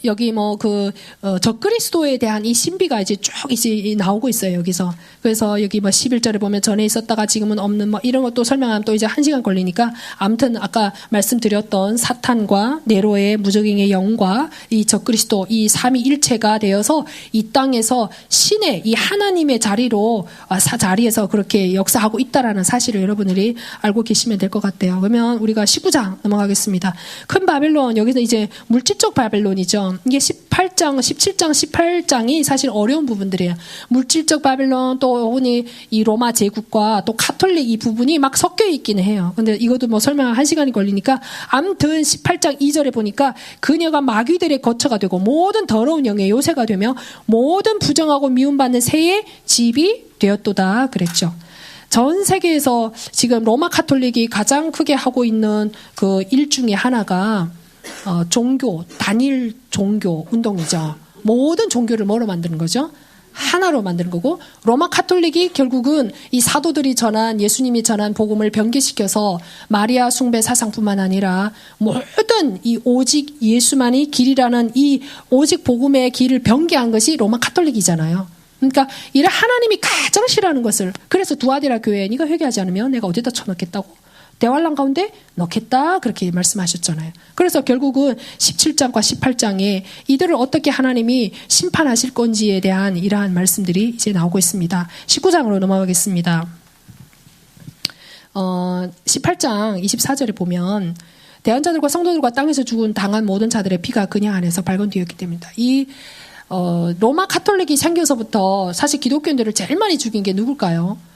S2: 여기 적그리스도에 대한 이 신비가 이제 쭉 이제 나오고 있어요, 여기서. 그래서 여기 11절에 보면 전에 있었다가 지금은 없는 이런 것도 설명하면 또 이제 1시간 걸리니까 아무튼 아까 말씀드렸던 사탄과 네로의 무적행의 영과 이 적그리스도 이 삼위일체가 되어서 이 땅에서 신의 이 하나님의 자리에서 그렇게 역사하고 있다라는 사실을 여러분들이 알고 계시면 될 것 같아요. 그러면 우리가 19장 넘어가겠습니다. 큰 바벨론, 여기서 이제 물질적 바벨론이죠. 이게 17장, 18장이 사실 어려운 부분들이에요. 물질적 바벨론 또 흔히 이 로마 제국과 또 가톨릭 이 부분이 막 섞여 있기는 해요. 근데 이것도 설명할 1시간이 걸리니까 아무튼 18장 2절에 보니까 그녀가 마귀들의 거처가 되고 모든 더러운 영의 요새가 되며 모든 부정하고 미움받는 새의 집이 되었도다 그랬죠. 전 세계에서 지금 로마 가톨릭이 가장 크게 하고 있는 그 일 중에 하나가 단일 종교 운동이죠. 모든 종교를 뭐로 만드는 거죠? 하나로 만드는 거고, 로마 가톨릭이 결국은 이 사도들이 전한, 예수님이 전한 복음을 변개시켜서 마리아 숭배 사상뿐만 아니라 모든 이 오직 예수만이 길이라는 이 오직 복음의 길을 변개한 것이 로마 가톨릭이잖아요. 그러니까 이를 하나님이 가장 싫어하는 것을, 그래서 두아디라 교회에 네가 회개하지 않으면 내가 어디다 쳐넣겠다고? 대환란 가운데 넣겠다 그렇게 말씀하셨잖아요. 그래서 결국은 17장과 18장에 이들을 어떻게 하나님이 심판하실 건지에 대한 이러한 말씀들이 이제 나오고 있습니다. 19장으로 넘어가겠습니다. 18장 24절에 보면 대언자들과 성도들과 땅에서 당한 모든 자들의 피가 그냥 안에서 발견되었기 때문이다. 로마 가톨릭이 생겨서부터 사실 기독교인들을 제일 많이 죽인 게 누굴까요?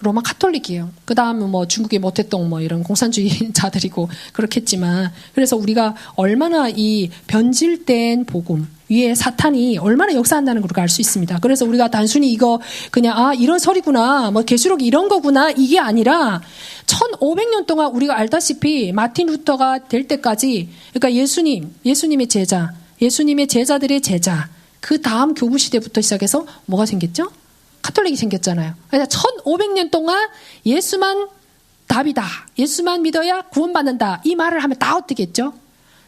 S2: 로마 가톨릭이에요. 그 다음은 중국의 모태똥 이런 공산주의자들이고 그렇겠지만, 그래서 우리가 얼마나 이 변질된 복음 위에 사탄이 얼마나 역사한다는 걸 알 수 있습니다. 그래서 우리가 단순히 이거 그냥 이런 설이구나, 계시록이 이런 거구나 이게 아니라 1500년 동안 우리가 알다시피 마틴 루터가 될 때까지, 그러니까 예수님의 제자, 예수님의 제자들의 제자, 그 다음 교부 시대부터 시작해서 뭐가 생겼죠? 가톨릭이 생겼잖아요. 그래서 1500년 동안 예수만 답이다, 예수만 믿어야 구원받는다, 이 말을 하면 다 어떻게 했죠?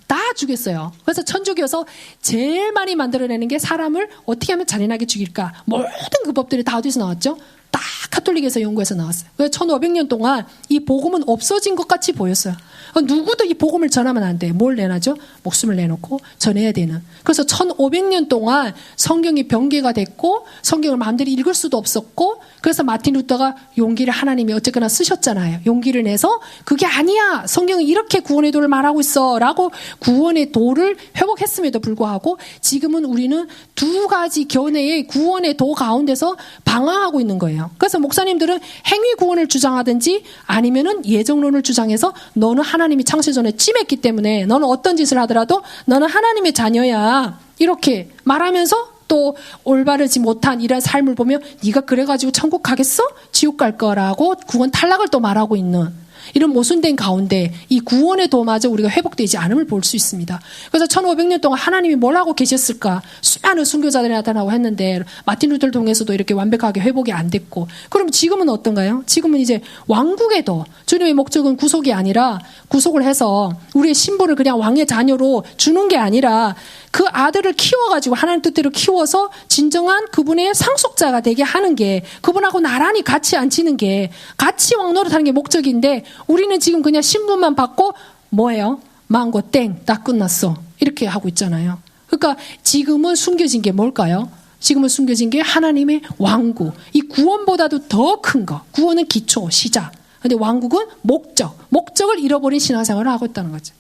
S2: 다 죽였어요. 그래서 천주교에서 제일 많이 만들어내는 게 사람을 어떻게 하면 잔인하게 죽일까, 모든 그 법들이 다 어디서 나왔죠? 다 가톨릭에서 연구해서 나왔어요. 그래서 1500년 동안 이 복음은 없어진 것 같이 보였어요. 누구도 이 복음을 전하면 안 돼. 뭘 내놔죠? 목숨을 내놓고 전해야 되는. 그래서 1500년 동안 성경이 변개가 됐고 성경을 마음대로 읽을 수도 없었고, 그래서 마틴 루터가 용기를 하나님이 어쨌거나 쓰셨잖아요. 용기를 내서 그게 아니야, 성경은 이렇게 구원의 도를 말하고 있어 라고 구원의 도를 회복했음에도 불구하고 지금은 우리는 두 가지 견해의 구원의 도 가운데서 방황하고 있는 거예요. 그래서 목사님들은 행위 구원을 주장하든지 아니면은 예정론을 주장해서 너는 하나님이 창세전에 찜했기 때문에 너는 어떤 짓을 하더라도 너는 하나님의 자녀야 이렇게 말하면서 또 올바르지 못한 이런 삶을 보며 네가 그래가지고 천국 가겠어? 지옥 갈 거라고 구원 탈락을 또 말하고 있는 이런 모순된 가운데 이 구원의 도마저 우리가 회복되지 않음을 볼 수 있습니다. 그래서 1500년 동안 하나님이 뭘 하고 계셨을까? 수많은 순교자들이 나타나고 했는데 마틴 루터를 통해서도 이렇게 완벽하게 회복이 안 됐고, 그럼 지금은 어떤가요? 지금은 이제 왕국의 도, 주님의 목적은 구속이 아니라 구속을 해서 우리의 신분을 그냥 왕의 자녀로 주는 게 아니라 그 아들을 키워가지고 하나님 뜻대로 키워서 진정한 그분의 상속자가 되게 하는 게, 그분하고 나란히 같이 앉히는 게, 같이 왕 노릇하는 게 목적인데 우리는 지금 그냥 신분만 받고 뭐예요? 망고 땡, 딱 끝났어 이렇게 하고 있잖아요. 그러니까 지금은 숨겨진 게 뭘까요? 지금은 숨겨진 게 하나님의 왕국, 이 구원보다도 더 큰 거. 구원은 기초, 시작. 근데 왕국은 목적을 잃어버린 신앙생활을 하고 있다는 거죠.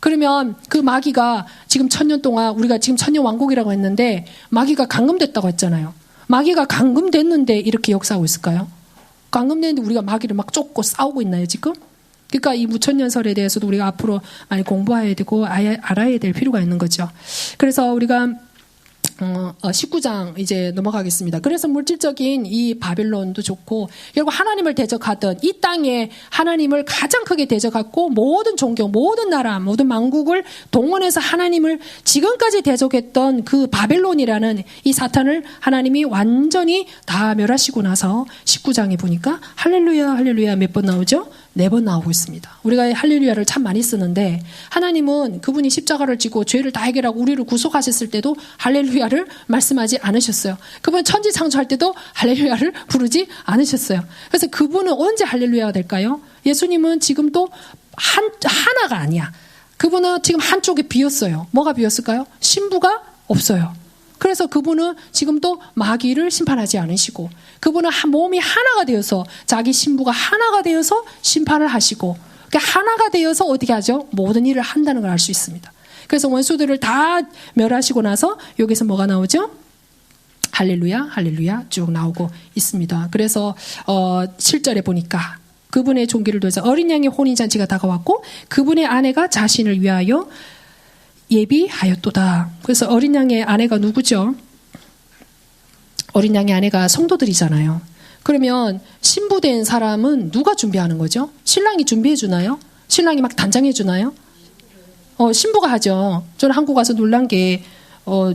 S2: 그러면 그 마귀가 지금 1000년 동안, 우리가 지금 1000년 왕국이라고 했는데 마귀가 감금됐다고 했잖아요. 마귀가 감금됐는데 이렇게 역사하고 있을까요? 감금됐는데 우리가 마귀를 막 쫓고 싸우고 있나요 지금? 그러니까 이 무천년설에 대해서도 우리가 앞으로 많이 공부해야 되고 알아야 될 필요가 있는 거죠. 그래서 우리가 19장 이제 넘어가겠습니다. 그래서 물질적인 이 바벨론도 좋고 결국 하나님을 대적하던 이 땅에 하나님을 가장 크게 대적했고 모든 종교, 모든 나라, 모든 만국을 동원해서 하나님을 지금까지 대적했던 그 바벨론이라는 이 사탄을 하나님이 완전히 다 멸하시고 나서 19장에 보니까 할렐루야 할렐루야 몇 번 나오죠? 4번 나오고 있습니다. 우리가 할렐루야를 참 많이 쓰는데 하나님은 그분이 십자가를 지고 죄를 다 해결하고 우리를 구속하셨을 때도 할렐루야를 말씀하지 않으셨어요. 그분 천지 창조할 때도 할렐루야를 부르지 않으셨어요. 그래서 그분은 언제 할렐루야가 될까요? 예수님은 지금도 하나가 아니야. 그분은 지금 한쪽에 비었어요. 뭐가 비었을까요? 신부가 없어요. 그래서 그분은 지금도 마귀를 심판하지 않으시고 그분은 몸이 하나가 되어서 자기 신부가 하나가 되어서 심판을 하시고 그러니까 하나가 되어서 어떻게 하죠? 모든 일을 한다는 걸 알 수 있습니다. 그래서 원수들을 다 멸하시고 나서 여기서 뭐가 나오죠? 할렐루야 할렐루야 쭉 나오고 있습니다. 그래서 7절에 보니까 그분의 종기를 두어서 어린 양의 혼인잔치가 다가왔고 그분의 아내가 자신을 위하여 예비하였도다. 그래서 어린 양의 아내가 누구죠? 어린 양의 아내가 성도들이잖아요. 그러면 신부된 사람은 누가 준비하는 거죠? 신랑이 준비해 주나요? 신랑이 막 단장해 주나요? 신부가 하죠. 저는 한국 와서 놀란 게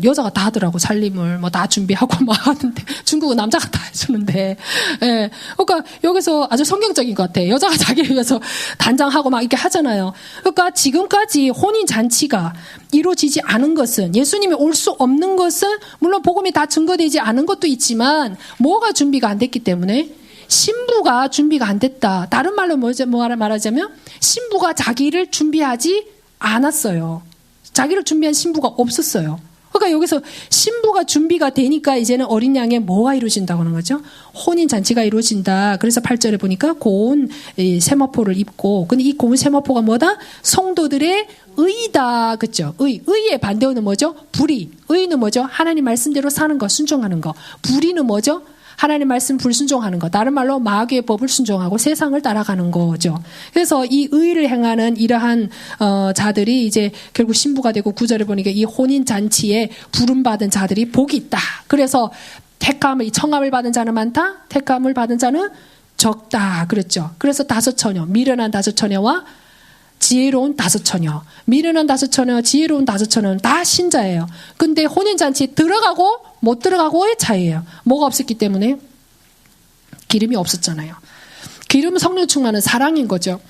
S2: 여자가 다 하더라고. 살림을 뭐 다 준비하고 막 하는데 중국은 남자가 다 해주는데, 예. 그러니까 여기서 아주 성경적인 것 같아. 여자가 자기를 위해서 단장하고 막 이렇게 하잖아요. 그러니까 지금까지 혼인 잔치가 이루어지지 않은 것은 예수님이 올 수 없는 것은 물론 복음이 다 증거되지 않은 것도 있지만 뭐가 준비가 안 됐기 때문에. 신부가 준비가 안 됐다. 다른 말로 뭐 말하자면 신부가 자기를 준비하지 않았어요. 자기를 준비한 신부가 없었어요. 그러니까 여기서 신부가 준비가 되니까 이제는 어린 양의 뭐가 이루어진다고 하는 거죠? 혼인잔치가 이루어진다. 그래서 8절에 보니까 고운 세마포를 입고, 근데 이 고운 세마포가 뭐다? 성도들의 의다. 그죠? 의의 반대어는 뭐죠? 불의. 의는 뭐죠? 하나님 말씀대로 사는 거, 순종하는 거. 불의는 뭐죠? 하나님 말씀 불순종하는 거. 다른 말로 마귀의 법을 순종하고 세상을 따라가는 거죠. 그래서 이 의를 행하는 이러한 자들이 이제 결국 신부가 되고 9절에 보니까 이 혼인잔치에 부름받은 자들이 복이 있다. 그래서 택함을, 청함을 받은 자는 많다. 택함을 받은 자는 적다. 그랬죠. 그래서 5처녀, 미련한 5처녀와 지혜로운 5처녀. 미련한 5처녀, 지혜로운 5처녀는 다 신자예요. 근데 혼인잔치에 들어가고 못 들어가고의 차이예요. 뭐가 없었기 때문에? 기름이 없었잖아요. 기름 성령 충만은 사랑인 거죠.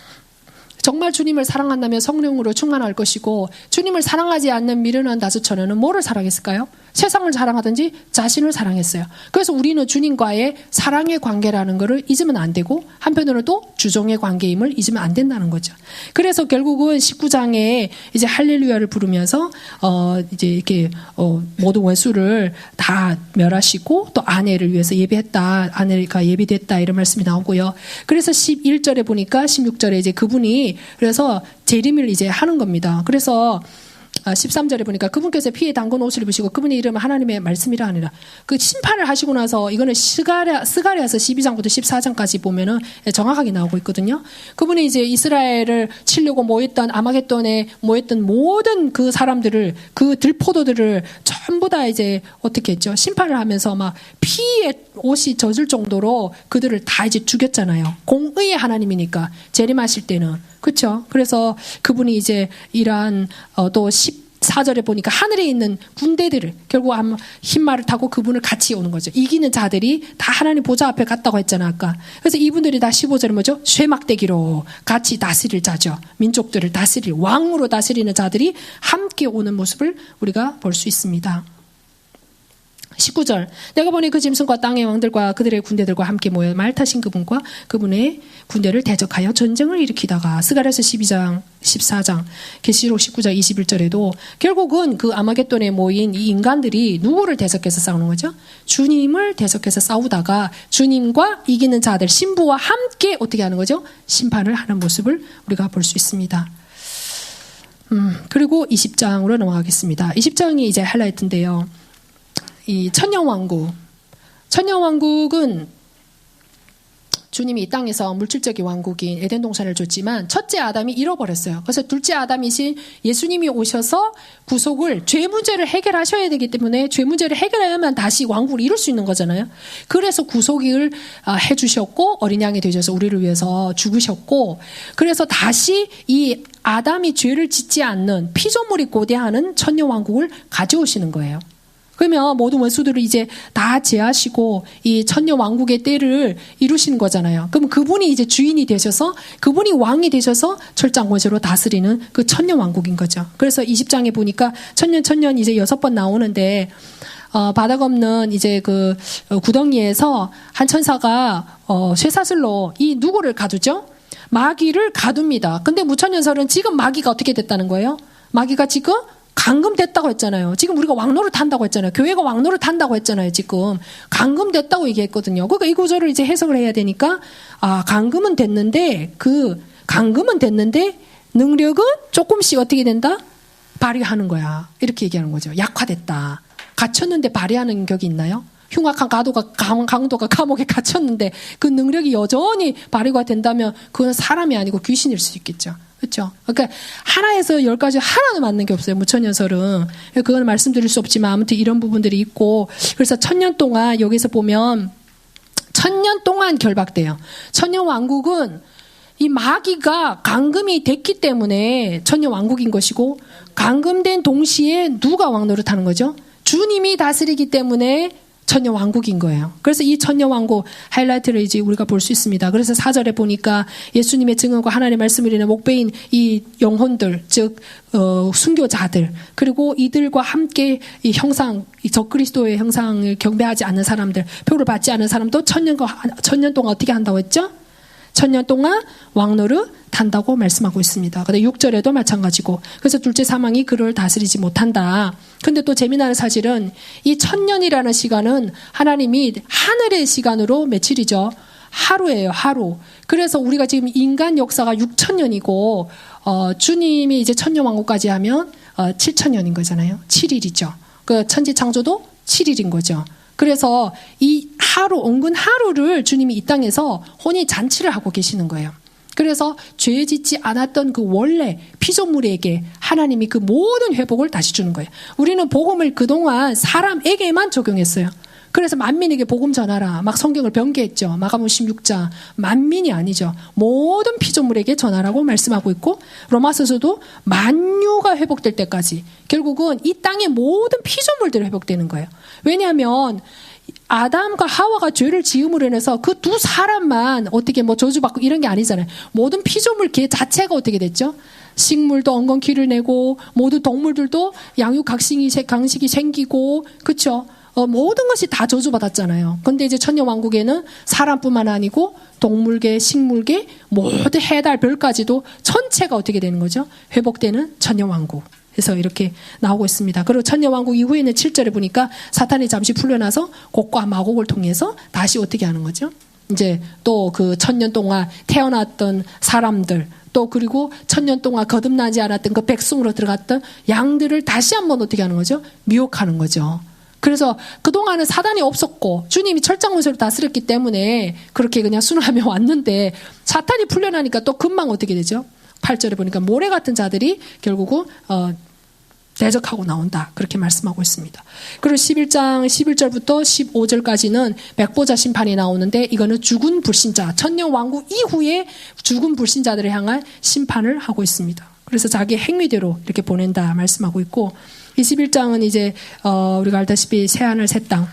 S2: 정말 주님을 사랑한다면 성령으로 충만할 것이고 주님을 사랑하지 않는 미련한 5처녀는 뭐를 사랑했을까요? 세상을 사랑하든지 자신을 사랑했어요. 그래서 우리는 주님과의 사랑의 관계라는 것을 잊으면 안 되고 한편으로는 또 주종의 관계임을 잊으면 안 된다는 거죠. 그래서 결국은 19장에 이제 할렐루야를 부르면서 이제 이렇게 모든 원수를 다 멸하시고 또 아내를 위해서 예비했다. 아내가 예비됐다. 이런 말씀이 나오고요. 그래서 11절에 보니까 16절에 이제 그분이 그래서 재림을 이제 하는 겁니다. 그래서 13절에 보니까 그분께서 피에 담근 옷을 입으시고 그분의 이름은 하나님의 말씀이라 하니라. 그 심판을 하시고 나서 이거는 스가랴서 12장부터 14장까지 보면은 정확하게 나오고 있거든요. 그분이 이제 이스라엘을 치려고 모였던 아마겟돈에 모였던 모든 그 사람들을 그 들포도들을 전부 다 이제 어떻게 했죠? 심판을 하면서 막 피에 옷이 젖을 정도로 그들을 다 이제 죽였잖아요. 공의의 하나님이니까 재림하실 때는. 그렇죠. 그래서 그분이 이제 이러한 또 14절에 보니까 하늘에 있는 군대들을 결국 흰말을 타고 그분을 같이 오는 거죠. 이기는 자들이 다 하나님 보좌 앞에 갔다고 했잖아 아까. 그래서 이분들이 다 15절에 뭐죠? 쇠막대기로 같이 다스릴 자죠. 민족들을 다스릴 왕으로 다스리는 자들이 함께 오는 모습을 우리가 볼 수 있습니다. 19절 내가 보니 그 짐승과 땅의 왕들과 그들의 군대들과 함께 모여 말 타신 그분과 그분의 군대를 대적하여 전쟁을 일으키다가 스가랴서 12장 14장 계시록 19장 21절에도 결국은 그 아마겟돈에 모인 이 인간들이 누구를 대적해서 싸우는 거죠? 주님을 대적해서 싸우다가 주님과 이기는 자들 신부와 함께 어떻게 하는 거죠? 심판을 하는 모습을 우리가 볼 수 있습니다. 그리고 20장으로 넘어가겠습니다. 20장이 이제 하이라이트인데요. 이 천년왕국은 주님이 이 땅에서 물질적인 왕국인 에덴 동산을 줬지만 첫째 아담이 잃어버렸어요. 그래서 둘째 아담이신 예수님이 오셔서 구속을, 죄 문제를 해결하셔야 되기 때문에 죄 문제를 해결해야만 다시 왕국을 이룰 수 있는 거잖아요. 그래서 구속을 해주셨고 어린 양이 되셔서 우리를 위해서 죽으셨고, 그래서 다시 이 아담이 죄를 짓지 않는 피조물이 고대하는 천년 왕국을 가져오시는 거예요. 그러면 모든 원수들을 이제 다 제하시고 이 천년 왕국의 때를 이루시는 거잖아요. 그럼 그분이 이제 주인이 되셔서, 그분이 왕이 되셔서 철장권세로 다스리는 그 천년 왕국인 거죠. 그래서 20장에 보니까 천년 이제 6번 나오는데, 바닥 없는 이제 그 구덩이에서 한 천사가 쇠사슬로 이 누구를 가두죠? 마귀를 가둡니다. 근데 무천년설은 지금 마귀가 어떻게 됐다는 거예요? 마귀가 지금 감금됐다고 했잖아요. 지금 우리가 왕노릇 한다고 했잖아요. 교회가 왕노릇 한다고 했잖아요. 지금 감금됐다고 얘기했거든요. 그러니까 이 구절을 이제 해석을 해야 되니까, 감금은 됐는데 능력은 조금씩 어떻게 된다? 발휘하는 거야. 이렇게 얘기하는 거죠. 약화됐다. 갇혔는데 발휘하는 격이 있나요? 흉악한 강도가 감옥에 갇혔는데 그 능력이 여전히 발휘가 된다면 그건 사람이 아니고 귀신일 수 있겠죠. 그렇죠? 그러니까 하나에서 10가지 하나도 맞는 게 없어요. 무천년설은. 그건 말씀드릴 수 없지만 아무튼 이런 부분들이 있고, 그래서 천년 동안 여기서 보면 천년 동안 결박돼요. 천년 왕국은 이 마귀가 감금이 됐기 때문에 천년 왕국인 것이고, 감금된 동시에 누가 왕노릇하는 거죠? 주님이 다스리기 때문에 천년 왕국인 거예요. 그래서 이 천년 왕국 하이라이트를 이제 우리가 볼 수 있습니다. 그래서 4절에 보니까 예수님의 증언과 하나님의 말씀을 이루는 목배인 이 영혼들, 즉 순교자들, 그리고 이들과 함께 이 형상, 이 적그리스도의 형상을 경배하지 않는 사람들, 표를 받지 않는 사람도 천년 동안 어떻게 한다고 했죠? 천년 동안 왕노릇 한다고 말씀하고 있습니다. 근데 6절에도 마찬가지고, 그래서 둘째 사망이 그를 다스리지 못한다. 근데 또 재미나는 사실은 이 천년이라는 시간은 하나님이 하늘의 시간으로 며칠이죠? 하루예요, 하루. 그래서 우리가 지금 인간 역사가 6천년이고 주님이 이제 천년 왕국까지 하면 7천년인 거잖아요. 7일이죠. 그 천지 창조도 7일인 거죠. 그래서 이 하루, 은근 하루를 주님이 이 땅에서 혼인 잔치를 하고 계시는 거예요. 그래서 죄 짓지 않았던 그 원래 피조물에게 하나님이 그 모든 회복을 다시 주는 거예요. 우리는 복음을 그동안 사람에게만 적용했어요. 그래서 만민에게 복음 전하라. 막 성경을 변개했죠. 마가복음 16장. 만민이 아니죠. 모든 피조물에게 전하라고 말씀하고 있고, 로마서서도 만유가 회복될 때까지 결국은 이 땅의 모든 피조물들이 회복되는 거예요. 왜냐하면 아담과 하와가 죄를 지음으로 인해서 그 두 사람만 어떻게 뭐 저주받고 이런 게 아니잖아요. 모든 피조물 개 자체가 어떻게 됐죠? 식물도 엉겅퀴를 내고, 모든 동물들도 양육 강식이 생기고, 그렇죠? 모든 것이 다 저주받았잖아요. 근데 이제 천년 왕국에는 사람뿐만 아니고 동물계, 식물계, 모든 해달 별까지도 전체가 어떻게 되는 거죠? 회복되는 천년 왕국. 그래서 이렇게 나오고 있습니다. 그리고 천년왕국 이후에는 7절에 보니까 사탄이 잠시 풀려나서 곡과 마곡을 통해서 다시 어떻게 하는 거죠? 이제 또 그 천년 동안 태어났던 사람들, 또 그리고 천년 동안 거듭나지 않았던 그 백성으로 들어갔던 양들을 다시 한번 어떻게 하는 거죠? 미혹하는 거죠. 그래서 그동안은 사단이 없었고 주님이 철장문세로 다스렸기 때문에 그렇게 그냥 순환하며 왔는데, 사탄이 풀려나니까 또 금방 어떻게 되죠? 8절에 보니까 모래 같은 자들이 결국은 대적하고 나온다. 그렇게 말씀하고 있습니다. 그리고 11장 11절부터 15절까지는 백보자 심판이 나오는데, 이거는 죽은 불신자, 천년 왕국 이후에 죽은 불신자들을 향한 심판을 하고 있습니다. 그래서 자기 행위대로 이렇게 보낸다 말씀하고 있고, 21장은 이제 우리가 알다시피 새하늘 새 땅,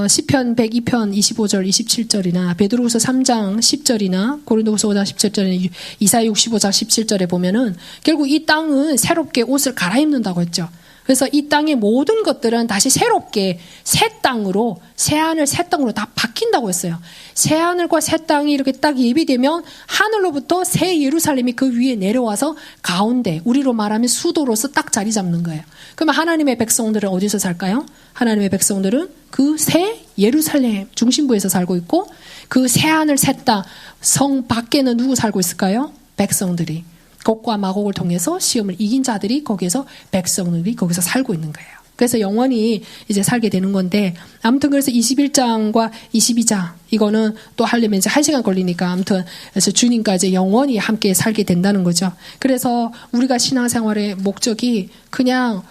S2: 시편 102편 25절 27절이나 베드로후서 3장 10절이나 고린도후서 5장 17절이나 이사야 65장 17절에 보면은 결국 이 땅은 새롭게 옷을 갈아입는다고 했죠. 그래서 이 땅의 모든 것들은 다시 새롭게 새 땅으로, 새하늘 새 땅으로 다 바뀐다고 했어요. 새하늘과 새 땅이 이렇게 딱 예비되면 하늘로부터 새 예루살렘이 그 위에 내려와서 가운데, 우리로 말하면 수도로서 딱 자리 잡는 거예요. 그러면 하나님의 백성들은 어디서 살까요? 하나님의 백성들은 그 새 예루살렘 중심부에서 살고 있고, 그 새하늘 새 땅 성 밖에는 누구 살고 있을까요? 백성들이. 곡과 마곡을 통해서 시험을 이긴 자들이 거기에서, 백성들이 거기서 살고 있는 거예요. 그래서 영원히 이제 살게 되는 건데, 아무튼 그래서 21장과 22장, 이거는 또 하려면 이제 1시간 걸리니까, 아무튼, 그래서 주님과 이제 영원히 함께 살게 된다는 거죠. 그래서 우리가 신앙생활의 목적이 그냥,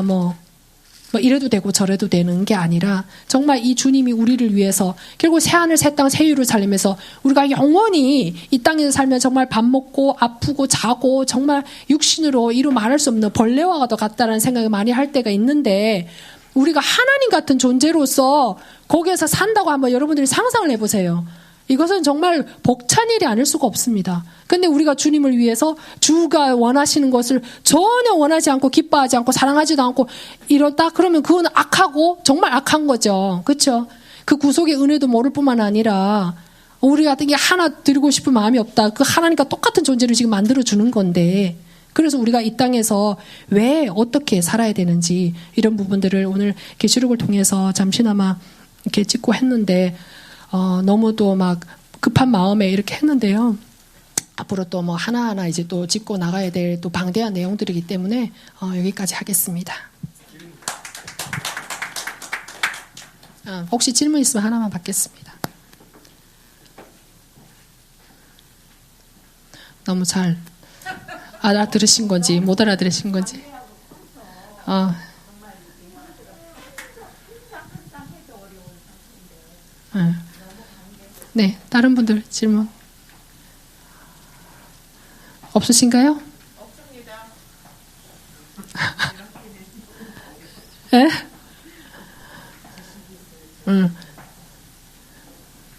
S2: 뭐 이래도 되고 저래도 되는 게 아니라 정말 이 주님이 우리를 위해서 결국 새하늘 새 땅 새 위로 살면서 우리가 영원히 이 땅에서 살면 정말 밥 먹고 아프고 자고 정말 육신으로 이루 말할 수 없는 벌레와 더 같다라는 생각을 많이 할 때가 있는데, 우리가 하나님 같은 존재로서 거기에서 산다고 한번 여러분들이 상상을 해보세요. 이것은 정말 벅찬 일이 아닐 수가 없습니다. 근데 우리가 주님을 위해서 주가 원하시는 것을 전혀 원하지 않고 기뻐하지 않고 사랑하지도 않고 이러다 그러면 그건 악하고 정말 악한 거죠. 그렇죠? 그 구속의 은혜도 모를 뿐만 아니라 우리가 이게 하나 드리고 싶은 마음이 없다. 그 하나님과 똑같은 존재를 지금 만들어주는 건데, 그래서 우리가 이 땅에서 왜 어떻게 살아야 되는지 이런 부분들을 오늘 계시록을 통해서 잠시나마 이렇게 찍고 했는데, 너무도 막 급한 마음에 이렇게 했는데요. 앞으로 또 뭐 하나하나 이제 또 짚고 나가야 될 또 방대한 내용들이기 때문에 여기까지 하겠습니다. 혹시 질문 있으면 하나만 받겠습니다. 너무 잘 알아들으신 건지 못 알아들으신 건지. 네, 다른 분들 질문 없으신가요? 없습니다. 네?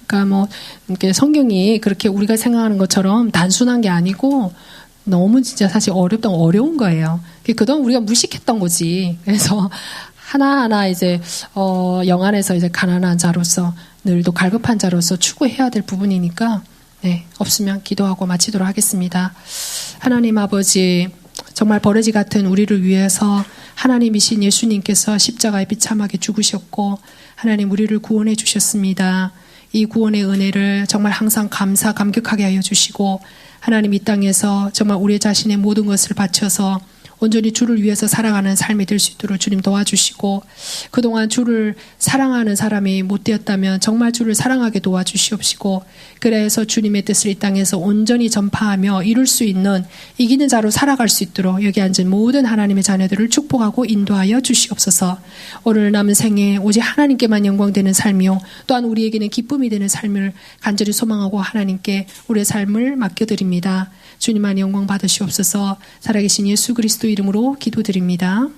S2: 그러니까 뭐 이렇게 성경이 그렇게 우리가 생각하는 것처럼 단순한 게 아니고 너무 진짜 사실 어려운 거예요. 그동안 우리가 무식했던 거지. 그래서 하나하나 이제 영안에서 이제 가난한 자로서 늘도 갈급한 자로서 추구해야 될 부분이니까, 네, 없으면 기도하고 마치도록 하겠습니다. 하나님 아버지, 정말 버러지 같은 우리를 위해서 하나님이신 예수님께서 십자가에 비참하게 죽으셨고 하나님 우리를 구원해 주셨습니다. 이 구원의 은혜를 정말 항상 감격하게 하여 주시고, 하나님 이 땅에서 정말 우리 자신의 모든 것을 바쳐서 온전히 주를 위해서 살아가는 삶이 될 수 있도록 주님 도와주시고, 그동안 주를 사랑하는 사람이 못 되었다면 정말 주를 사랑하게 도와주시옵시고, 그래서 주님의 뜻을 이 땅에서 온전히 전파하며 이룰 수 있는 이기는 자로 살아갈 수 있도록 여기 앉은 모든 하나님의 자녀들을 축복하고 인도하여 주시옵소서. 오늘 남은 생에 오직 하나님께만 영광되는 삶이요 또한 우리에게는 기쁨이 되는 삶을 간절히 소망하고 하나님께 우리의 삶을 맡겨드립니다. 주님만 영광 받으시옵소서. 살아계신 예수 그리스도 이름으로 기도드립니다.